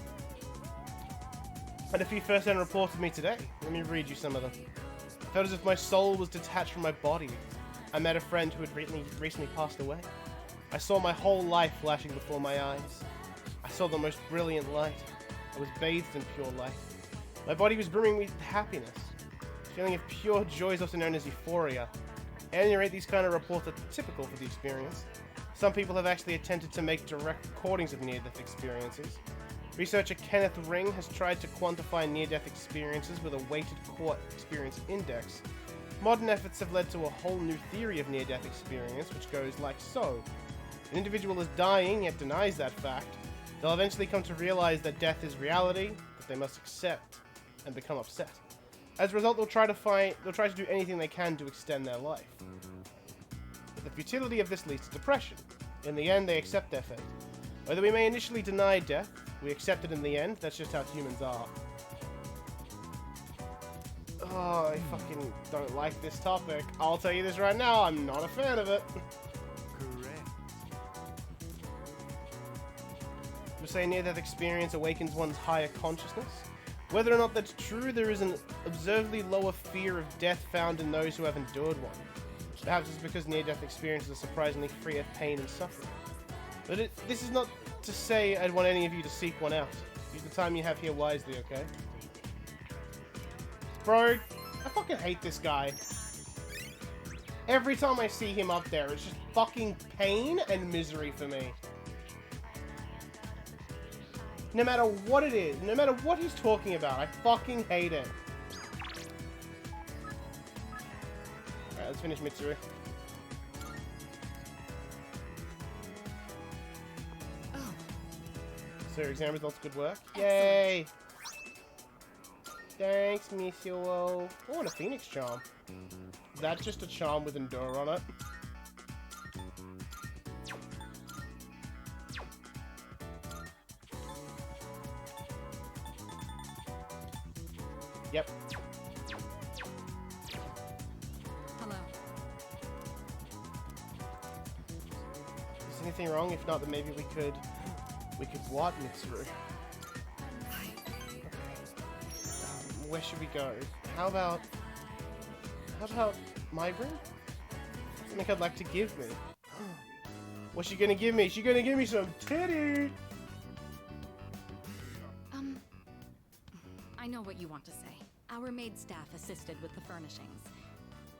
And a few first-hand reports of me today. Let me read you some of them. I felt as if my soul was detached from my body. I met a friend who had recently passed away. I saw my whole life flashing before my eyes. I saw the most brilliant light. I was bathed in pure light. My body was brimming with happiness. A feeling of pure joy is also known as euphoria. At any rate, these kind of reports are typical for the experience. Some people have actually attempted to make direct recordings of near-death experiences. Researcher Kenneth Ring has tried to quantify near-death experiences with a weighted core experience index. Modern efforts have led to a whole new theory of near-death experience, which goes like so. An individual is dying, yet denies that fact. They'll eventually come to realize that death is reality, that they must accept, and become upset. As a result, they'll try to do anything they can to extend their life. But the futility of this leads to depression. In the end, they accept their fate. Whether we may initially deny death, we accept it in the end. That's just how humans are. Oh, I fucking don't like this topic. I'll tell you this right now, I'm not a fan of it. Correct. We say near-death experience awakens one's higher consciousness. Whether or not that's true, there is an observably lower fear of death found in those who have endured one. Perhaps it's because near-death experiences are surprisingly free of pain and suffering. But this is not to say I'd want any of you to seek one out. Use the time you have here wisely, okay? Bro, I fucking hate this guy. Every time I see him up there, it's just fucking pain and misery for me. No matter what it is, no matter what he's talking about, I fucking hate it. Alright, let's finish Mitsuru. Oh. So, exam results, good work. Excellent. Yay! Thanks, Mitsuru. Oh, and a Phoenix charm. That's just a charm with Endure on it. Yep. Hello. Is anything wrong? If not, then maybe we could what, Mitsuru? Where should we go? How about migraine? Something I'd like to give me. What's she gonna give me? She's gonna give me some titty! I know what you want to say. Our maid staff assisted with the furnishings.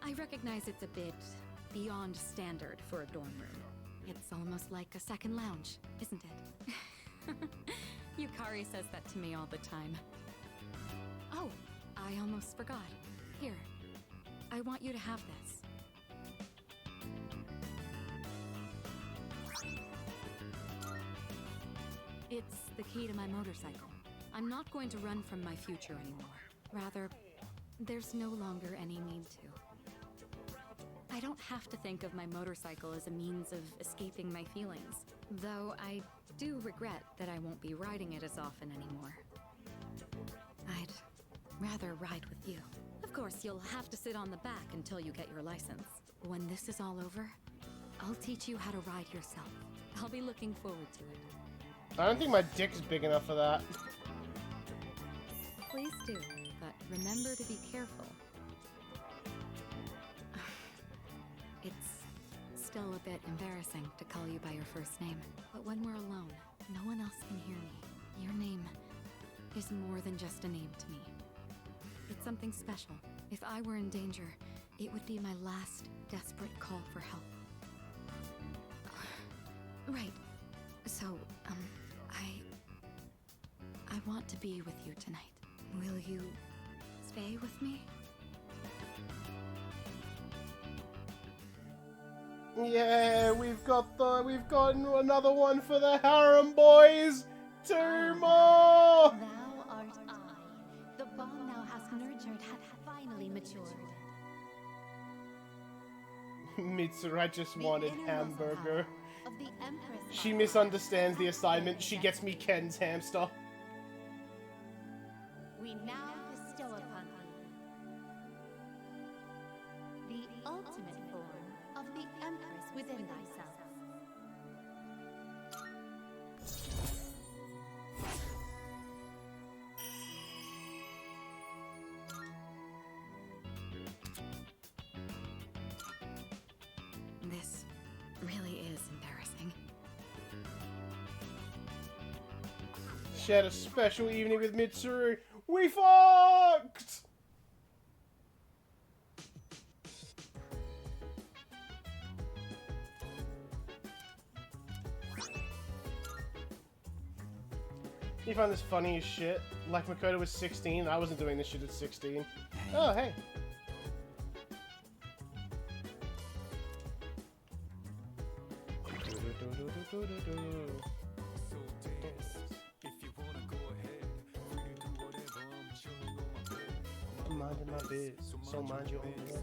I recognize it's a bit beyond standard for a dorm room. It's almost like a second lounge, isn't it? Yukari says that to me all the time. Oh, I almost forgot. Here, I want you to have this. It's the key to my motorcycle. I'm not going to run from my future anymore. Rather, there's no longer any need to. I don't have to think of my motorcycle as a means of escaping my feelings, though I do regret that I won't be riding it as often anymore. I'd rather ride with you. Of course, you'll have to sit on the back until you get your license. When this is all over, I'll teach you how to ride yourself. I'll be looking forward to it. I don't think my dick is big enough for that. Please do, but remember to be careful. It's still a bit embarrassing to call you by your first name, but when we're alone, no one else can hear me. Your name is more than just a name to me. It's something special. If I were in danger, it would be my last desperate call for help. Right. So, I want to be with you tonight. Will you stay with me? Yeah, we've got another one for the harem boys. 2 more. Thou art I. The bond thou hast nurtured hath finally matured. Mitsuru, I just wanted hamburger. Of the Empress. She misunderstands the assignment. She gets me Ken's hamster. We now bestow upon thee the ultimate form of the Empress within thyself. This really is embarrassing. She had a special evening with Mitsuru. We fucked! You find this funny as shit? Like Makoto was 16, I wasn't doing this shit at 16. Oh, hey. I'm minding my biz, so mind your own business.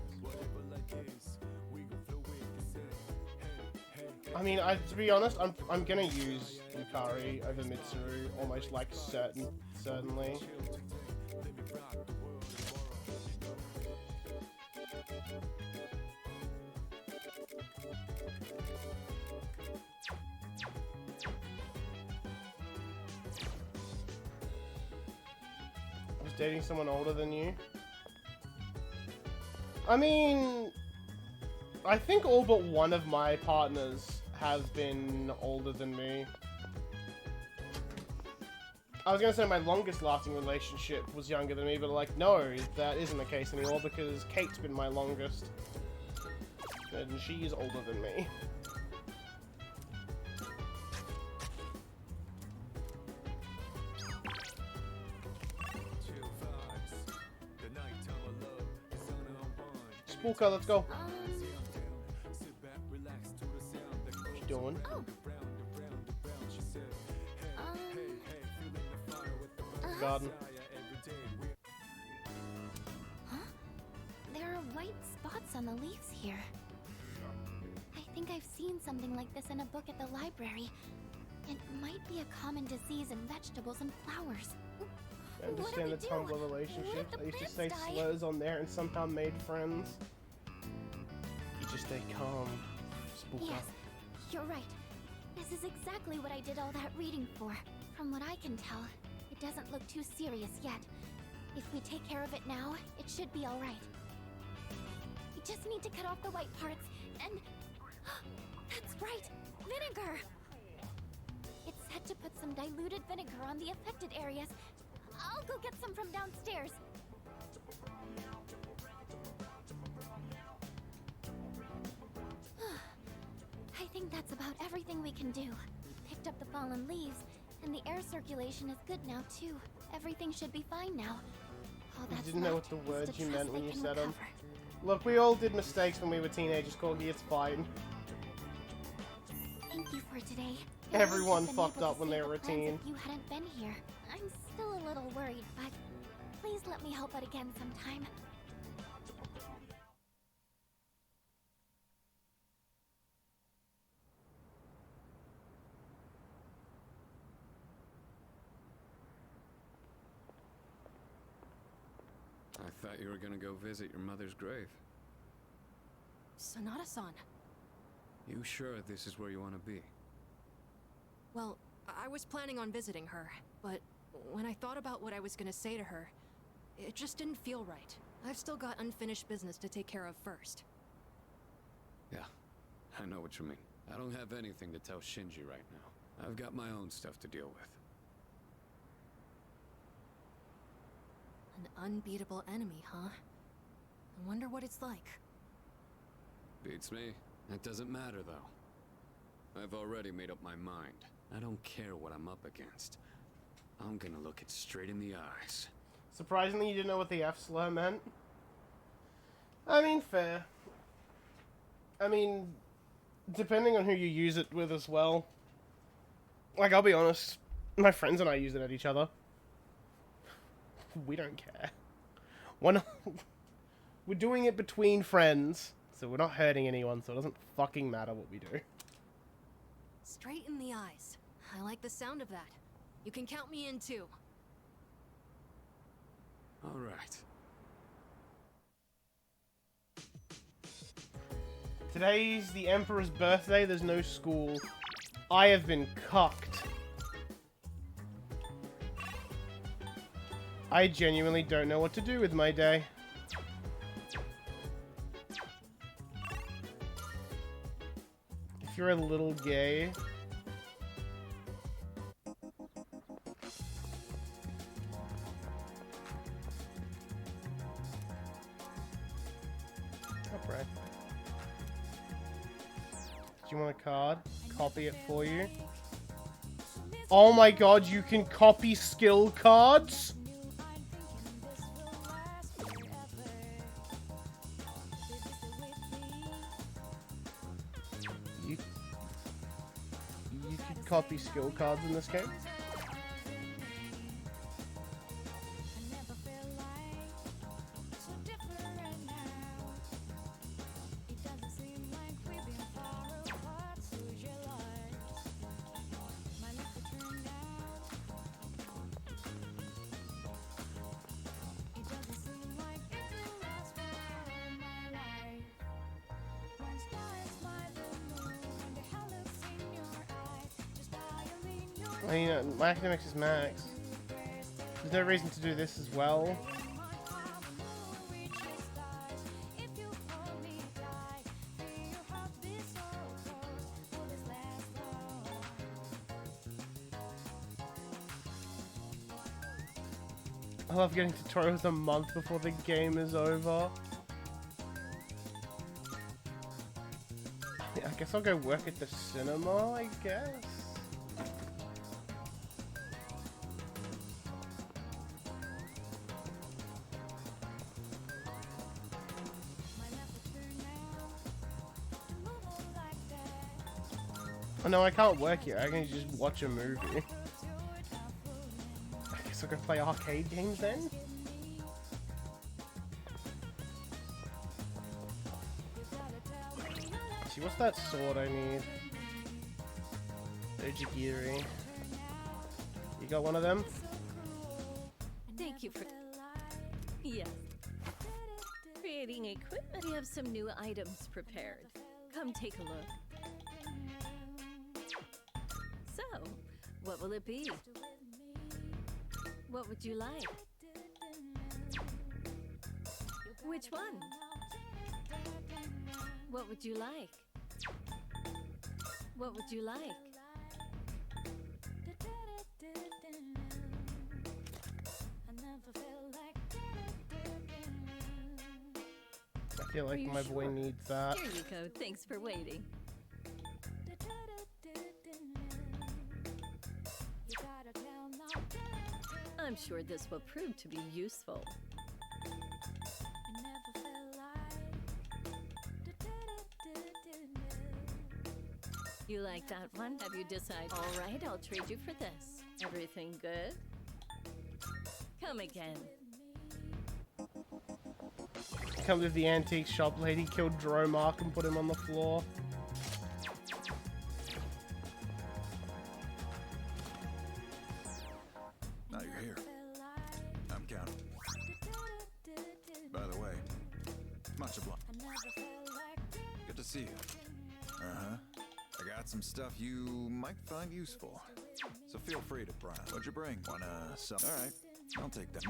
I mean, to be honest, I'm gonna use Yukari over Mitsuru, almost like certainly. I was dating someone older than you. I mean, I think all but one of my partners have been older than me. I was gonna say my longest lasting relationship was younger than me, but like, no, that isn't the case anymore because Kate's been my longest. And she's older than me. Spooker, let's go. What you doing? Garden. Huh? There are white spots on the leaves here. I think I've seen something like this in a book at the library. It might be a common disease in vegetables and flowers. I understand the Tumblr relationships. I used to say slurs on there and somehow made friends. You just stay calm, Spooker. Yes, you're right. This is exactly what I did all that reading for. From what I can tell, it doesn't look too serious yet. If we take care of it now, it should be alright. We just need to cut off the white parts and... That's right! Vinegar! It's said to put some diluted vinegar on the affected areas. I'll go get some from downstairs. I think that's about everything we can do. We picked up the fallen leaves, and the air circulation is good now too. Everything should be fine now. All You that's didn't know what left the words is to you trust meant when they you can said them. recover. Look, we all did mistakes when we were teenagers, Corgi, it's fine. Thank you for today. Everyone I wouldn't have fucked been able up to when see they the were a plans teen. If you hadn't been here. I'm still a little worried, but please let me help out again sometime. I thought you were gonna go visit your mother's grave. Sonata-san. You sure this is where you want to be? Well, I was planning on visiting her, but when I thought about what I was gonna say to her, it just didn't feel right. I've still got unfinished business to take care of first. Yeah, I know what you mean. I don't have anything to tell Shinji right now. I've got my own stuff to deal with. An unbeatable enemy, huh? I wonder what it's like. Beats me. That doesn't matter, though. I've already made up my mind. I don't care what I'm up against. I'm gonna look it straight in the eyes. Surprisingly, you didn't know what the F slur meant. I mean, fair. I mean, depending on who you use it with as well. Like, I'll be honest, my friends and I use it at each other. We don't care. We're doing it between friends, so we're not hurting anyone, so it doesn't fucking matter what we do. Straight in the eyes. I like the sound of that. You can count me in too. All right. Today's the Emperor's birthday, there's no school. I have been cucked. I genuinely don't know what to do with my day. If you're a little gay... Upright. Do you want a card? Copy it for you. Oh my god, you can copy skill cards? You can copy skill cards in this game? I mean, my academics is max. There's no reason to do this as well. I love getting tutorials a month before the game is over. guess I'll go work at the cinema, I guess. Oh no, I can't work here. I can just watch a movie. I guess I'll go play arcade games then? See, what's that sword I need? Ojigiri. You got one of them? Thank you for... Yes. Creating equipment. We have some new items prepared. Come take a look. So, what will it be? What would you like? Which one? What would you like? What would you like? I feel like my boy needs that. Here you go. Thanks for waiting. I'm sure this will prove to be useful. You like that one? Have you decided? All right, I'll trade you for this. Everything good? Come again. Come with the antique shop lady, killed Dromark and put him on the floor. Now you're here. I'm counting. By the way, much obliged. Good to see you. Uh-huh. I got some stuff you might find useful. So feel free to browse. What'd you bring? Wanna some? Alright, I'll take that.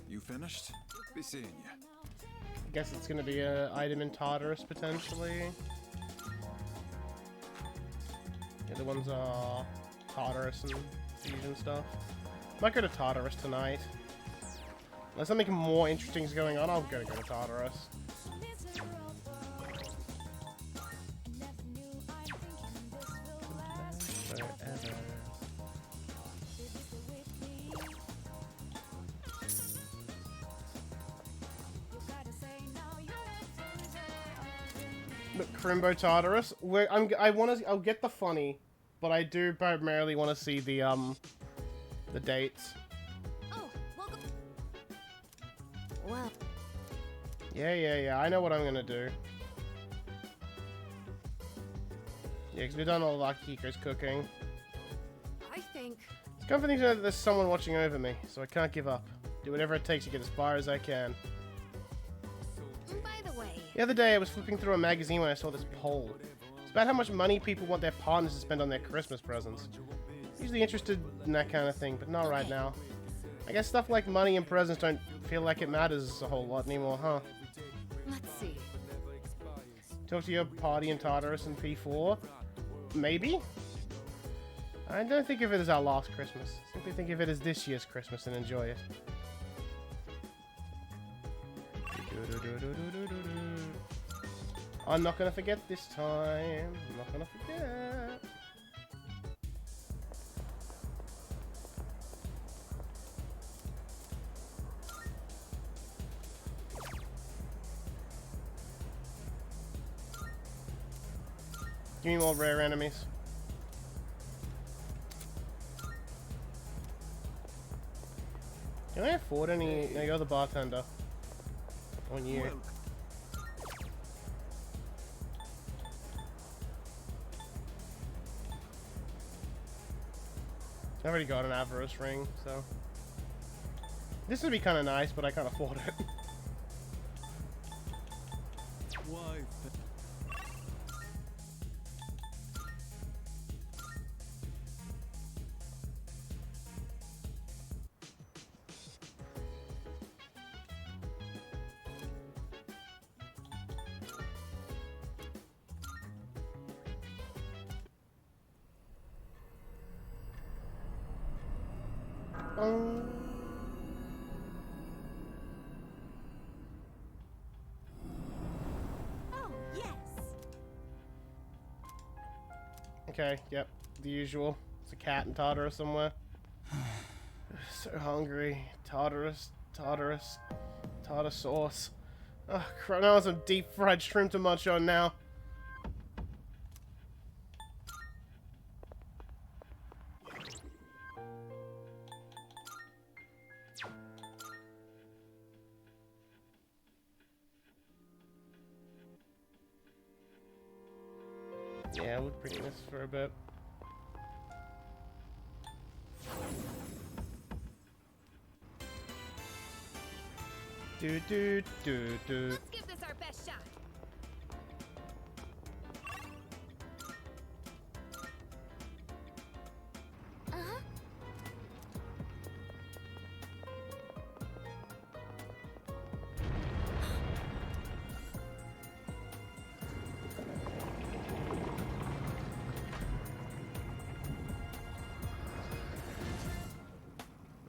You finished? Be seeing you. I guess it's gonna be an item in Tartarus, potentially. The other ones are Tartarus and fusion stuff. Might go to Tartarus tonight. Unless something more interesting is going on, I'm gonna go to Tartarus. Forever. Look, Crimbo Tartarus. I'll get the funny, but I do primarily want to see the dates. Oh, welcome. Well. Yeah. I know what I'm gonna do. Yeah, because we've done all of Akihiko's cooking. I think. It's comforting to know that there's someone watching over me, so I can't give up. Do whatever it takes to get as far as I can. By the way. The other day, I was flipping through a magazine when I saw this poll. It's about how much money people want their partners to spend on their Christmas presents. Usually interested in that kind of thing, but not right now. I guess stuff like money and presents don't feel like it matters a whole lot anymore, huh? Let's see. Talk to your party in Tartarus in P4? Maybe? I don't think of it as our last Christmas. Simply think of it as this year's Christmas and enjoy it. I'm not gonna forget this time. I'm not gonna forget. Give me more rare enemies. Can I afford any? No, you're the bartender. On you. I already got an avarice ring, so this would be kind of nice, but I can't afford it. Why? Oh, yes. Okay, yep, the usual. It's a cat and Tartarus somewhere. So hungry. Tartarus. Tartar sauce. Oh, crap. Now some deep fried shrimp to munch on now. Yeah, we'll bring this for a bit. Do. Let's give this our best shot.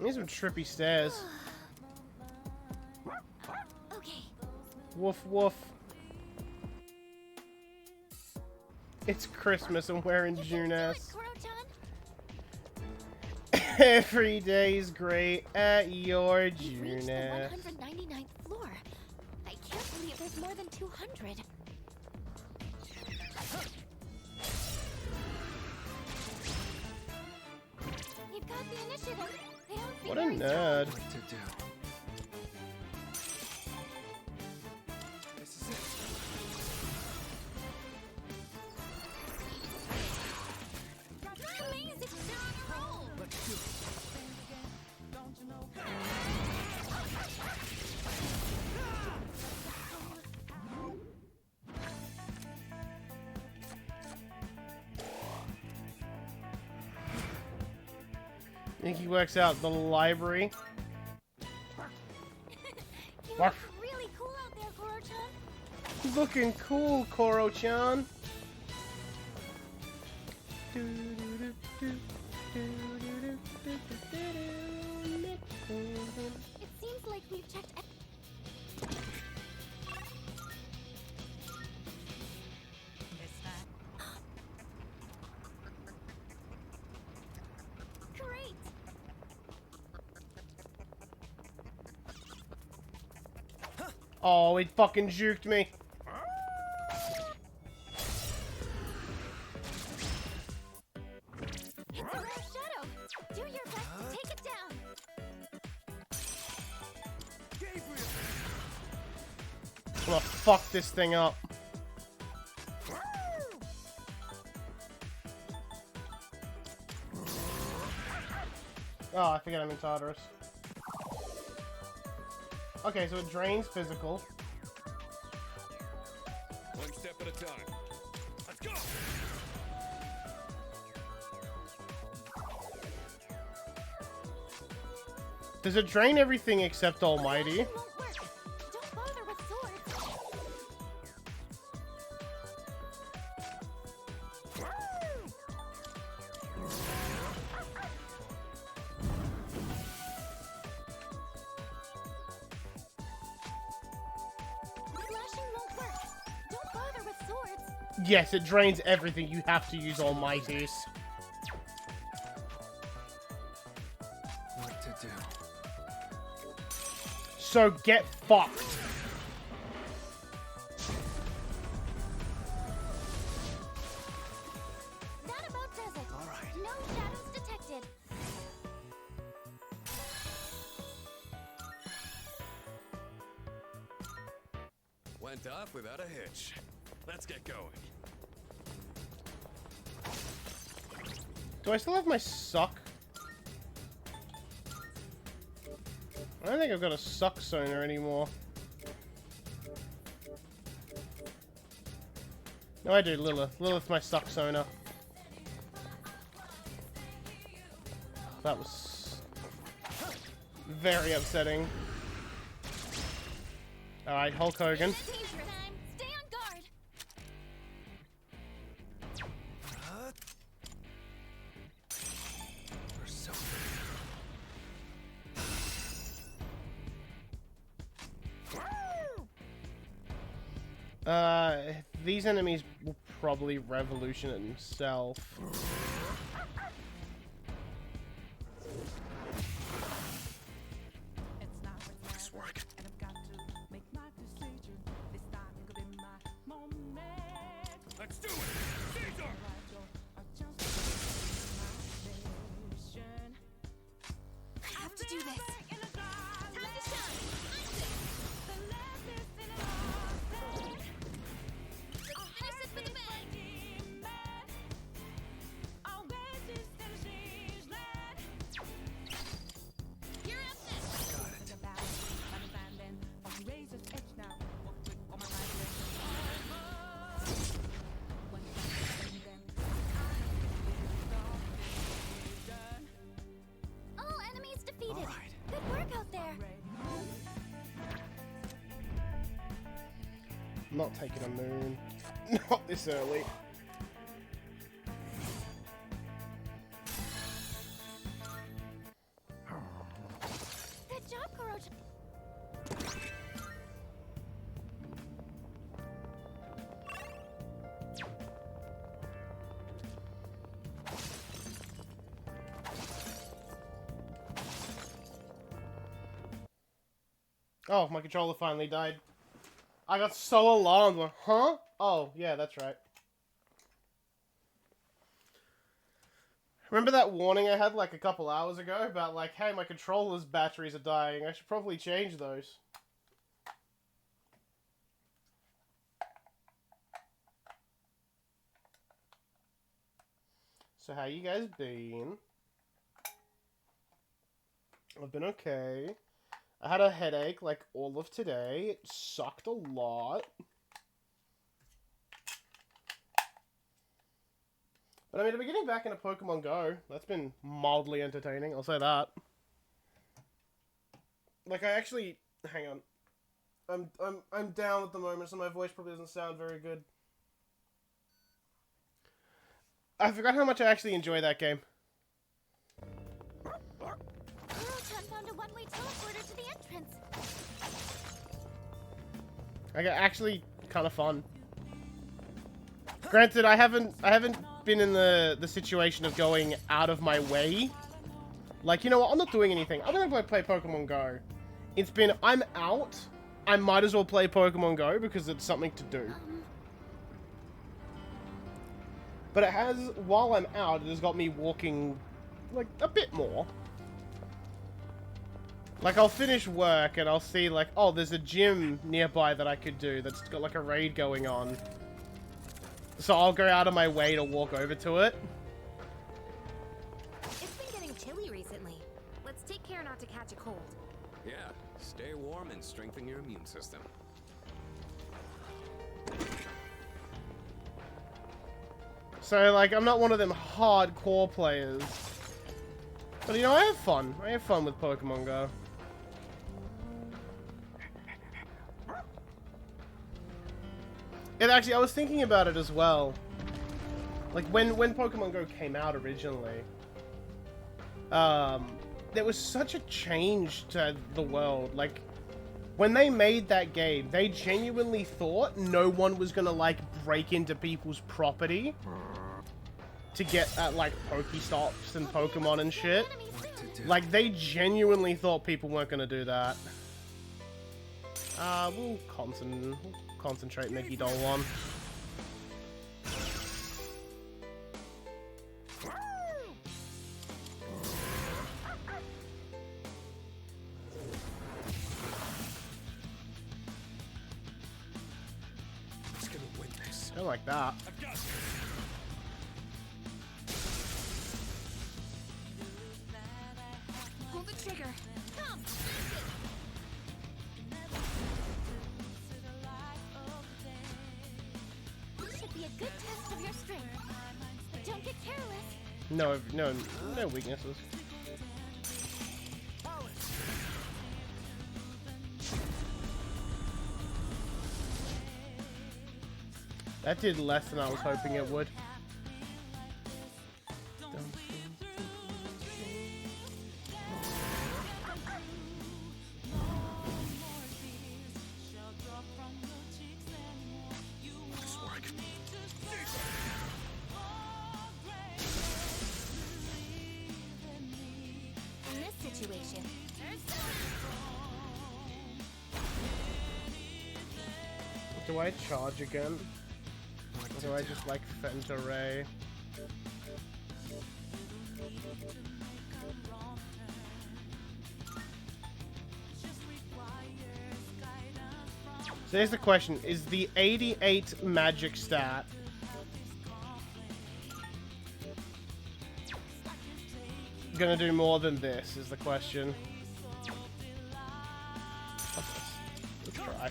These are trippy stairs. Okay. Woof woof. It's Christmas and we're in June-ass. Every day's great at your We've reached the June-ass. 199th floor. I can't believe there's more than 200. You've got the initiative. They don't seem What a very nerd. What to do? This is it. Amazing. They're on a roll. Let's do it. Think he works out at the library. You Barf. look really cool out there, Koro-chan. Looking cool, Koro-chan. It seems like we've checked. Great. Oh, it fucking juked me. It's a rare shadow. Do your best to take it down. I'm gonna fuck this thing up. Oh, I forget I'm in Tartarus. Okay, so it drains physical. One step at a time. Let's go! Does it drain everything except Almighty? Won't work. Don't bother with swords. Slashing won't work. Don't bother with swords. Yes, it drains everything. You have to use Almighty's. What to do? So get fucked. That about does it. All right. No shadows detected. Went off without a hitch. Let's get going. Do I still have my suck? I don't think I've got a suck sonar anymore. No, I do, Lilith. Lilith, my suck sonar. That was very upsetting. Alright, Hulk Hogan. Danger time. Stay on guard. We're so These enemies will probably Revolution himself. Nice work. Let's do it! Caesar! I have to do this. Time to shine. Let's finish this with a bang. You're up next. Got it. All enemies defeated. All right. Good work out there. I'm not taking a moon. Not this early. Good job, Kuroji. Oh, my controller finally died. I got so alarmed. Like, huh? Oh, yeah, that's right. Remember that warning I had like a couple hours ago about like, hey, my controller's batteries are dying. I should probably change those. So how you guys been? I've been okay. I had a headache like all of today. It sucked a lot. But I mean, I've been getting back into Pokemon Go. That's been mildly entertaining, I'll say that. Like, I actually... Hang on. I'm down at the moment, so my voice probably doesn't sound very good. I forgot how much I actually enjoy that game. Kuro-chan found a one-way teleporter to the entrance. Like, actually kind of fun. Granted, I haven't been in the situation of going out of my way. Like, you know what? I'm not doing anything. I'm gonna play Pokemon Go. It's been, I'm out. I might as well play Pokemon Go because it's something to do. But it has, while I'm out, it has got me walking, like, a bit more. Like, I'll finish work and I'll see, like, oh, there's a gym nearby that I could do that's got, like, a raid going on. So I'll go out of my way to walk over to it. It's been getting chilly recently. Let's take care not to catch a cold. Yeah, stay warm and strengthen your immune system. So, like, I'm not one of them hardcore players. But, you know, I have fun. I have fun with Pokemon Go. And actually, I was thinking about it as well. Like, when Pokemon Go came out originally, there was such a change to the world. Like, when they made that game, they genuinely thought no one was gonna, like, break into people's property to get at, like, Pokestops and Pokemon and shit. Like, they genuinely thought people weren't gonna do that. We'll concentrate Mickey Doll on. Who's gonna win this? I like that. I've got this. Pull the trigger. Come. This should be a good test of your strength. But don't get careless. No weaknesses. That did less than I was hoping it would. Nice work. Do I charge again? Or do I just like Fenta Ray? So here's the question, is the 88 magic stat gonna do more than this, is the question. Let's try.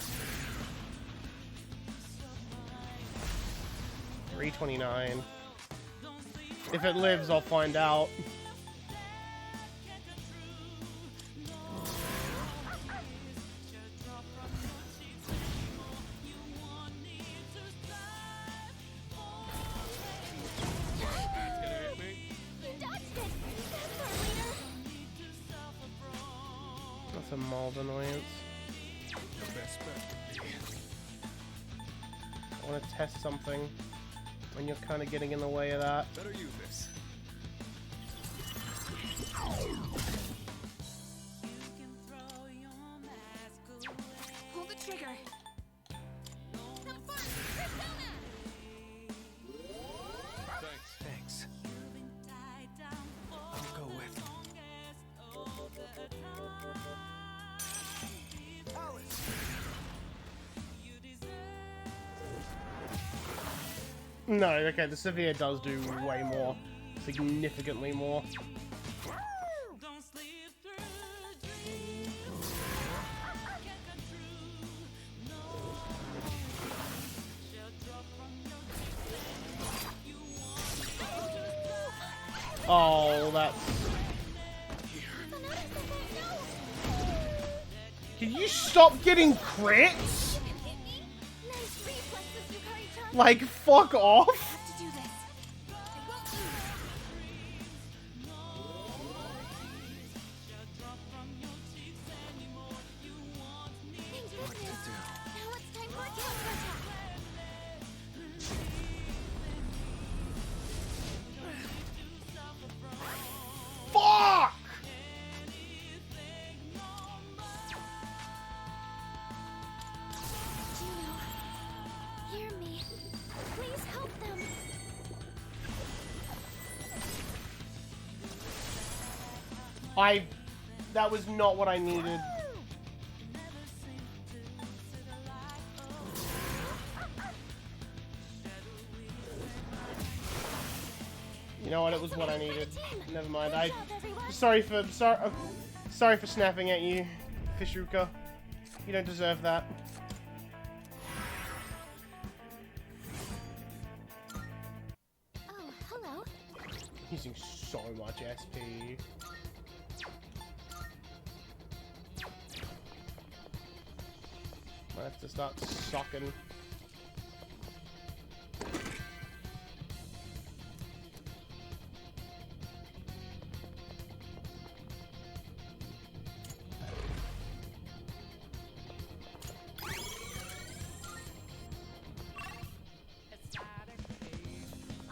329. If it lives, I'll find out. That's a mild annoyance. I want to test something when you're kind of getting in the way of that. Better use this. Pull the trigger. Thanks. I'll go with. No, okay, the Severe does do way more. Significantly more. Oh, that's... Can you stop getting crits? Like, fuck off! Fuck! Hear me. Please help them. That was not what I needed. You know what? It was what I needed. Never mind. Sorry for snapping at you, Fishuka. You don't deserve that. Oh, hello. Using so much SP. Might have to start sucking.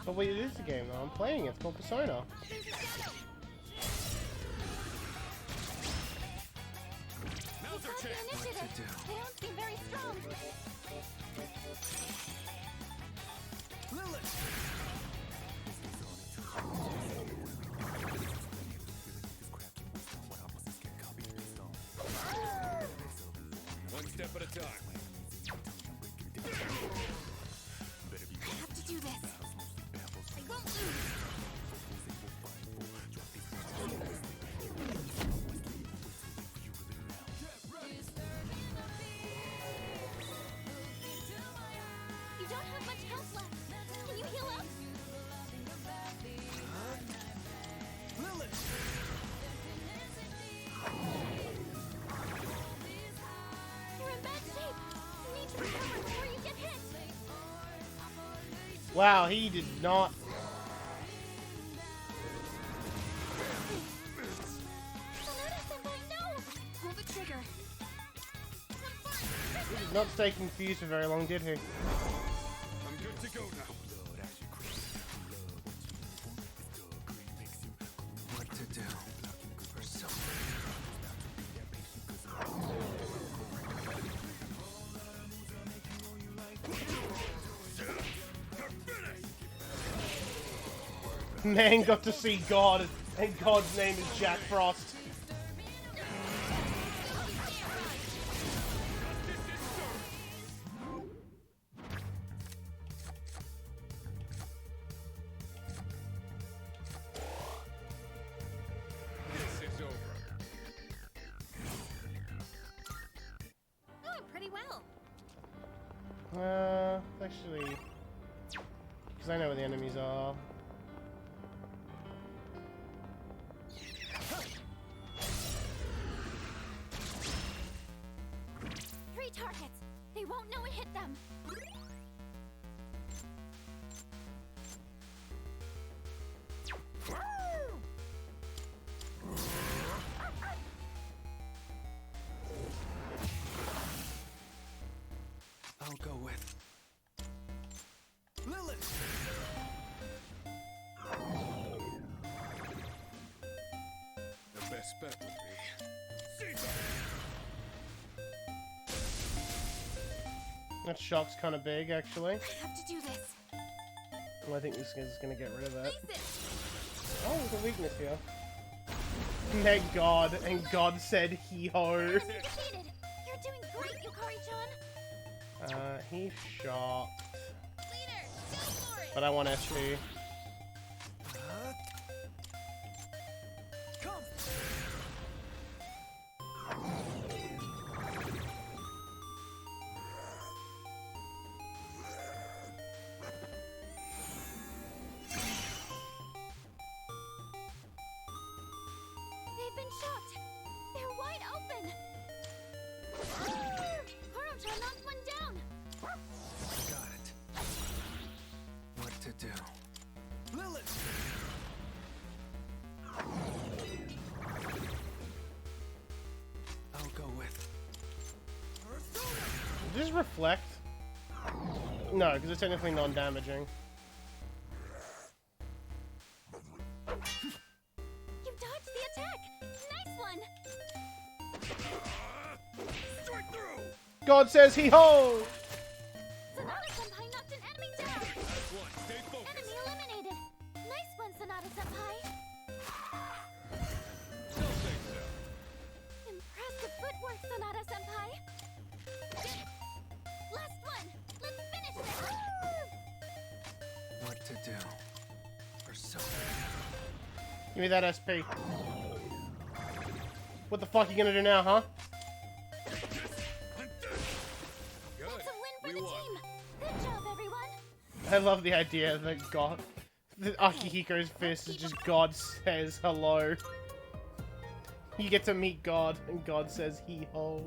But wait, it is a game though. I'm playing it. It's called Persona. They don't seem very strong. One step at a time. I have to do this. I won't lose. You don't have much health left. Can you heal up? You're in bad shape. You need to recover before you get hit. Wow, he did not. Pull the trigger. He did not stay confused for very long, did he? I'm good to go now. What to do? Persona. Man got to see God, and God's name is Jack Frost. Doing pretty well. Actually, because I know where the enemies are. Three targets. They won't know it hit them. I'll go with Lilith. The best bet would be Caesar. That shock's kind of big, actually. I have to do this. Well, I think this is going to get rid of it. Oh, there's a weakness here. Thank God, and God said hee-ho. Enemy defeated. You're doing great, Yukari-chan. He's shocked. Leader, go for it. But I want SP. They've been shocked. They're wide open. Koro-chan knocked one down. Got it. What to do? Lilith! I'll go with Does this reflect? No, because it's technically non-damaging. You dodged the attack. Nice one. Straight through! God says hee-ho! Sonata-senpai knocked an enemy down. Nice one. Stay focused. Enemy eliminated. Nice one, Sonata-senpai. Don't think so. Impressive footwork, Sonata-senpai. Last one. Let's finish this. what to do. Persona. Give me that SP. What the fuck are you gonna do now, huh? That's a win for the team. Good job, everyone. I love the idea that God... that Akihiko's fist is just God says hello. You get to meet God, and God says hee-ho.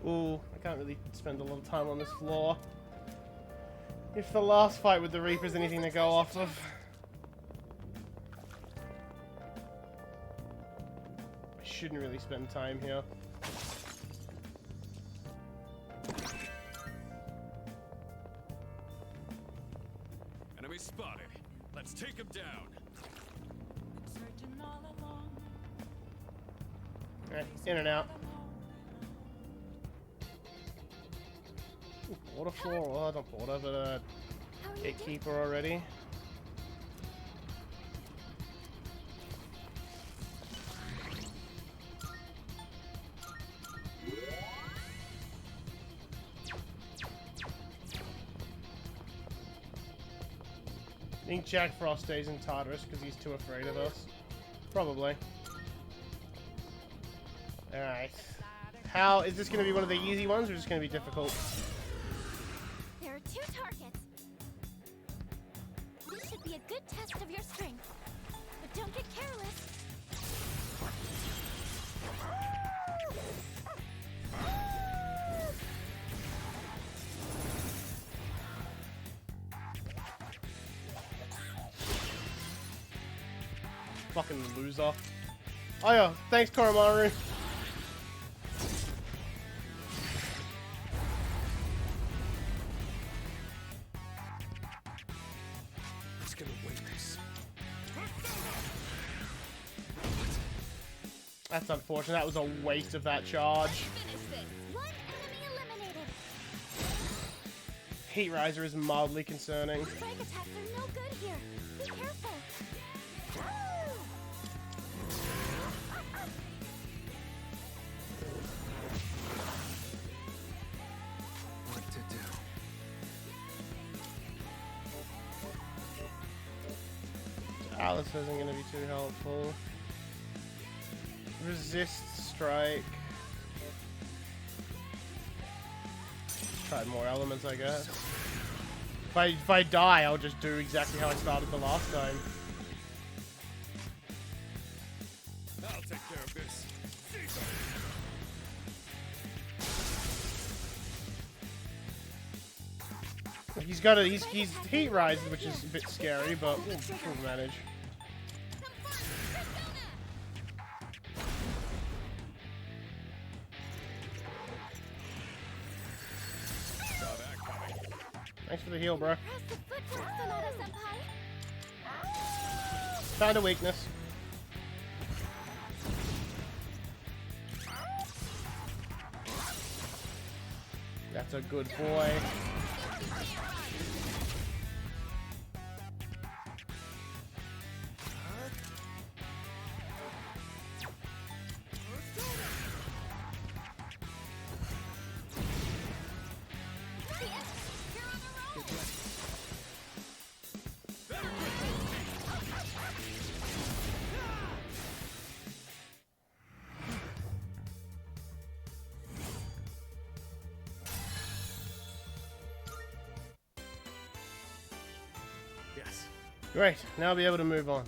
Ooh, I can't really spend a lot of time on this floor. If the last fight with the Reaper is anything to go off of. I shouldn't really spend time here. Enemy spotted. Let's take him down. Alright, in and out. Ooh, border floor, well, not border, but gatekeeper already. I think Jack Frost stays in Tartarus because he's too afraid of us. Probably. Alright. How is this going to be one of the easy ones or is this going to be difficult? There are two targets. This should be a good test of your strength. But don't get careless. Fucking loser. Oh yeah, thanks Koromaru. Who's gonna win this? That's unfortunate. That was a waste of that charge. One enemy eliminated. Heat Riser is mildly concerning. Strike attacks are no good there. Be careful. What to do? Alice isn't going to be too helpful. Resist strike. Try more elements, I guess. If I die, I'll just do exactly how I started the last time. I'll take care of this. He's got a he's heat rise, which is a bit scary, but we'll manage. Thanks for the heal, bro. Found a weakness. That's a good boy. Yes. Great, now I'll be able to move on.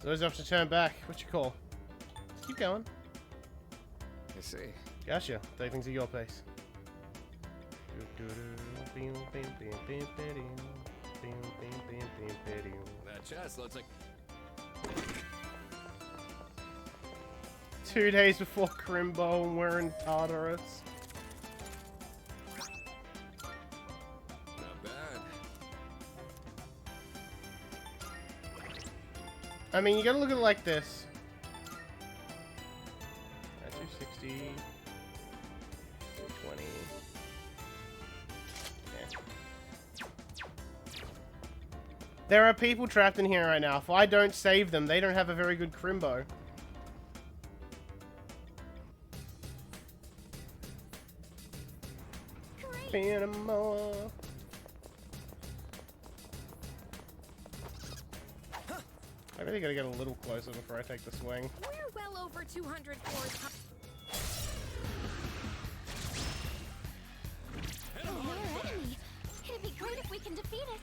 So those have to turn back. What you call? Just keep going. I see. Gotcha. Take things at your pace. That chest looks like 2 days before Crimbo and we're in Tartarus. not bad. I mean, you gotta look at it like this. 260. 220. Yeah. There are people trapped in here right now. If I don't save them, they don't have a very good Crimbo. Panama. I really gotta get a little closer before I take the swing. We're well over 200 floors high. Another enemy. It'd be great if we can defeat it.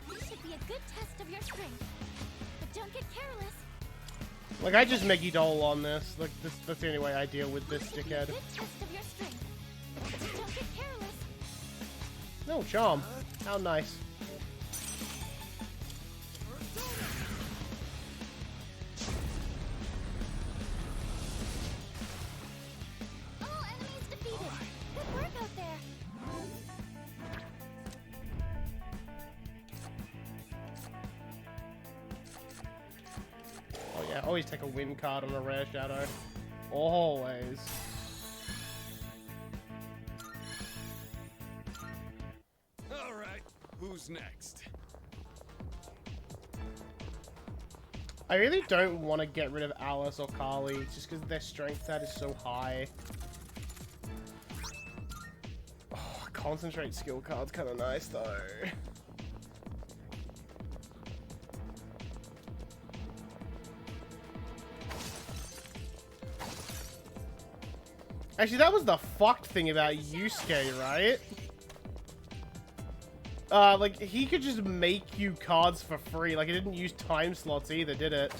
This should be a good test of your strength. But don't get careless. Like, I just Meggy Doll on this. Like, that's the only way I deal with this dickhead. Good test of your strength. But don't get careless. No, charm. How nice. All enemies defeated. Good work out there. Oh yeah, always take a win card on a rare shadow. Always. All right, who's next? I really don't want to get rid of Alice or Carly, just because their strength stat is so high. Oh, concentrate skill card's kind of nice though. Actually, that was the fucked thing about Yusuke, right? Like, he could just make you cards for free. Like, it didn't use time slots either, did it?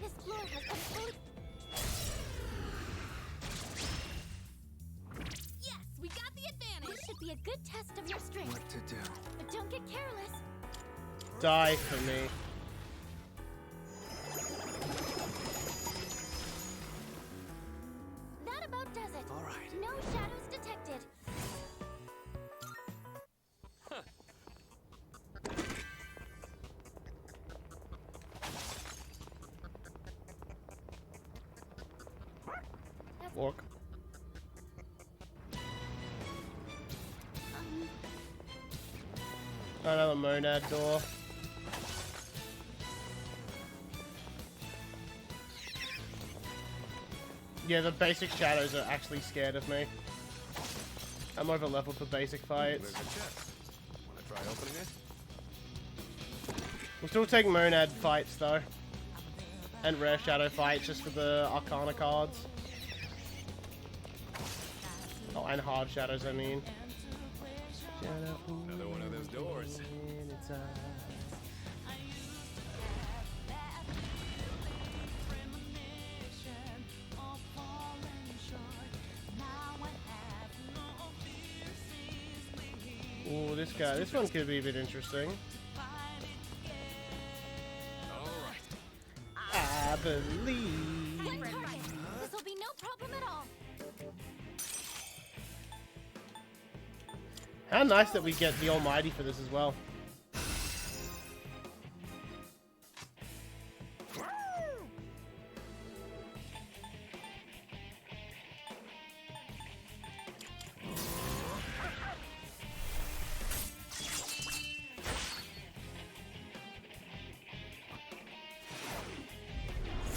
This floor has been fully... Yes, we got the advantage. This should be a good test of your strength. What to do? But don't get careless. Die for me. That about does it. All right. No shadows detected. Fork. Another monad door. Yeah, the basic shadows are actually scared of me. I'm over leveled for basic fights. There's a chest. Wanna try opening it? We'll still take monad fights though. And rare shadow fights just for the Arcana cards. Oh, and hard shadows, I mean. Another one of those doors. Ooh, this guy. This one could be a bit interesting. I believe. This will be no problem at all. How nice that we get the Almighty for this as well.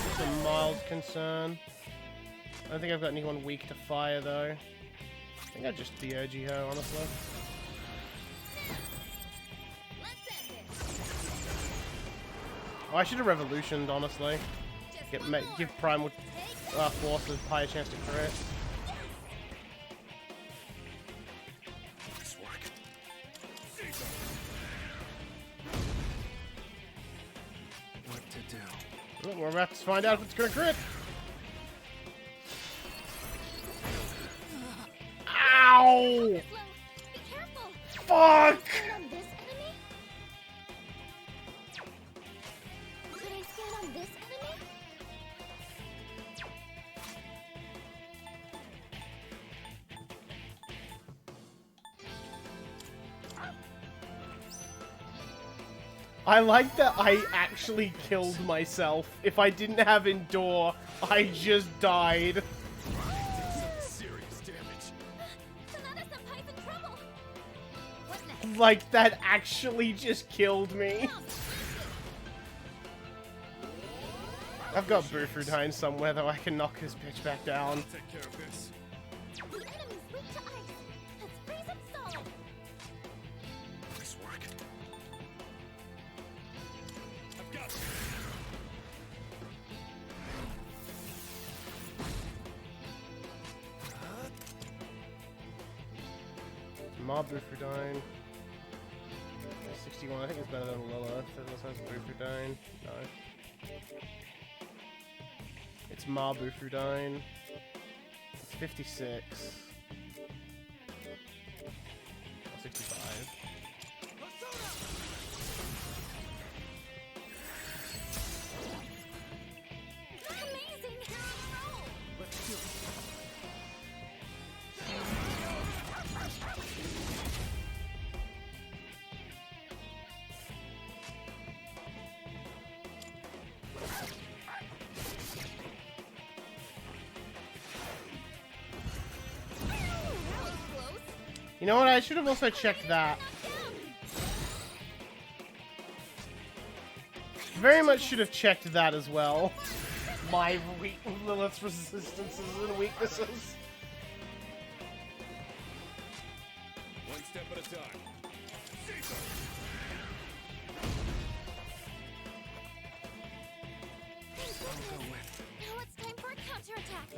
It's a mild concern. I don't think I've got anyone weak to fire though. I think I'd just Ryoji her, honestly. Oh, I should have revolutioned, honestly. Give Primal Force a higher chance to crit. What to do? Oh, we're about to find out if it's gonna crit. Ow! Fuck! I like that I actually killed myself. If I didn't have Endure, I just died. Serious damage. Like, that actually just killed me. I've got Bufudine somewhere, though I can knock his bitch back down. Take care of this. The enemy's weak to ice. Let's freeze it solid. Nice work. I've got it. Mob Bufudine. 61, I think it's better than Lilith. It also has Bufudine. No. It's Ma Bufudine. It's 56. Oh, 65. Amazing! Let's do it. You know what? I should have also checked that. Very much should have checked that as well. My Lilith's resistances and weaknesses. One step at a time. Now it's time for a counterattack.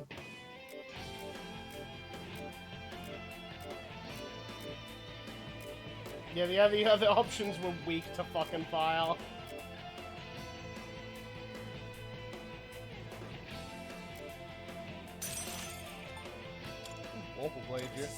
Yeah, the other options were weak to fucking fire. Awful blade, you.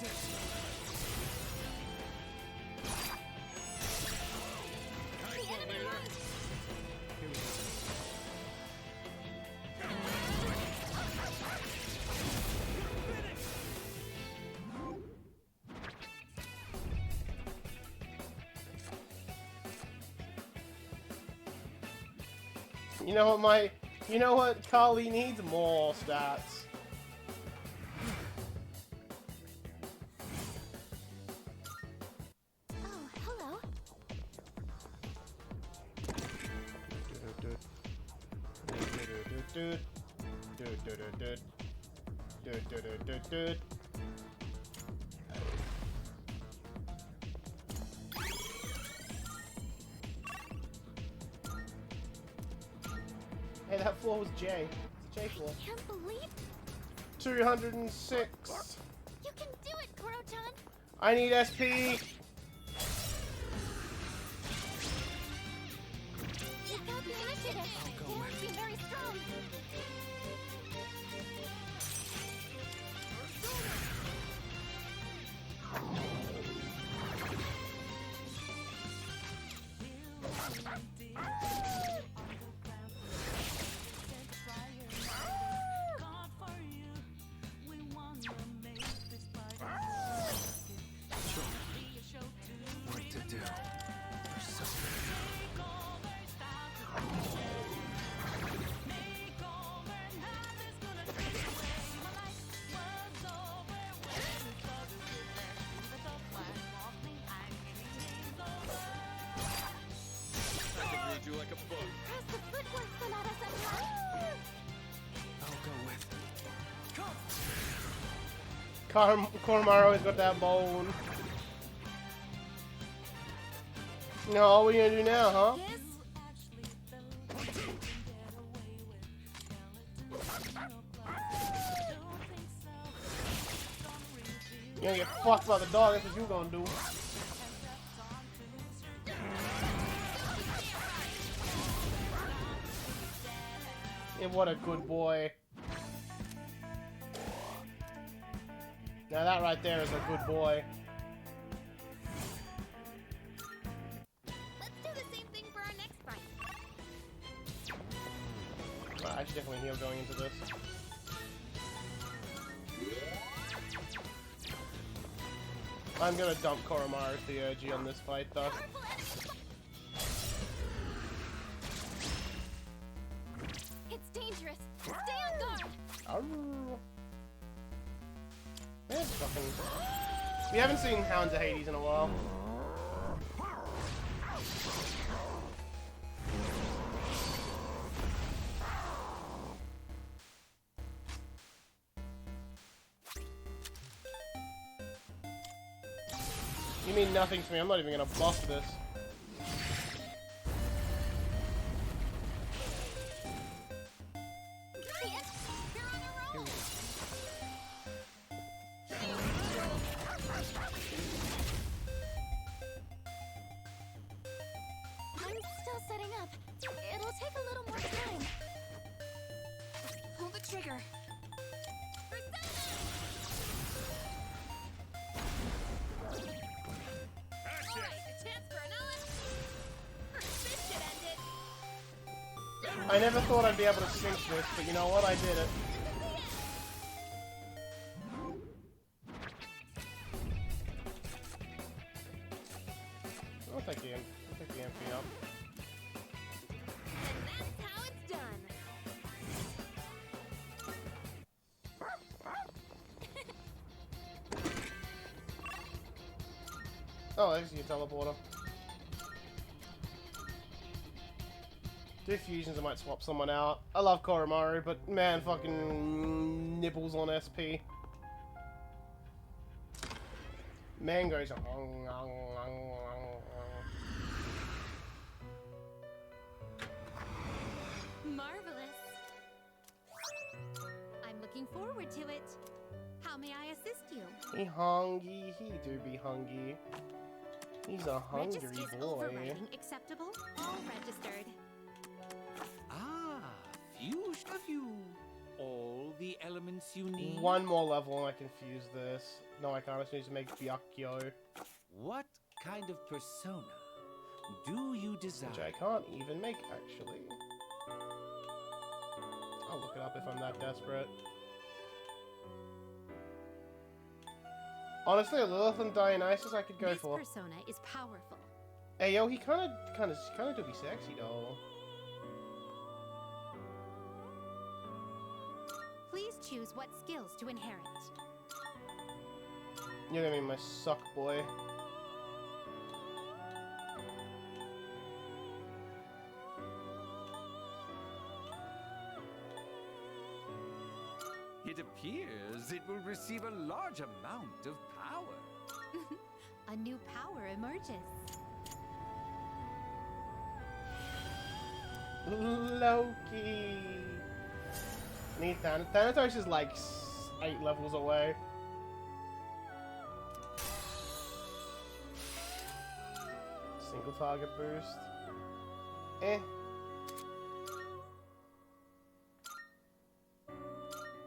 You know what Kali needs? More stats. dude. Dude, dude, dude, dude. Dude, dude, dude, dude, dude. Hey, that floor was J. It's a J floor. I can't believe 206. you can do it, Koro-chan. I need SP. You got the initiative. They must be very strong. What to do? You're so I can read you like a book. Press the footwork, Sonata Senpai. I'll go with. Koromaru has got that bone. No, what are you gonna do now, huh? You're gonna get fucked by the dog, that's what you gonna do. Yeah, what a good boy. Now that right there is a good boy. Let's do the same thing for our next fight. I should definitely heal going into this. I'm gonna dump Koromaru's Ryoji on this fight, though. It's dangerous. Stay on guard. Arrgh. Yeah, it's fucking... We haven't seen Hounds of Hades in a while. You mean nothing to me. I'm not even gonna buff this. I'm still setting up. It'll take a little more time. Pull the trigger. I never thought I'd be able to sync this, but you know what? I did it. I'll take the MP up. How it's done. Oh, there's your teleporter. Do fusions, I might swap someone out. I love Koromaru, but man, fucking nibbles on SP. Mangoes. Marvelous. I'm looking forward to it. How may I assist you? He hungry. He do be hungry. He's a hungry Registers boy. overriding acceptable. All registered. Ah, fused of you. All the elements you need. One more level and I can fuse this. No, I can't. I just need to make Byakuyo. What kind of persona do you desire? Which I can't even make, actually. I'll look it up if I'm that desperate. Honestly, Lilith and Dionysus I could go This for. persona is powerful. Hey, yo, he kind of do be sexy, though. Please choose what skills to inherit. You're gonna be my suck boy. It appears it will receive a large amount of power. A new power emerges. Loki. Need Thanatos. Thanatos is like 8 levels away. Single target boost. Eh.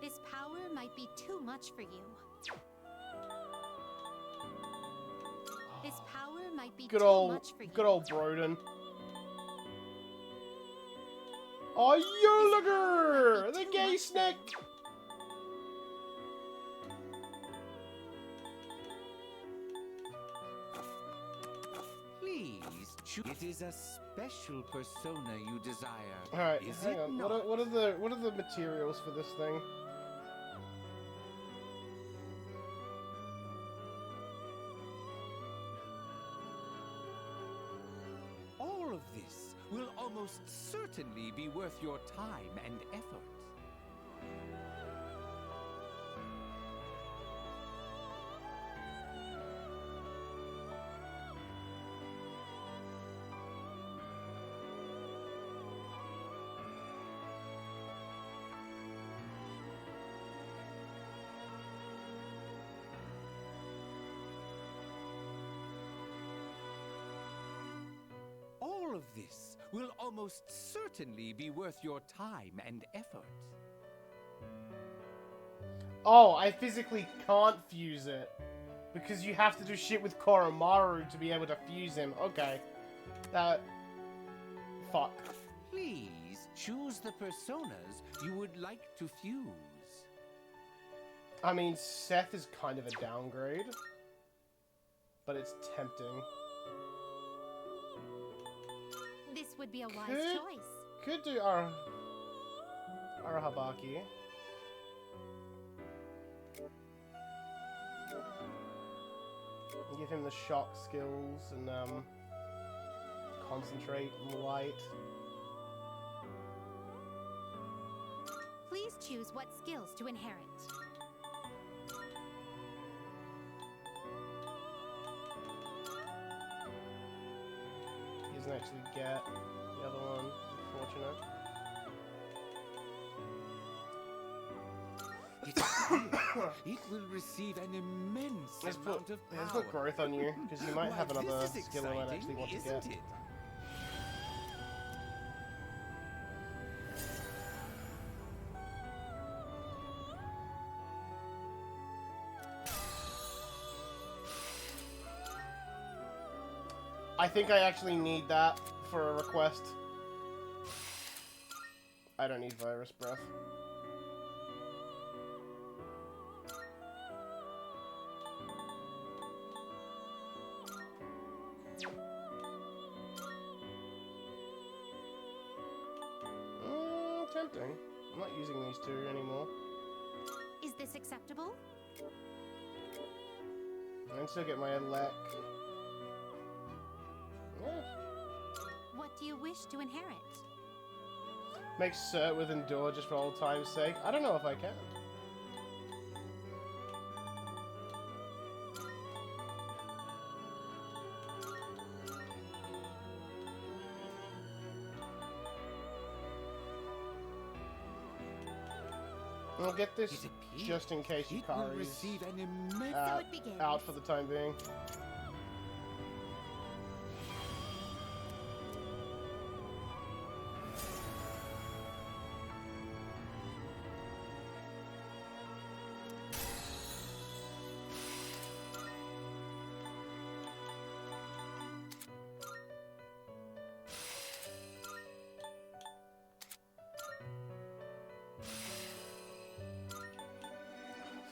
This power might be too much for you. This power might be Good too old, much for you. good old Broden. Oh, Yulager! The gay snake! Please choose. It is a special persona you desire. Alright, is hang it on. not? What are the materials for this thing? All of this will almost certainly be worth your time and effort. All of this will almost certainly be worth your time and effort. Oh, I physically can't fuse it. Because you have to do shit with Koromaru to be able to fuse him. Okay. Fuck. Please choose the personas you would like to fuse. I mean, Seth is kind of a downgrade. But it's tempting. This would be a wise Could- choice. Could do Arahabaki. Give him the shock skills and concentrate and light. Please choose what skills to inherit. He doesn't actually get the other one, unfortunate. It will receive an immense Let's amount put, of power. let's put growth on you, because you might Why, have another this is skill I might actually want to exciting, get. isn't it? I think I actually need that for a request. I don't need virus breath. Tempting. I'm not using these two anymore. Is this acceptable? I can still get my elect. Yeah. What do you wish to inherit? Make cert with endure just for old time's sake. I don't know if I can. I'll get this just in case Yukari's out for the time being.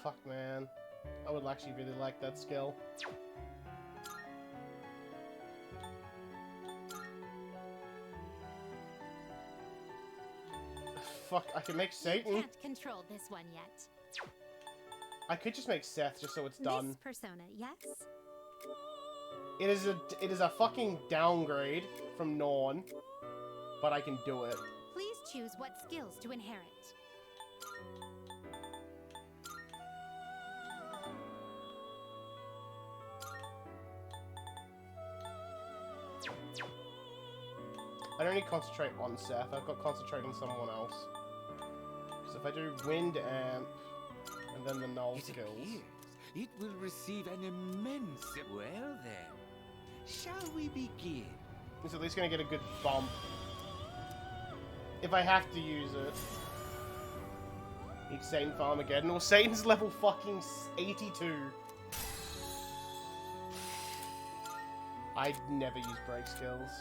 Fuck, man. I would actually really like that skill. Fuck, I can make Satan. Can't control this one yet. I could just make Seth just so it's done. This persona, yes? It is a fucking downgrade from Norn, but I can do it. Please choose what skills to inherit. I don't need to concentrate on Seth. I've got to concentrate on someone else. So if I do Wind Amp, and then the null skills. It will receive an immense... Well then, shall we begin? It's at least going to get a good bump. If I have to use it. Need Satan Farm again. Well, Satan's level fucking 82. I'd never use break skills.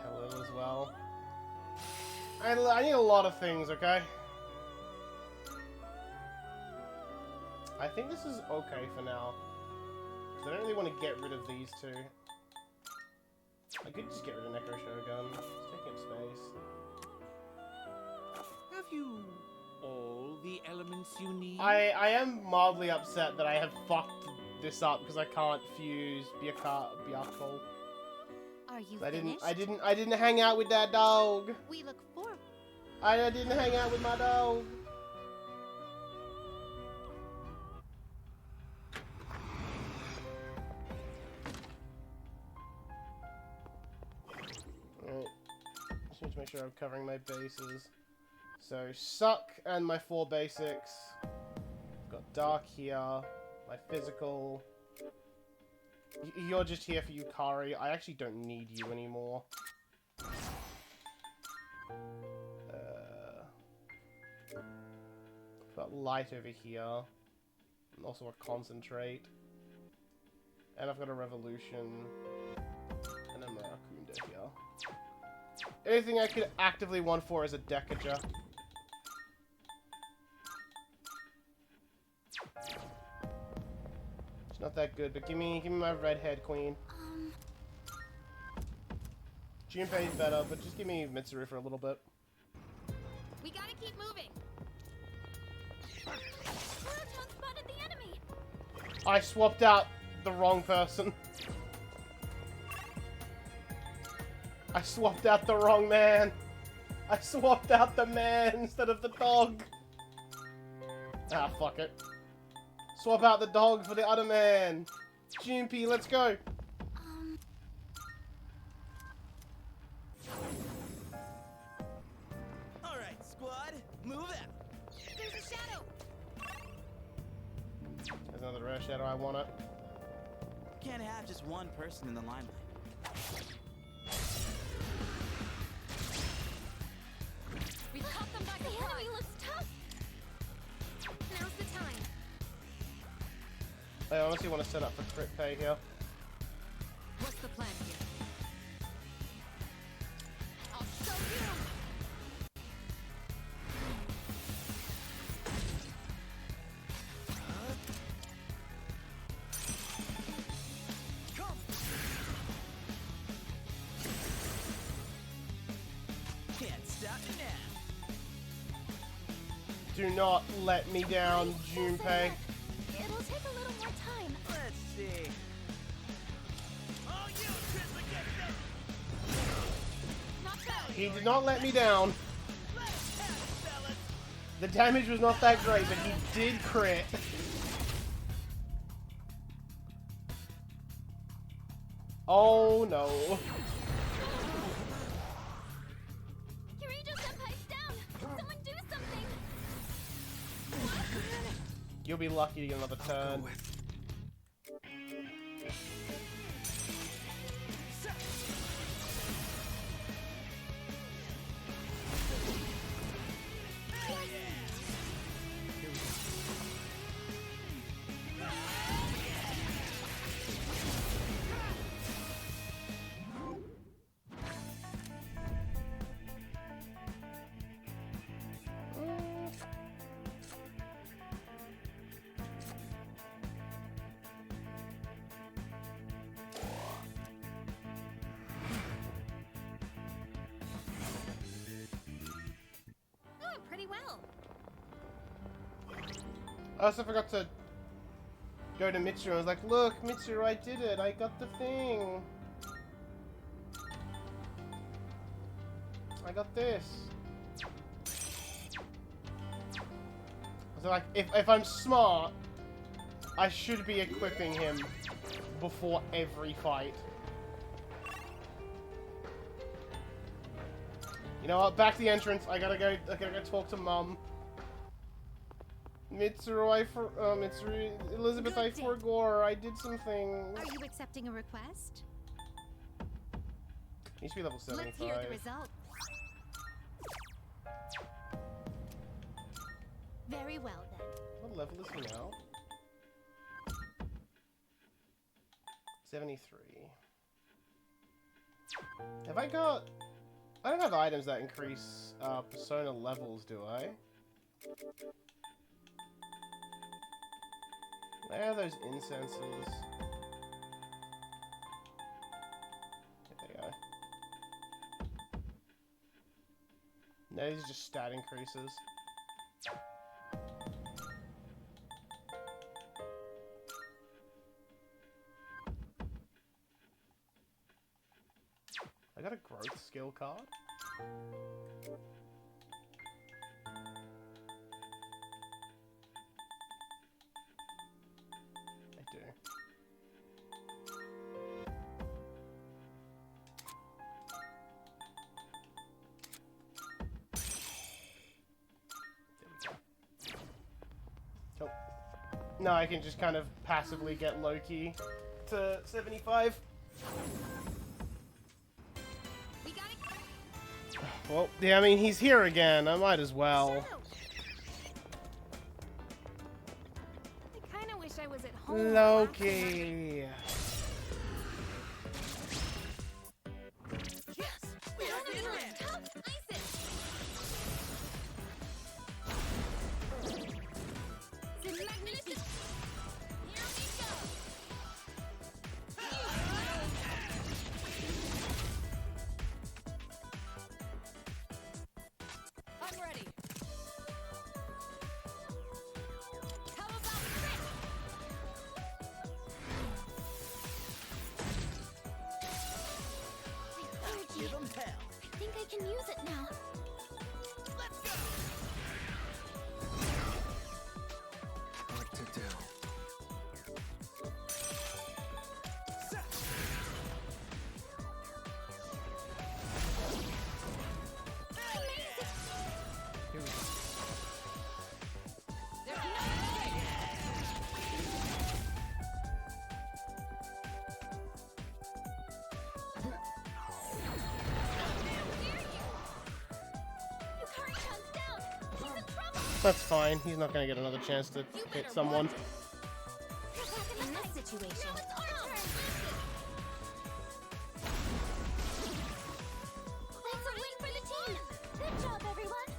Hello as well. I need a lot of things, okay? I think this is okay for now. Because I don't really want to get rid of these two. I could just get rid of Necro Shogun. It's taking up space. Have you all the elements you need? I am mildly upset that I have fucked this up because I can't fuse Byakuya. Are you I didn't hang out with that dog. We look forward. I didn't hang out with my dog. Alright. Just need to make sure I'm covering my bases. So, Suck and my 4 basics. I've got Dark here. My physical. You're just here for Yukari. I actually don't need you anymore. I've got Light over here. And also a Concentrate. And I've got a Revolution. And then my Akunda here. Anything I could actively want for is a Decager. It's not that good, but give me my redhead queen. Junpei's better, but just give me Mitsuru for a little bit. We gotta keep moving. Spotted the enemy. I swapped out the wrong person. I swapped out the wrong man. I swapped out the man instead of the dog. Ah, fuck it. Swap out the dog for the other man. Junpei, let's go. Alright, squad, move out. There's a shadow. There's another rare shadow, I want it. Can't have just one person in the limelight. We caught them by the enemy looks tough. Now's the time. I honestly want to set up for crit pay here. What's the plan here? I'll show you. Can't stop me now. Do not let me down, Junpei. It'll take a little more time. Let's see. He did not let me down. The damage was not that great, but he did crit. Oh no. Senpai's down. Someone do something. You'll be lucky to get another turn. Pretty well. I also forgot to go to Mitsuru. I was like, look, Mitsuru, I did it. I got the thing. I got this. So like, if I'm smart, I should be equipping him before every fight. You know what? Back to the entrance. I gotta go talk to Mum. Mitsuru, Mitsuru, Elizabeth, I forgot. I did some things. Are you accepting a request? Needs to be level 75. Let's hear the result. Very well then. What level is he now? 73. Have I got... I don't have items that increase persona levels, do I? Where are those incenses? There they go. No, these are just stat increases. I got a growth skill card? I do. There we go. Oh. No, I can just kind of passively get Loki to 75. Well, yeah, I mean, he's here again. I might as well. I kinda wish I was at home. Loki. I think I can use it now. Let's go. What to do? Here we go. That's fine. He's not going to get another chance to hit someone. In this situation, that's a win for the team. Good job, everyone.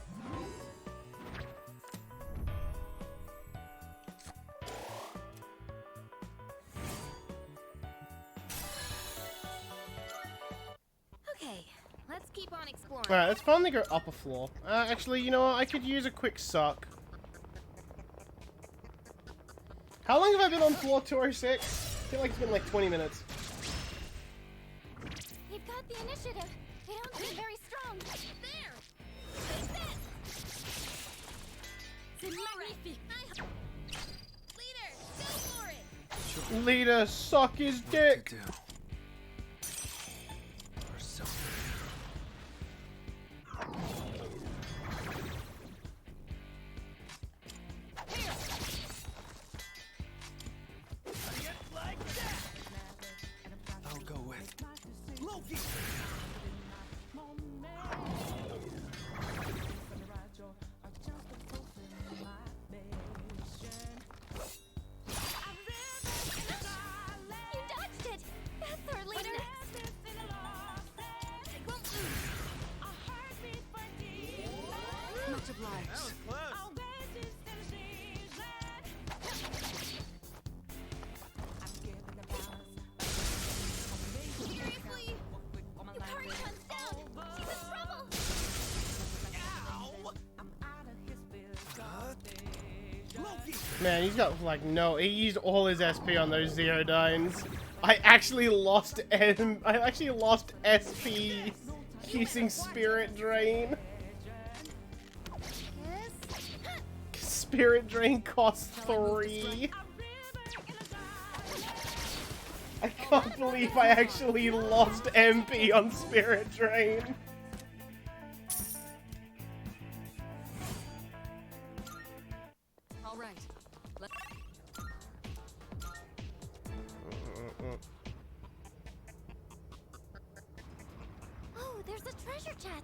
Okay, let's keep on exploring. Alright, let's finally go up a floor. Actually, you know what? I could use a quick suck. How long have I been on floor 206? I feel like it's been like 20 minutes. They've got the initiative. They don't seem very strong. There! Take this! Magnifique! Leader, go for it! Leader, suck his dick! I'll go with Loki. You dodged it! That's our leader! Much obliged. That was close. Seriously? Yukari comes down! She's in trouble! Man, he's got like no. He used all his SP on those Zerodynes. I actually lost SP using Spirit Drain. Spirit Drain costs 3. can't believe I actually lost MP on Spirit Drain. All right. Oh, there's a treasure chest.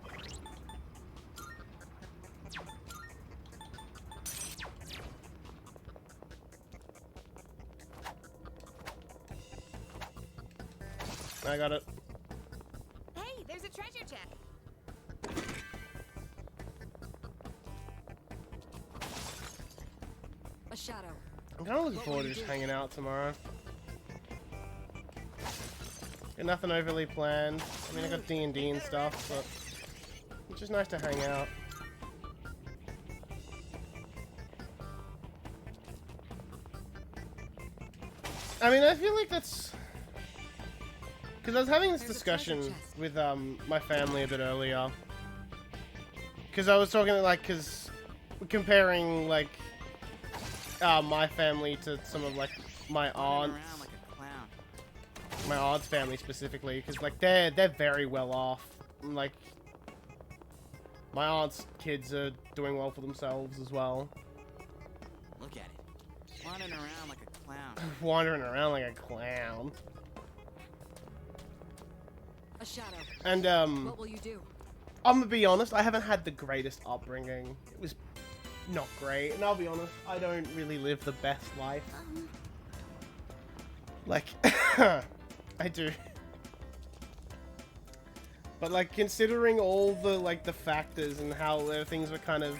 I got it. Hey, there's a treasure chest. A shadow. I'm kind of looking forward to just hanging out tomorrow. Got nothing overly planned. I mean, I got D&D and stuff, but it's just nice to hang out. I mean, I feel like that's... Because I was having this discussion with my family a bit earlier. Because I was talking, like, because comparing, like, my family to some of, like, my aunt's. My aunt's family specifically, because, like, they're very well off. Like, my aunt's kids are doing well for themselves as well. Look at it. Wandering around like a clown. Wandering around like a clown. A shadow. And, what will you do? I'm gonna be honest, I haven't had the greatest upbringing. It was not great, and I'll be honest, I don't really live the best life. Like, I do. But, like, considering all the, like, the factors and how things were kind of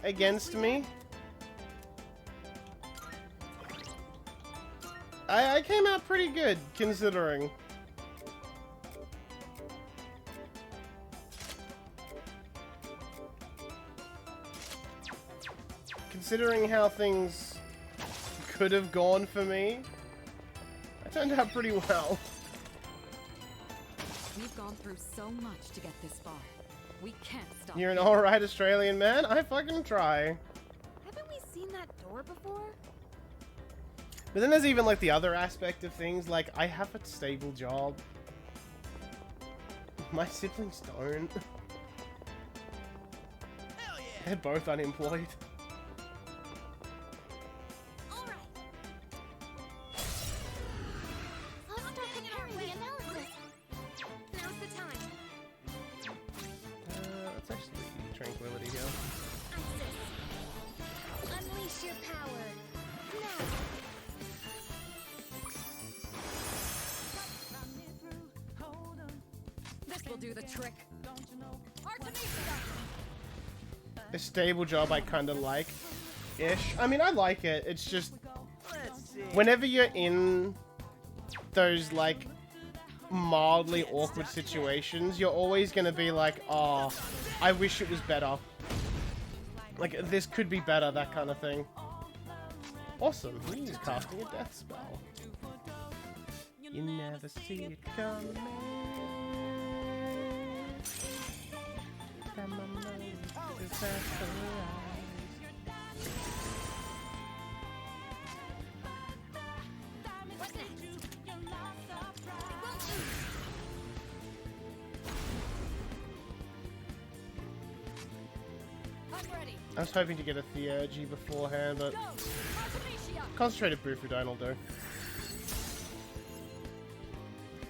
against me, I came out pretty good, considering. Considering how things could have gone for me, I turned out pretty well. We've gone through so much to get this far. We can't stop. You're an alright Australian man? I fucking try. Haven't we seen that door before? But then there's even, like, the other aspect of things, like, I have a stable job. My siblings don't. Hell yeah. They're both unemployed. That's actually Tranquility Hill. Unleash your power. Now. This will do the trick. A stable job I kind of like-ish. I mean, I like it. It's just whenever you're in those, like, mildly awkward situations, you're always gonna be like, oh, I wish it was better. Like, this could be better, that kind of thing. Awesome. He's casting a death spell. You never see it coming. I was hoping to get a Theurgy beforehand, but concentrated Bufudine will do.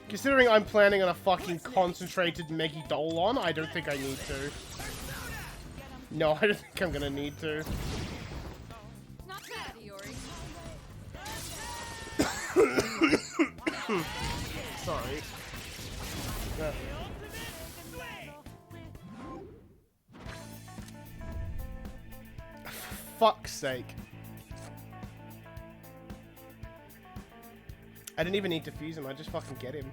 Considering I'm planning on a fucking concentrated Megidolon, I don't think I need to. No, I don't think I'm gonna need to. Not bad, Iori. Sorry. Yeah. Fuck's sake. I didn't even need to fuse him, I just fucking get him.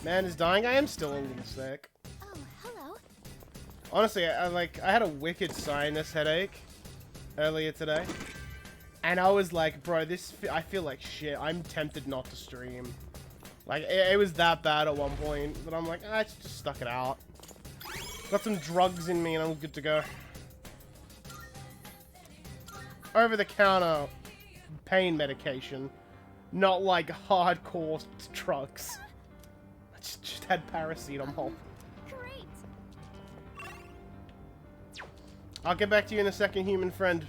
Man is dying, I am still a little sick. Oh, hello. Honestly, I had a wicked sinus headache earlier today. And I was like, bro, I feel like shit. I'm tempted not to stream. Like, it was that bad at one point, but I'm like, I just stuck it out. Got some drugs in me and I'm good to go. over-the-counter pain medication, not like hardcore drugs. I just had paracetamol. Great. I'll get back to you in a second, human friend.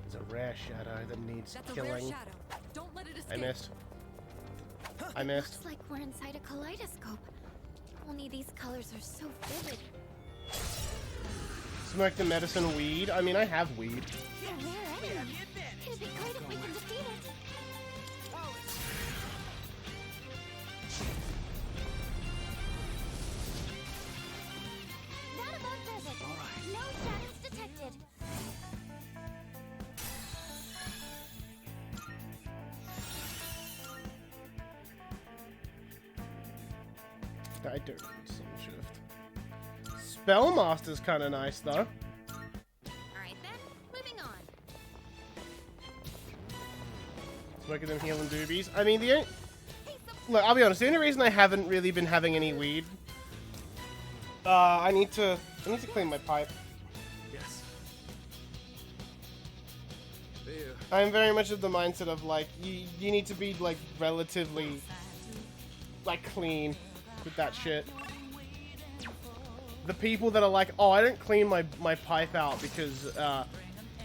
It's a rare shadow that needs That's killing. a rare shadow. Don't let it escape. I missed. I missed. Looks like we're inside a kaleidoscope. Only these colors are so vivid. Smoke the medicine weed. I mean, I have weed. A rare enemy. It'd be great if we can defeat it. Not about present. No shadows detected. I don't need some shift. Spellmaster's kind of nice, though. Alright then, moving on. Smoking them healing doobies. I mean, the only... Look, I'll be honest. The only reason I haven't really been having any weed, I need to clean my pipe. Yes. I'm very much of the mindset of like you need to be like relatively like clean with that shit. The people that are like, oh, I don't clean my pipe out because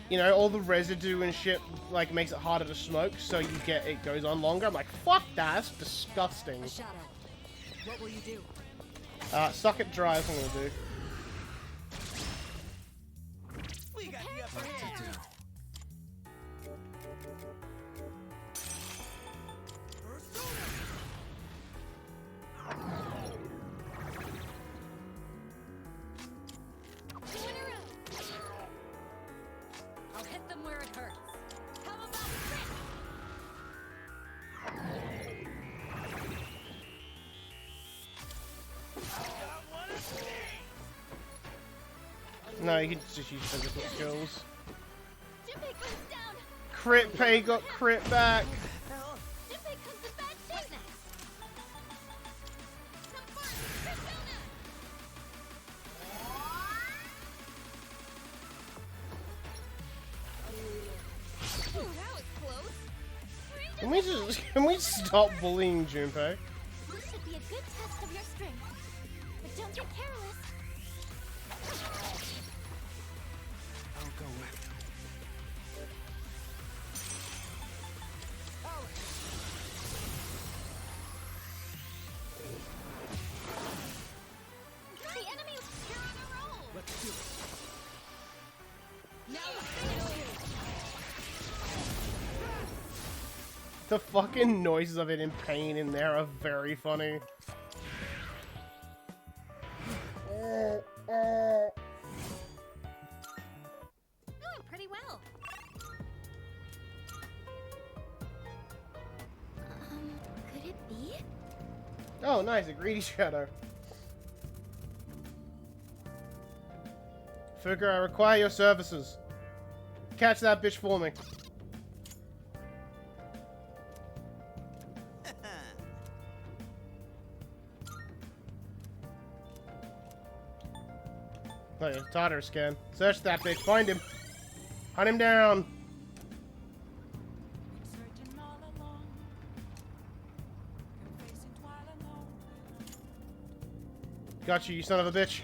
you know, all the residue and shit like makes it harder to smoke, so you get it goes on longer. I'm like, fuck that, that's disgusting. A shadow. What will you do? Suck it dry is what I'm gonna do. We got the upper hand. I'll hit them where it hurts. How about No, you can just use physical skills. Jinbei comes down. Crit pay got crit back. Jinbei comes in bad shape. Ooh, that was close. Can we stop bullying Junpei? This should be a good test of your strength. But don't get careless. I'll go with. The enemy is here on a roll. Let's do it. The fucking noises of it in pain in there are very funny. Doing pretty well. Could it be? Oh, nice, a greedy shadow. Fuka, I require your services. Catch that bitch for me. Oh, yeah, Totter scan. Search that bitch. Find him. Hunt him down. Got you, you son of a bitch.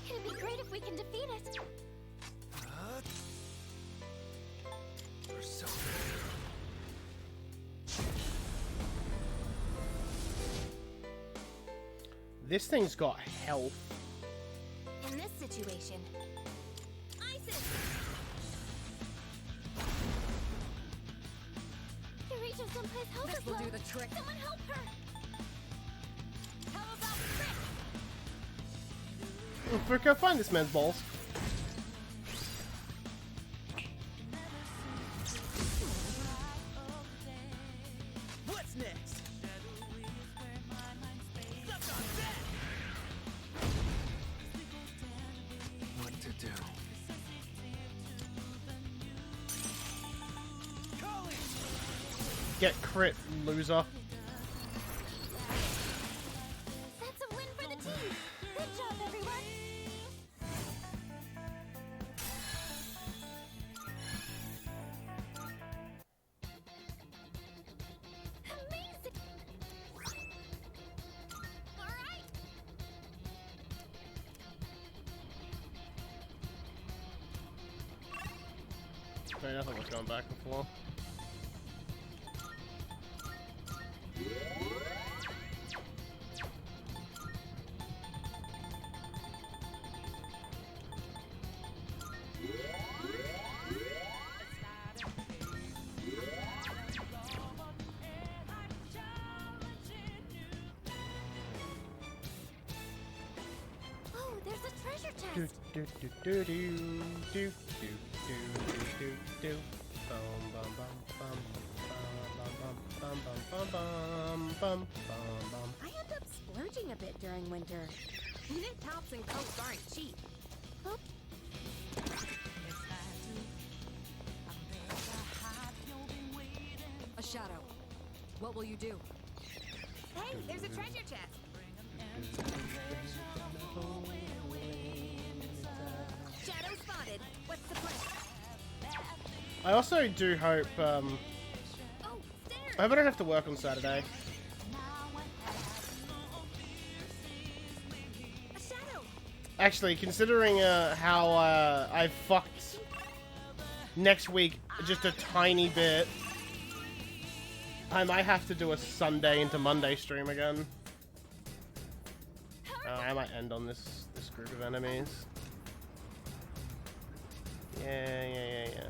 It'd be great if we can defeat it. This thing's got health. In this situation, ISIS! Eureka-senpai's health is This'll low. do the trick. Someone help her! How about Fuka, find this man's balls. What's next? What to do? Get crit, loser. That's a win for the team! Good job, everyone! Dang, I thought I was going back before. Oh, there's a treasure chest. Do do do do do do do do do. Bum bum bum bum bum bum bum bum bum. I end up splurging a bit during winter. New tops and coats aren't cheap. Oh, A shadow. What will you do? hey, there's a treasure chest. Shadow spotted. What's the plan? I also do hope. I hope I don't have to work on Saturday. Actually, considering how I fucked next week just a tiny bit, I might have to do a Sunday into Monday stream again. I might end on this group of enemies. Yeah.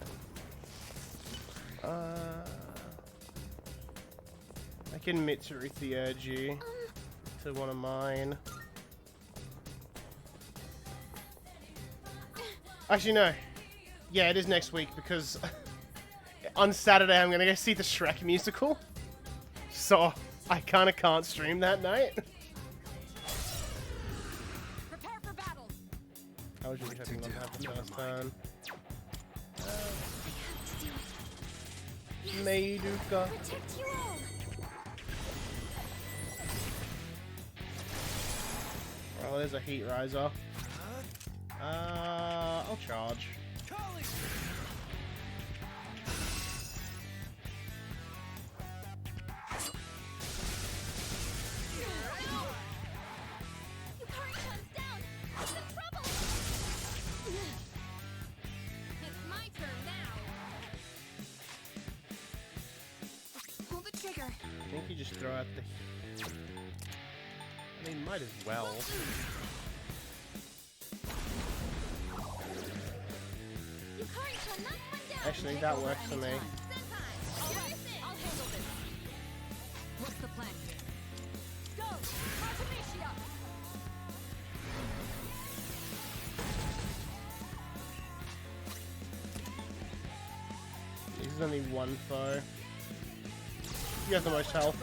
I can Mitsuru Ryoji to one of mine. Actually, no. Yeah, it is next week because on Saturday I'm gonna go see the Shrek musical. So I kind of can't stream that night. Prepare for battle. I was really hoping on that the first time. Meiduka. Protect you all. Oh, there's a heat riser. I'll charge. Yukari-chan's down. It's in trouble. It's my turn now. Pull the trigger. I think you just throw out the... I mean, might as well. Yukari-chan, knock one down. Actually, that works for me. All right, I'll handle this. What's the plan? Go! Artemisia! This is only one foe. You have the most health.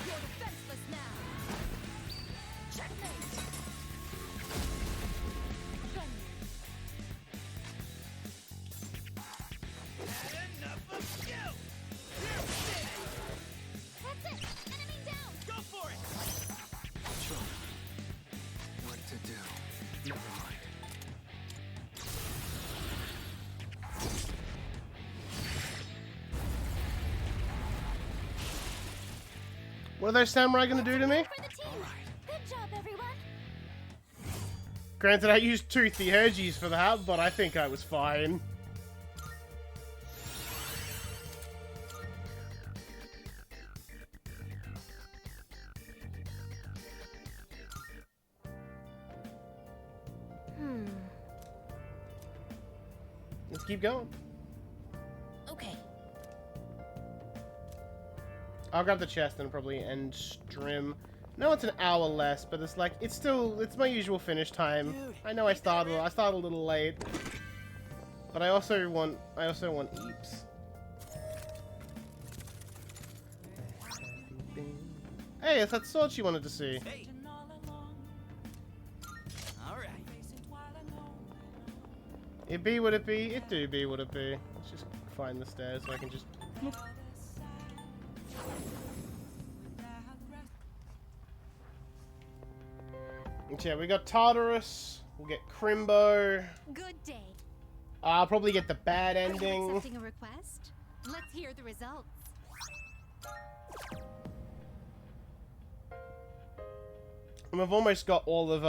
You're defenseless now. Checkmate! Enough of you! That's it. Enemy down. Go for it! What to do? Never mind. What are those samurai gonna do to me? For the team. Good job, everyone. Granted, I used 2 Ryoji's for that, but I think I was fine. Let's keep going. Okay. I'll grab the chest and probably end stream. No, it's an hour less, but it's like it's my usual finish time. I know I started a little late, but I also want eeps. Hey, it's that sword she wanted to see. Hey. All right. It be what it be. It do be what it be. Let's just find the stairs so I can just. Yeah, we got Tartarus. We'll get Crimbo. Good day. I'll probably get the bad Are you ending. accepting a request? Let's hear the results. And we've almost got all of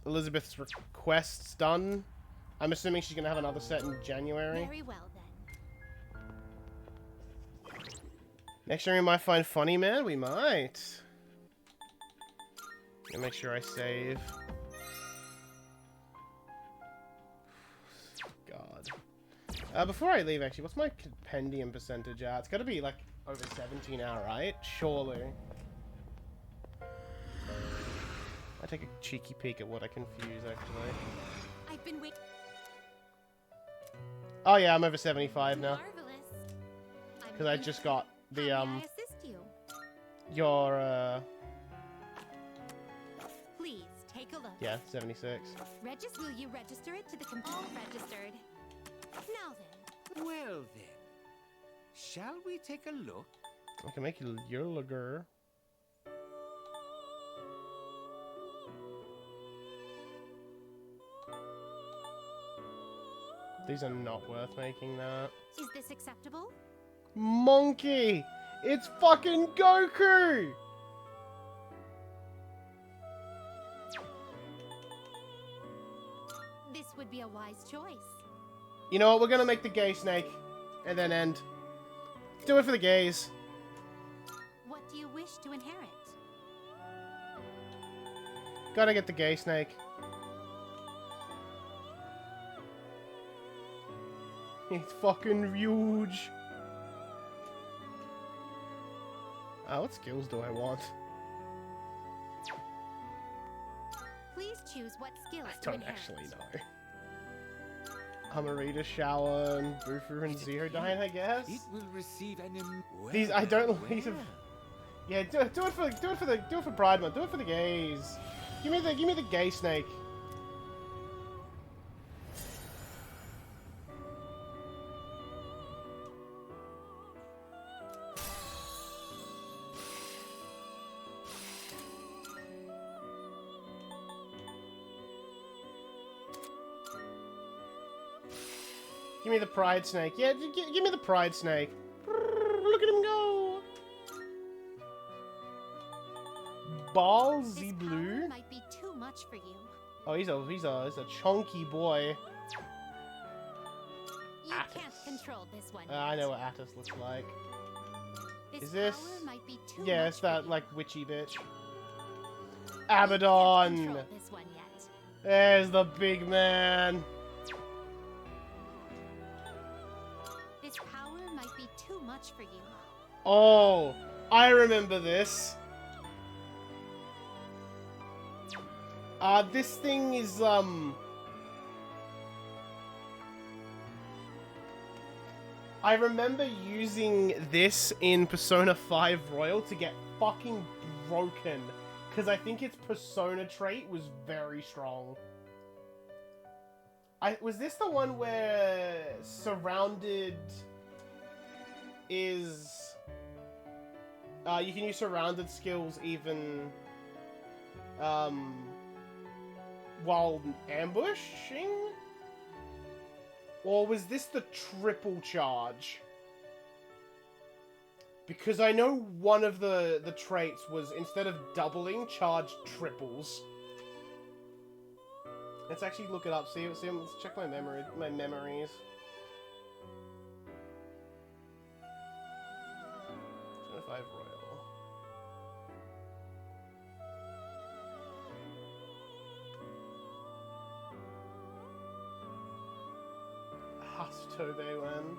Elizabeth's requests done. I'm assuming she's gonna have another set in January. Very well then. Next year we might find Funny Man. We might. Gonna make sure I save. God. Before I leave, actually, what's my compendium percentage at? It's gotta be like over 17 now, right? Surely. I take a cheeky peek at what I confuse, actually. I've been waiting. Oh yeah, I'm over 75 now. Marvelous. Because I just got the How may I assist you? your Please take a look. yeah, 76. Will you register it to the all registered? Now then. Well then, shall we take a look? I can make you Yerliger. These are not worth making that. Is this acceptable? Monkey! It's fucking Goku! This would be a wise choice. You know what? We're gonna make the gay snake. And then end. Do it for the gays. What do you wish to inherit? Gotta get the gay snake. It's fucking huge. What skills do I want? Please choose what skills I to don't inherit. actually know. Hamarita, Shower, and Bufu, and Zeodyne, I guess. It will receive an These I don't leave. Yeah, do it for Pride Month. Do it for the gays. Give me the gay snake. Give me the pride snake. Yeah, give me the pride snake. Look at him go. Ballsy blue. Might be too much for you. Oh, he's a chunky boy. You can't control this one. I know what Atos looks like. This Is this? power might be too Yeah, much it's that for like witchy bitch. you. Abaddon. Control this one yet. There's the big man. This power might be too much for you. Oh, I remember this. This thing is, I remember using this in Persona 5 Royal to get fucking broken. Because I think its Persona trait was very strong. Was this the one where Surrounded is... you can use Surrounded skills even... while ambushing? Or was this the triple charge? Because I know one of the traits was, instead of doubling, charge triples. Let's actually look it up, let's check my memories. 25 Royal. Tobe one.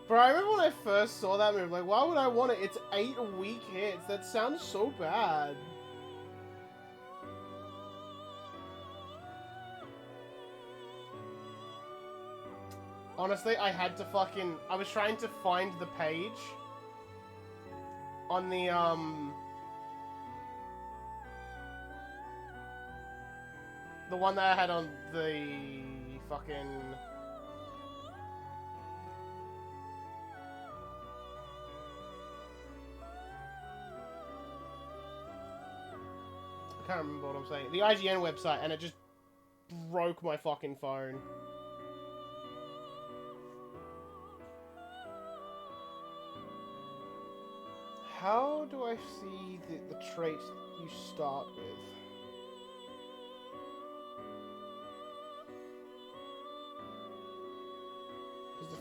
Bro, I remember when I first saw that move, like, why would I want it? It's 8 weak hits. That sounds so bad. Honestly, I had to fucking... I was trying to find the page on the, the one that I had on the fucking... I can't remember what I'm saying. The IGN website, and it just broke my fucking phone. How do I see the traits you start with?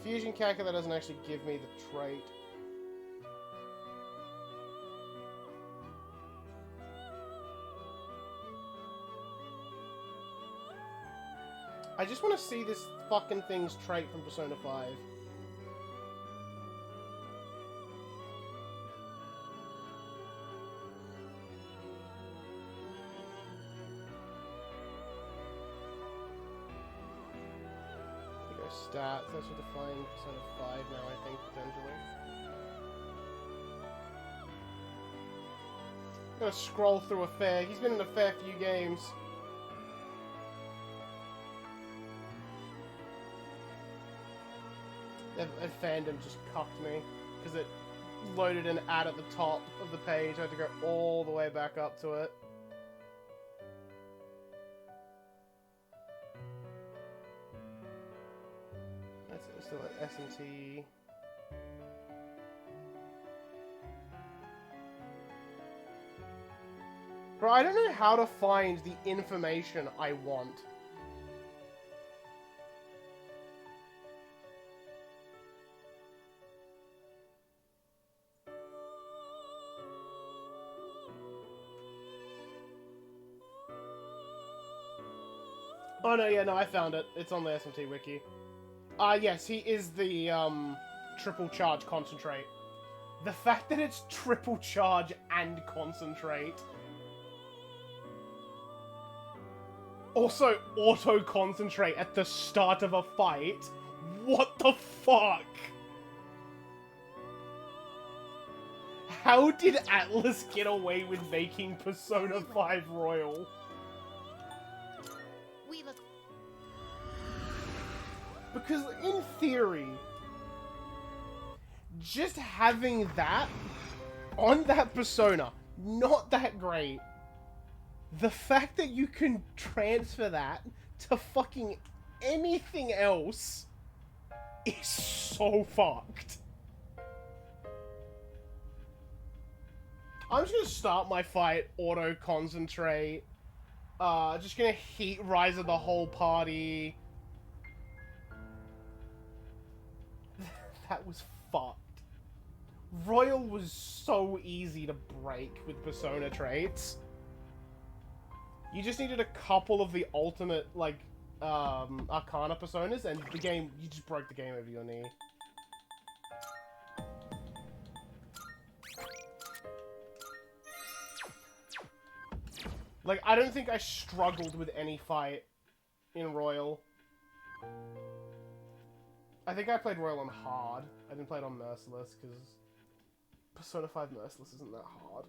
fusion character that doesn't actually give me the trait. I just want to see this fucking thing's trait from Persona 5. Stats, that's what define Persona 5 now, I think, potentially. I'm gonna scroll through a fair. He's been in a fair few games. And fandom just cucked me, because it loaded an ad at the top of the page. I had to go all the way back up to it. Still at S&T. Bro, I don't know how to find the information I want. Oh no, yeah, no, I found it. It's on the S&T wiki. Yes, he is the, triple charge concentrate. The fact that it's triple charge and concentrate. Also, auto concentrate at the start of a fight. What the fuck? How did Atlas get away with making Persona 5 Royal? Because, in theory, just having that on that Persona, not that great. The fact that you can transfer that to fucking anything else is so fucked. I'm just gonna start my fight, auto-concentrate. Just gonna heat rise of the whole party. That was fucked. Royal was so easy to break with Persona traits. You just needed a couple of the ultimate, like, Arcana Personas, and the game, you just broke the game over your knee. Like, I don't think I struggled with any fight in Royal. I think I played Royal on hard. I didn't play it on Merciless, because Persona 5 Merciless isn't that hard.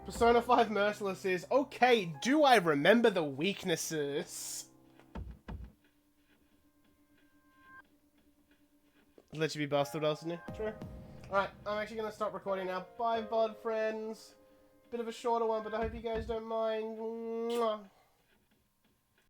Persona 5 Merciless is, okay, do I remember the weaknesses? Let you be busted, doesn't it? True. Alright, I'm actually going to stop recording now. Bye, bud friends. Bit of a shorter one, but I hope you guys don't mind. Mwah.